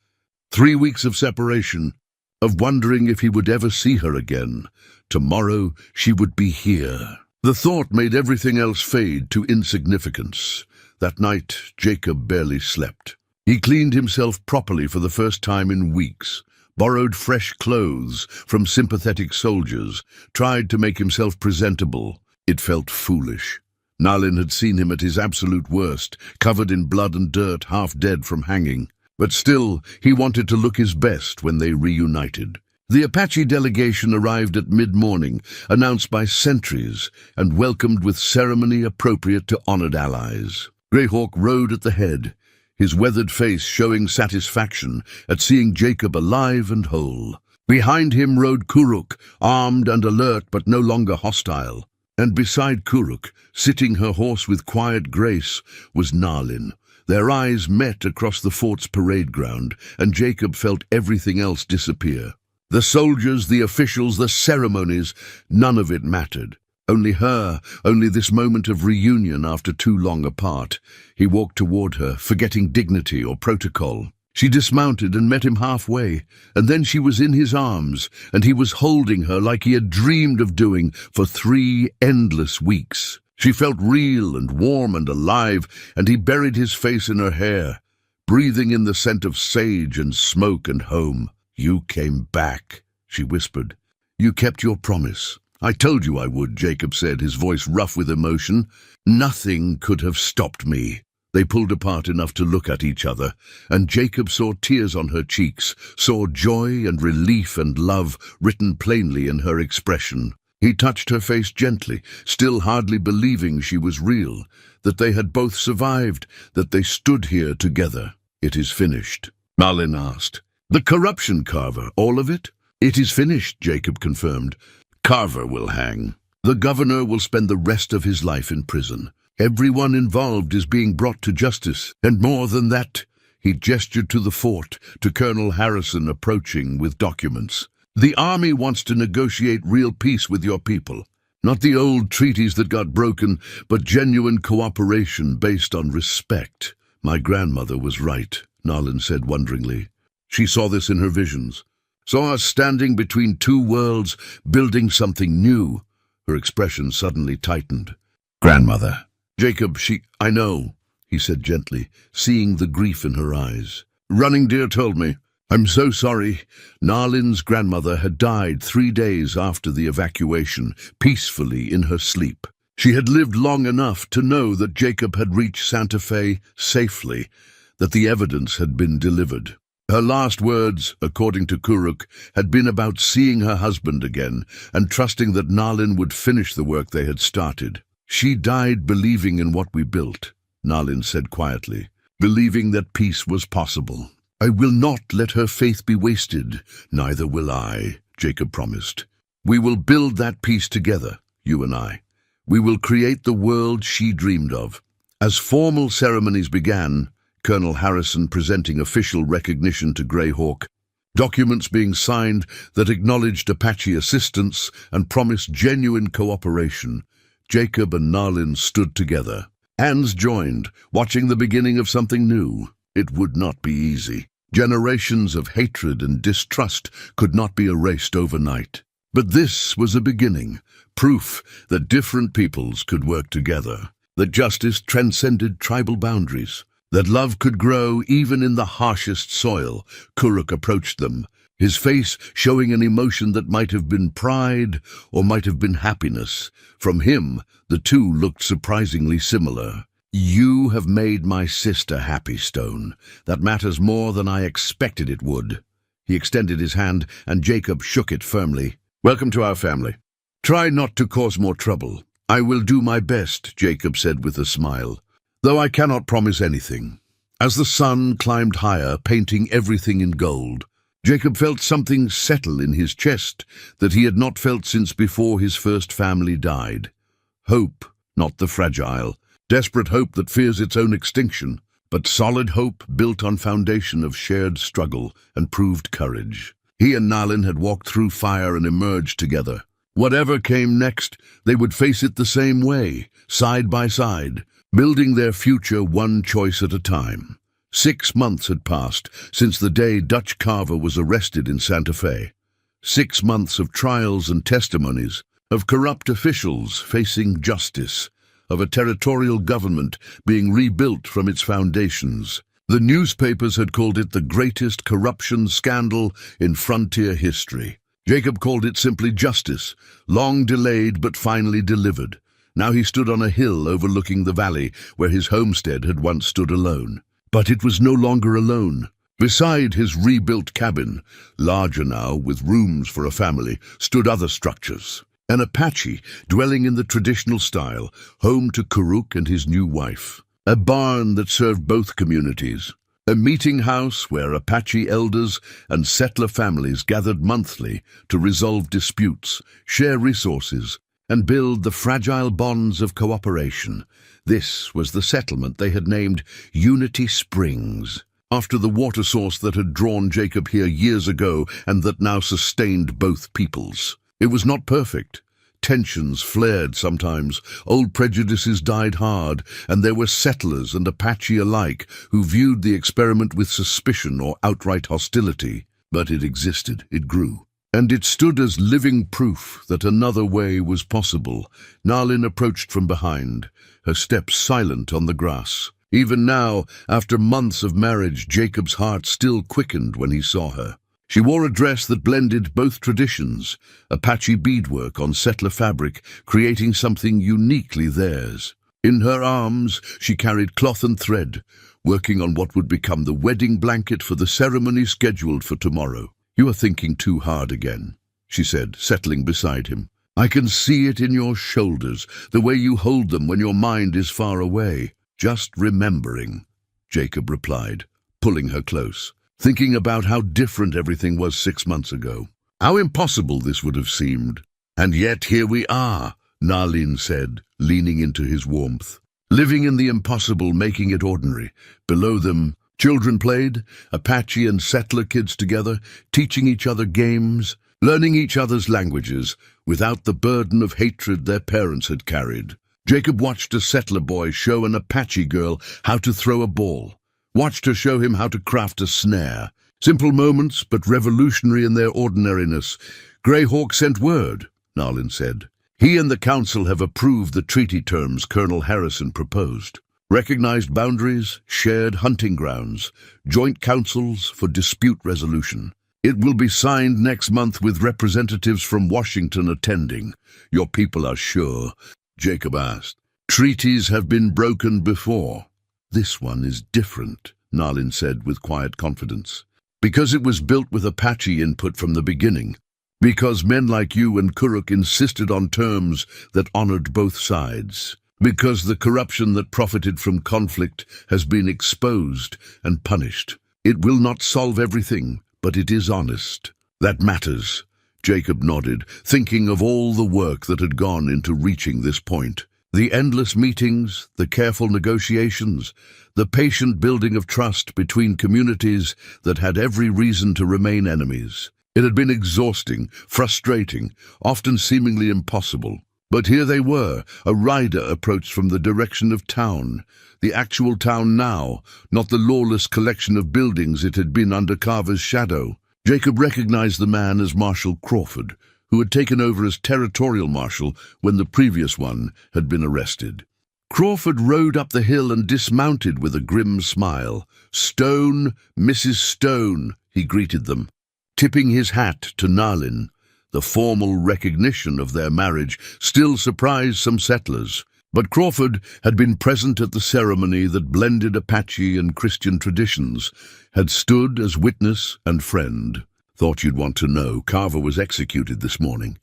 3 weeks of separation, of wondering if he would ever see her again. Tomorrow she would be here. The thought made everything else fade to insignificance. That night, Jacob barely slept. He cleaned himself properly for the first time in weeks, borrowed fresh clothes from sympathetic soldiers, tried to make himself presentable. It felt foolish. Nalin had seen him at his absolute worst, covered in blood and dirt, half dead from hanging. But still, he wanted to look his best when they reunited. The Apache delegation arrived at mid-morning, announced by sentries, and welcomed with ceremony appropriate to honored allies. Greyhawk rode at the head, his weathered face showing satisfaction at seeing Jacob alive and whole. Behind him rode Kuruk, armed and alert but no longer hostile. And beside Kuruk, sitting her horse with quiet grace, was Nalin. Their eyes met across the fort's parade ground, and Jacob felt everything else disappear. The soldiers, the officials, the ceremonies, none of it mattered. Only her, only this moment of reunion after too long apart. He walked toward her, forgetting dignity or protocol. She dismounted and met him halfway, and then she was in his arms, and he was holding her like he had dreamed of doing for 3 endless weeks. She felt real and warm and alive, and he buried his face in her hair, breathing in the scent of sage and smoke and home. "You came back," she whispered. "You kept your promise." "I told you I would," Jacob said, his voice rough with emotion. "Nothing could have stopped me." They pulled apart enough to look at each other, and Jacob saw tears on her cheeks, saw joy and relief and love written plainly in her expression. He touched her face gently, still hardly believing she was real, that they had both survived, that they stood here together. "It is finished," Nalin asked. "The corruption, Carver, all of it?" "It is finished," Jacob confirmed. "Carver will hang. The governor will spend the rest of his life in prison. Everyone involved is being brought to justice, and more than that." He gestured to the fort, to Colonel Harrison approaching with documents. "The army wants to negotiate real peace with your people. Not the old treaties that got broken, but genuine cooperation based on respect." "My grandmother was right," Nalin said wonderingly. She saw this in her visions. Saw us standing between 2 worlds, building something new. Her expression suddenly tightened. "Grandmother." "Jacob, I know," he said gently, seeing the grief in her eyes. "Running Deer told me. I'm so sorry." Nalin's grandmother had died 3 days after the evacuation, peacefully in her sleep. She had lived long enough to know that Jacob had reached Santa Fe safely, that the evidence had been delivered. Her last words, according to Kuruk, had been about seeing her husband again and trusting that Nalin would finish the work they had started. "She died believing in what we built," Nalin said quietly, "believing that peace was possible. I will not let her faith be wasted." "Neither will I," Jacob promised. "We will build that peace together, you and I. We will create the world she dreamed of." As formal ceremonies began, Colonel Harrison presenting official recognition to Greyhawk, documents being signed that acknowledged Apache assistance and promised genuine cooperation, Jacob and Nalin stood together. Hands joined, watching the beginning of something new. It would not be easy. Generations of hatred and distrust could not be erased overnight. But this was a beginning, proof that different peoples could work together, that justice transcended tribal boundaries, that love could grow even in the harshest soil. Kuruk approached them, his face showing an emotion that might have been pride or might have been happiness. From him, the two looked surprisingly similar. "You have made my sister happy, Stone. That matters more than I expected it would." He extended his hand, and Jacob shook it firmly. "Welcome to our family. Try not to cause more trouble." "I will do my best," Jacob said with a smile, "though I cannot promise anything." As the sun climbed higher, painting everything in gold, Jacob felt something settle in his chest that he had not felt since before his first family died. Hope, not the fragile, desperate hope that fears its own extinction, but solid hope built on foundation of shared struggle and proved courage. He and Nalin had walked through fire and emerged together. Whatever came next, they would face it the same way, side by side, building their future one choice at a time. 6 months had passed since the day Dutch Carver was arrested in Santa Fe. 6 months of trials and testimonies, of corrupt officials facing justice, of a territorial government being rebuilt from its foundations. The newspapers had called it the greatest corruption scandal in frontier history. Jacob called it simply justice, long delayed but finally delivered. Now he stood on a hill overlooking the valley where his homestead had once stood alone. But it was no longer alone. Beside his rebuilt cabin, larger now with rooms for a family, stood other structures. An Apache dwelling in the traditional style, home to Kuruk and his new wife. a barn that served both communities, a meeting house where Apache elders and settler families gathered monthly to resolve disputes, share resources, and build the fragile bonds of cooperation. This was the settlement they had named Unity Springs, after the water source that had drawn Jacob here years ago and that now sustained both peoples. It was not perfect. Tensions flared sometimes, old prejudices died hard, and there were settlers and Apache alike who viewed the experiment with suspicion or outright hostility. But it existed, it grew, and it stood as living proof that another way was possible. Nalin approached from behind, her steps silent on the grass. Even now, after months of marriage, Jacob's heart still quickened when he saw her. She wore a dress that blended both traditions, Apache beadwork on settler fabric, creating something uniquely theirs. In her arms, she carried cloth and thread, working on what would become the wedding blanket for the ceremony scheduled for tomorrow. "You are thinking too hard again," she said, settling beside him. "I can see it in your shoulders, the way you hold them when your mind is far away." "Just remembering," Jacob replied, pulling her close, thinking about how different everything was 6 months ago. How impossible this would have seemed. "And yet here we are," Nalin said, leaning into his warmth. "Living in the impossible, making it ordinary. Below them, children played, Apache and settler kids together, teaching each other games, learning each other's languages, without the burden of hatred their parents had carried." Jacob watched a settler boy show an Apache girl how to throw a ball. Watched her show him how to craft a snare. Simple moments, but revolutionary in their ordinariness. "Greyhawk sent word," Nalin said. "He and the council have approved the treaty terms Colonel Harrison proposed. Recognized boundaries, shared hunting grounds, joint councils for dispute resolution. It will be signed next month with representatives from Washington attending. Your people are sure?" Jacob asked. "Treaties have been broken before. This one is different," Nalin said with quiet confidence. "Because it was built with Apache input from the beginning. Because men like you and Kuruk insisted on terms that honored both sides. Because the corruption that profited from conflict has been exposed and punished. It will not solve everything, but it is honest. That matters." Jacob nodded, thinking of all the work that had gone into reaching this point. The endless meetings, the careful negotiations, the patient building of trust between communities that had every reason to remain enemies. It had been exhausting, frustrating, often seemingly impossible. But here they were. A rider approached from the direction of town. The actual town now, not the lawless collection of buildings it had been under Carver's shadow. Jacob recognized the man as Marshal Crawford, who had taken over as territorial marshal when the previous one had been arrested. Crawford rode up the hill and dismounted with a grim smile. "Stone, Mrs. Stone," he greeted them, tipping his hat to Nalin. The formal recognition of their marriage still surprised some settlers, but Crawford had been present at the ceremony that blended Apache and Christian traditions, had stood as witness and friend. "Thought you'd want to know. Carver was executed this morning.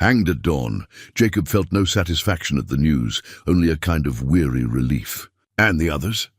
Hanged at dawn." Jacob felt no satisfaction at the news, only a kind of weary relief. "And the others?"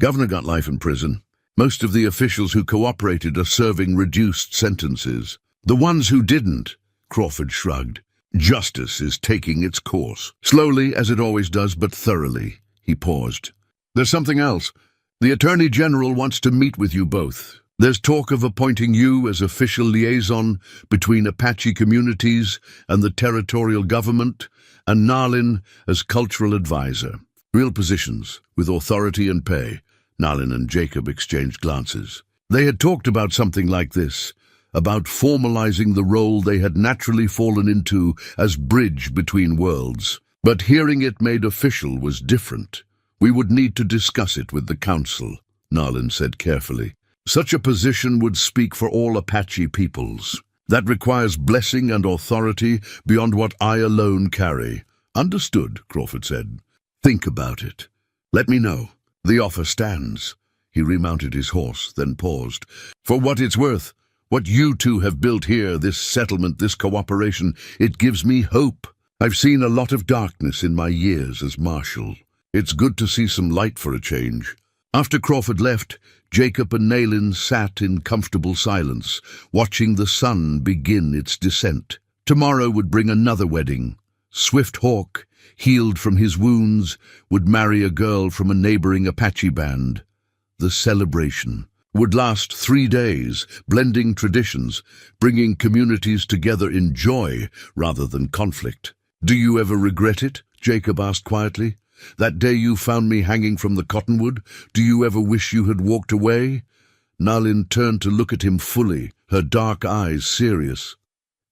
"Governor got life in prison. Most of the officials who cooperated are serving reduced sentences. The ones who didn't," Crawford shrugged. "Justice is taking its course. Slowly, as it always does, but thoroughly." He paused. "There's something else. The Attorney General wants to meet with you both. There's talk of appointing you as official liaison between Apache communities and the territorial government, and Nalin as cultural advisor. Real positions, with authority and pay." Nalin and Jacob exchanged glances. They had talked about something like this, about formalizing the role they had naturally fallen into as bridge between worlds. But hearing it made official was different. "We would need to discuss it with the council," Nalin said carefully. "Such a position would speak for all Apache peoples. That requires blessing and authority beyond what I alone carry." "Understood," Crawford said. "Think about it. Let me know. The offer stands." He remounted his horse, then paused. "For what it's worth, what you two have built here, this settlement, this cooperation, it gives me hope. I've seen a lot of darkness in my years as marshal. It's good to see some light for a change. After Crawford left, Jacob and Nalin sat in comfortable silence, watching the sun begin its descent. Tomorrow would bring another wedding. Swift Hawk, healed from his wounds, would marry a girl from a neighboring Apache band. The celebration would last 3 days, blending traditions, bringing communities together in joy rather than conflict. "Do you ever regret it?" Jacob asked quietly. "That day you found me hanging from the cottonwood, do you ever wish you had walked away?" Nalin turned to look at him fully, her dark eyes serious.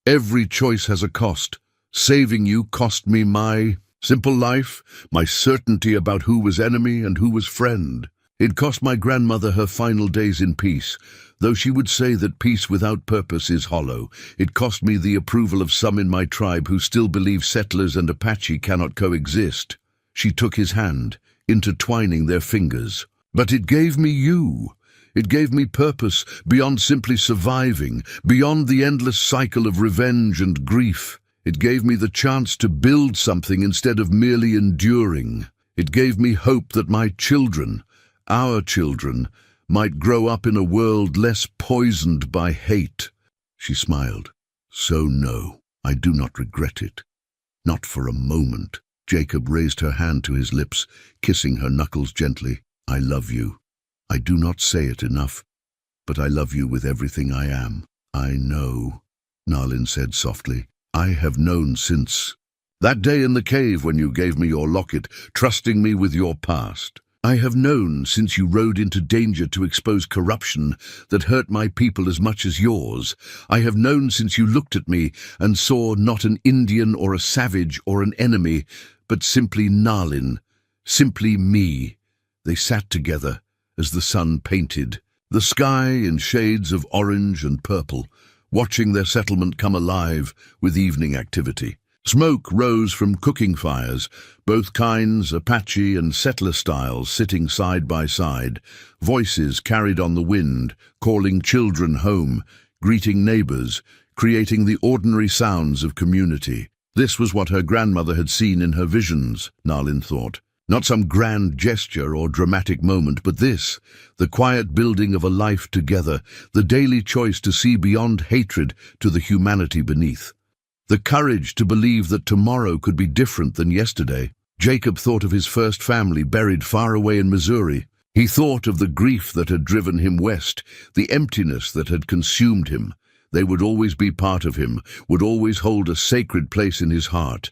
"Every choice has a cost. Saving you cost me my simple life, my certainty about who was enemy and who was friend. It cost my grandmother her final days in peace, though she would say that peace without purpose is hollow. It cost me the approval of some in my tribe who still believe settlers and Apache cannot coexist." She took his hand, intertwining their fingers. "But it gave me you. It gave me purpose beyond simply surviving, beyond the endless cycle of revenge and grief. It gave me the chance to build something instead of merely enduring. It gave me hope that my children, our children, might grow up in a world less poisoned by hate." She smiled. "So no, I do not regret it. Not for a moment." Jacob raised her hand to his lips, kissing her knuckles gently. "I love you. I do not say it enough, but I love you with everything I am." "I know," Nalin said softly. "I have known since that day in the cave when you gave me your locket, trusting me with your past. I have known since you rode into danger to expose corruption that hurt my people as much as yours. I have known since you looked at me and saw not an Indian or a savage or an enemy, but simply Nalin, simply me." They sat together as the sun painted the sky in shades of orange and purple, watching their settlement come alive with evening activity. Smoke rose from cooking fires, both kinds, Apache and settler styles, sitting side by side. Voices carried on the wind, calling children home, greeting neighbors, creating the ordinary sounds of community. This was what her grandmother had seen in her visions, Nalin thought. Not some grand gesture or dramatic moment, but this, the quiet building of a life together, the daily choice to see beyond hatred to the humanity beneath. The courage to believe that tomorrow could be different than yesterday. Jacob thought of his first family buried far away in Missouri. He thought of the grief that had driven him west, the emptiness that had consumed him. They would always be part of him, would always hold a sacred place in his heart.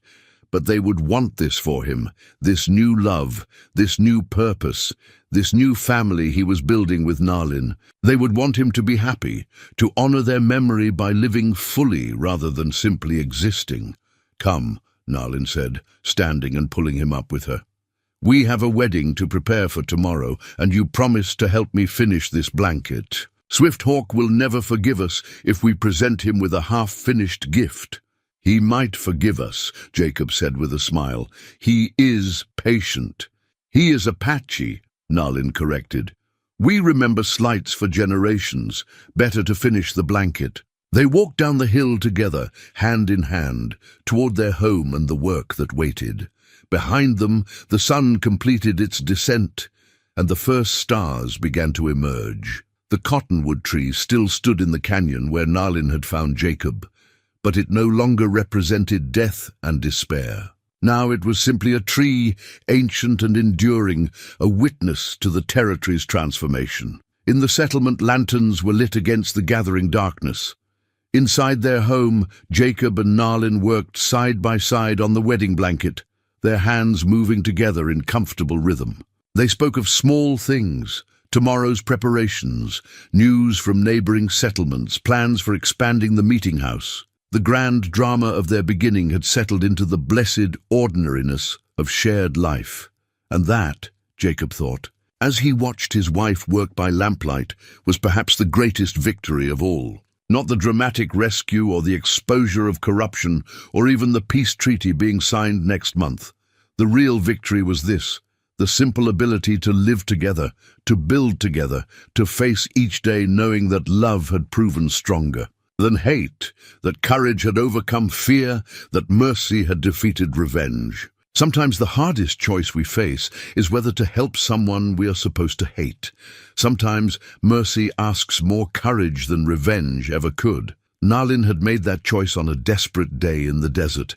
But they would want this for him, this new love, this new purpose, this new family he was building with Nalin. They would want him to be happy, to honor their memory by living fully rather than simply existing. "Come," Nalin said, standing and pulling him up with her. "We have a wedding to prepare for tomorrow, and you promised to help me finish this blanket. Swift Hawk will never forgive us if we present him with a half-finished gift." "He might forgive us," Jacob said with a smile. "He is patient." "He is Apache," Nalin corrected. "We remember slights for generations. Better to finish the blanket." They walked down the hill together, hand in hand, toward their home and the work that waited. Behind them, the sun completed its descent, and the first stars began to emerge. The cottonwood tree still stood in the canyon where Nalin had found Jacob, but it no longer represented death and despair. Now it was simply a tree, ancient and enduring, a witness to the territory's transformation. In the settlement, lanterns were lit against the gathering darkness. Inside their home, Jacob and Nalin worked side by side on the wedding blanket, their hands moving together in comfortable rhythm. They spoke of small things, tomorrow's preparations, news from neighboring settlements, plans for expanding the meeting house. The grand drama of their beginning had settled into the blessed ordinariness of shared life. And that, Jacob thought, as he watched his wife work by lamplight, was perhaps the greatest victory of all. Not the dramatic rescue or the exposure of corruption or even the peace treaty being signed next month. The real victory was this, the simple ability to live together, to build together, to face each day knowing that love had proven stronger than hate, that courage had overcome fear, that mercy had defeated revenge. Sometimes the hardest choice we face is whether to help someone we are supposed to hate. Sometimes mercy asks more courage than revenge ever could. Nalin had made that choice on a desperate day in the desert,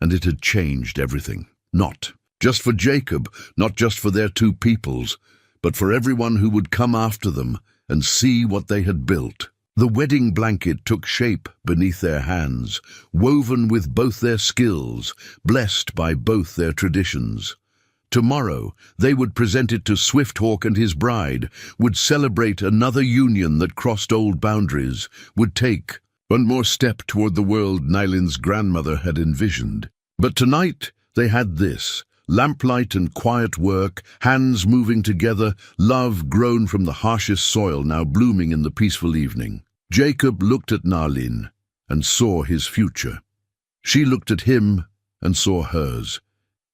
and it had changed everything. Not just for Jacob, not just for their two peoples, but for everyone who would come after them and see what they had built. The wedding blanket took shape beneath their hands, woven with both their skills, blessed by both their traditions. Tomorrow, they would present it to Swifthawk and his bride, would celebrate another union that crossed old boundaries, would take one more step toward the world Nylin's grandmother had envisioned. But tonight, they had this: lamplight and quiet work, hands moving together, love grown from the harshest soil now blooming in the peaceful evening. Jacob looked at Nalin and saw his future. She looked at him and saw hers.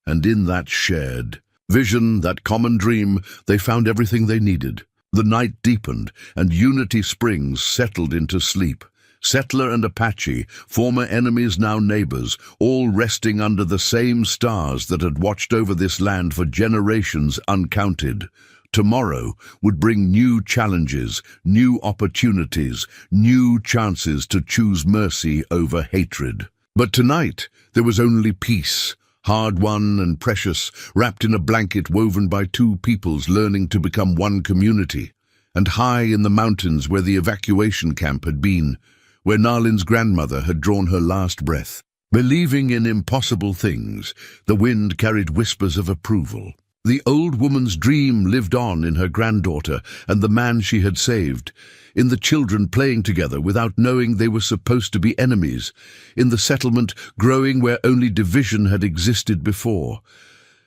And in that shared vision, that common dream, they found everything they needed. The night deepened, and Unity Springs settled into sleep. Settler and Apache, former enemies now neighbors, all resting under the same stars that had watched over this land for generations uncounted. Tomorrow would bring new challenges, new opportunities, new chances to choose mercy over hatred. But tonight there was only peace, hard-won and precious, wrapped in a blanket woven by two peoples learning to become one community. And high in the mountains where the evacuation camp had been, where Nalin's grandmother had drawn her last breath. Believing in impossible things, the wind carried whispers of approval. The old woman's dream lived on in her granddaughter and the man she had saved, in the children playing together without knowing they were supposed to be enemies, in the settlement growing where only division had existed before.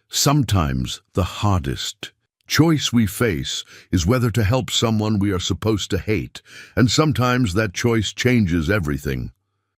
Sometimes the hardest choice we face is whether to help someone we are supposed to hate, and sometimes that choice changes everything.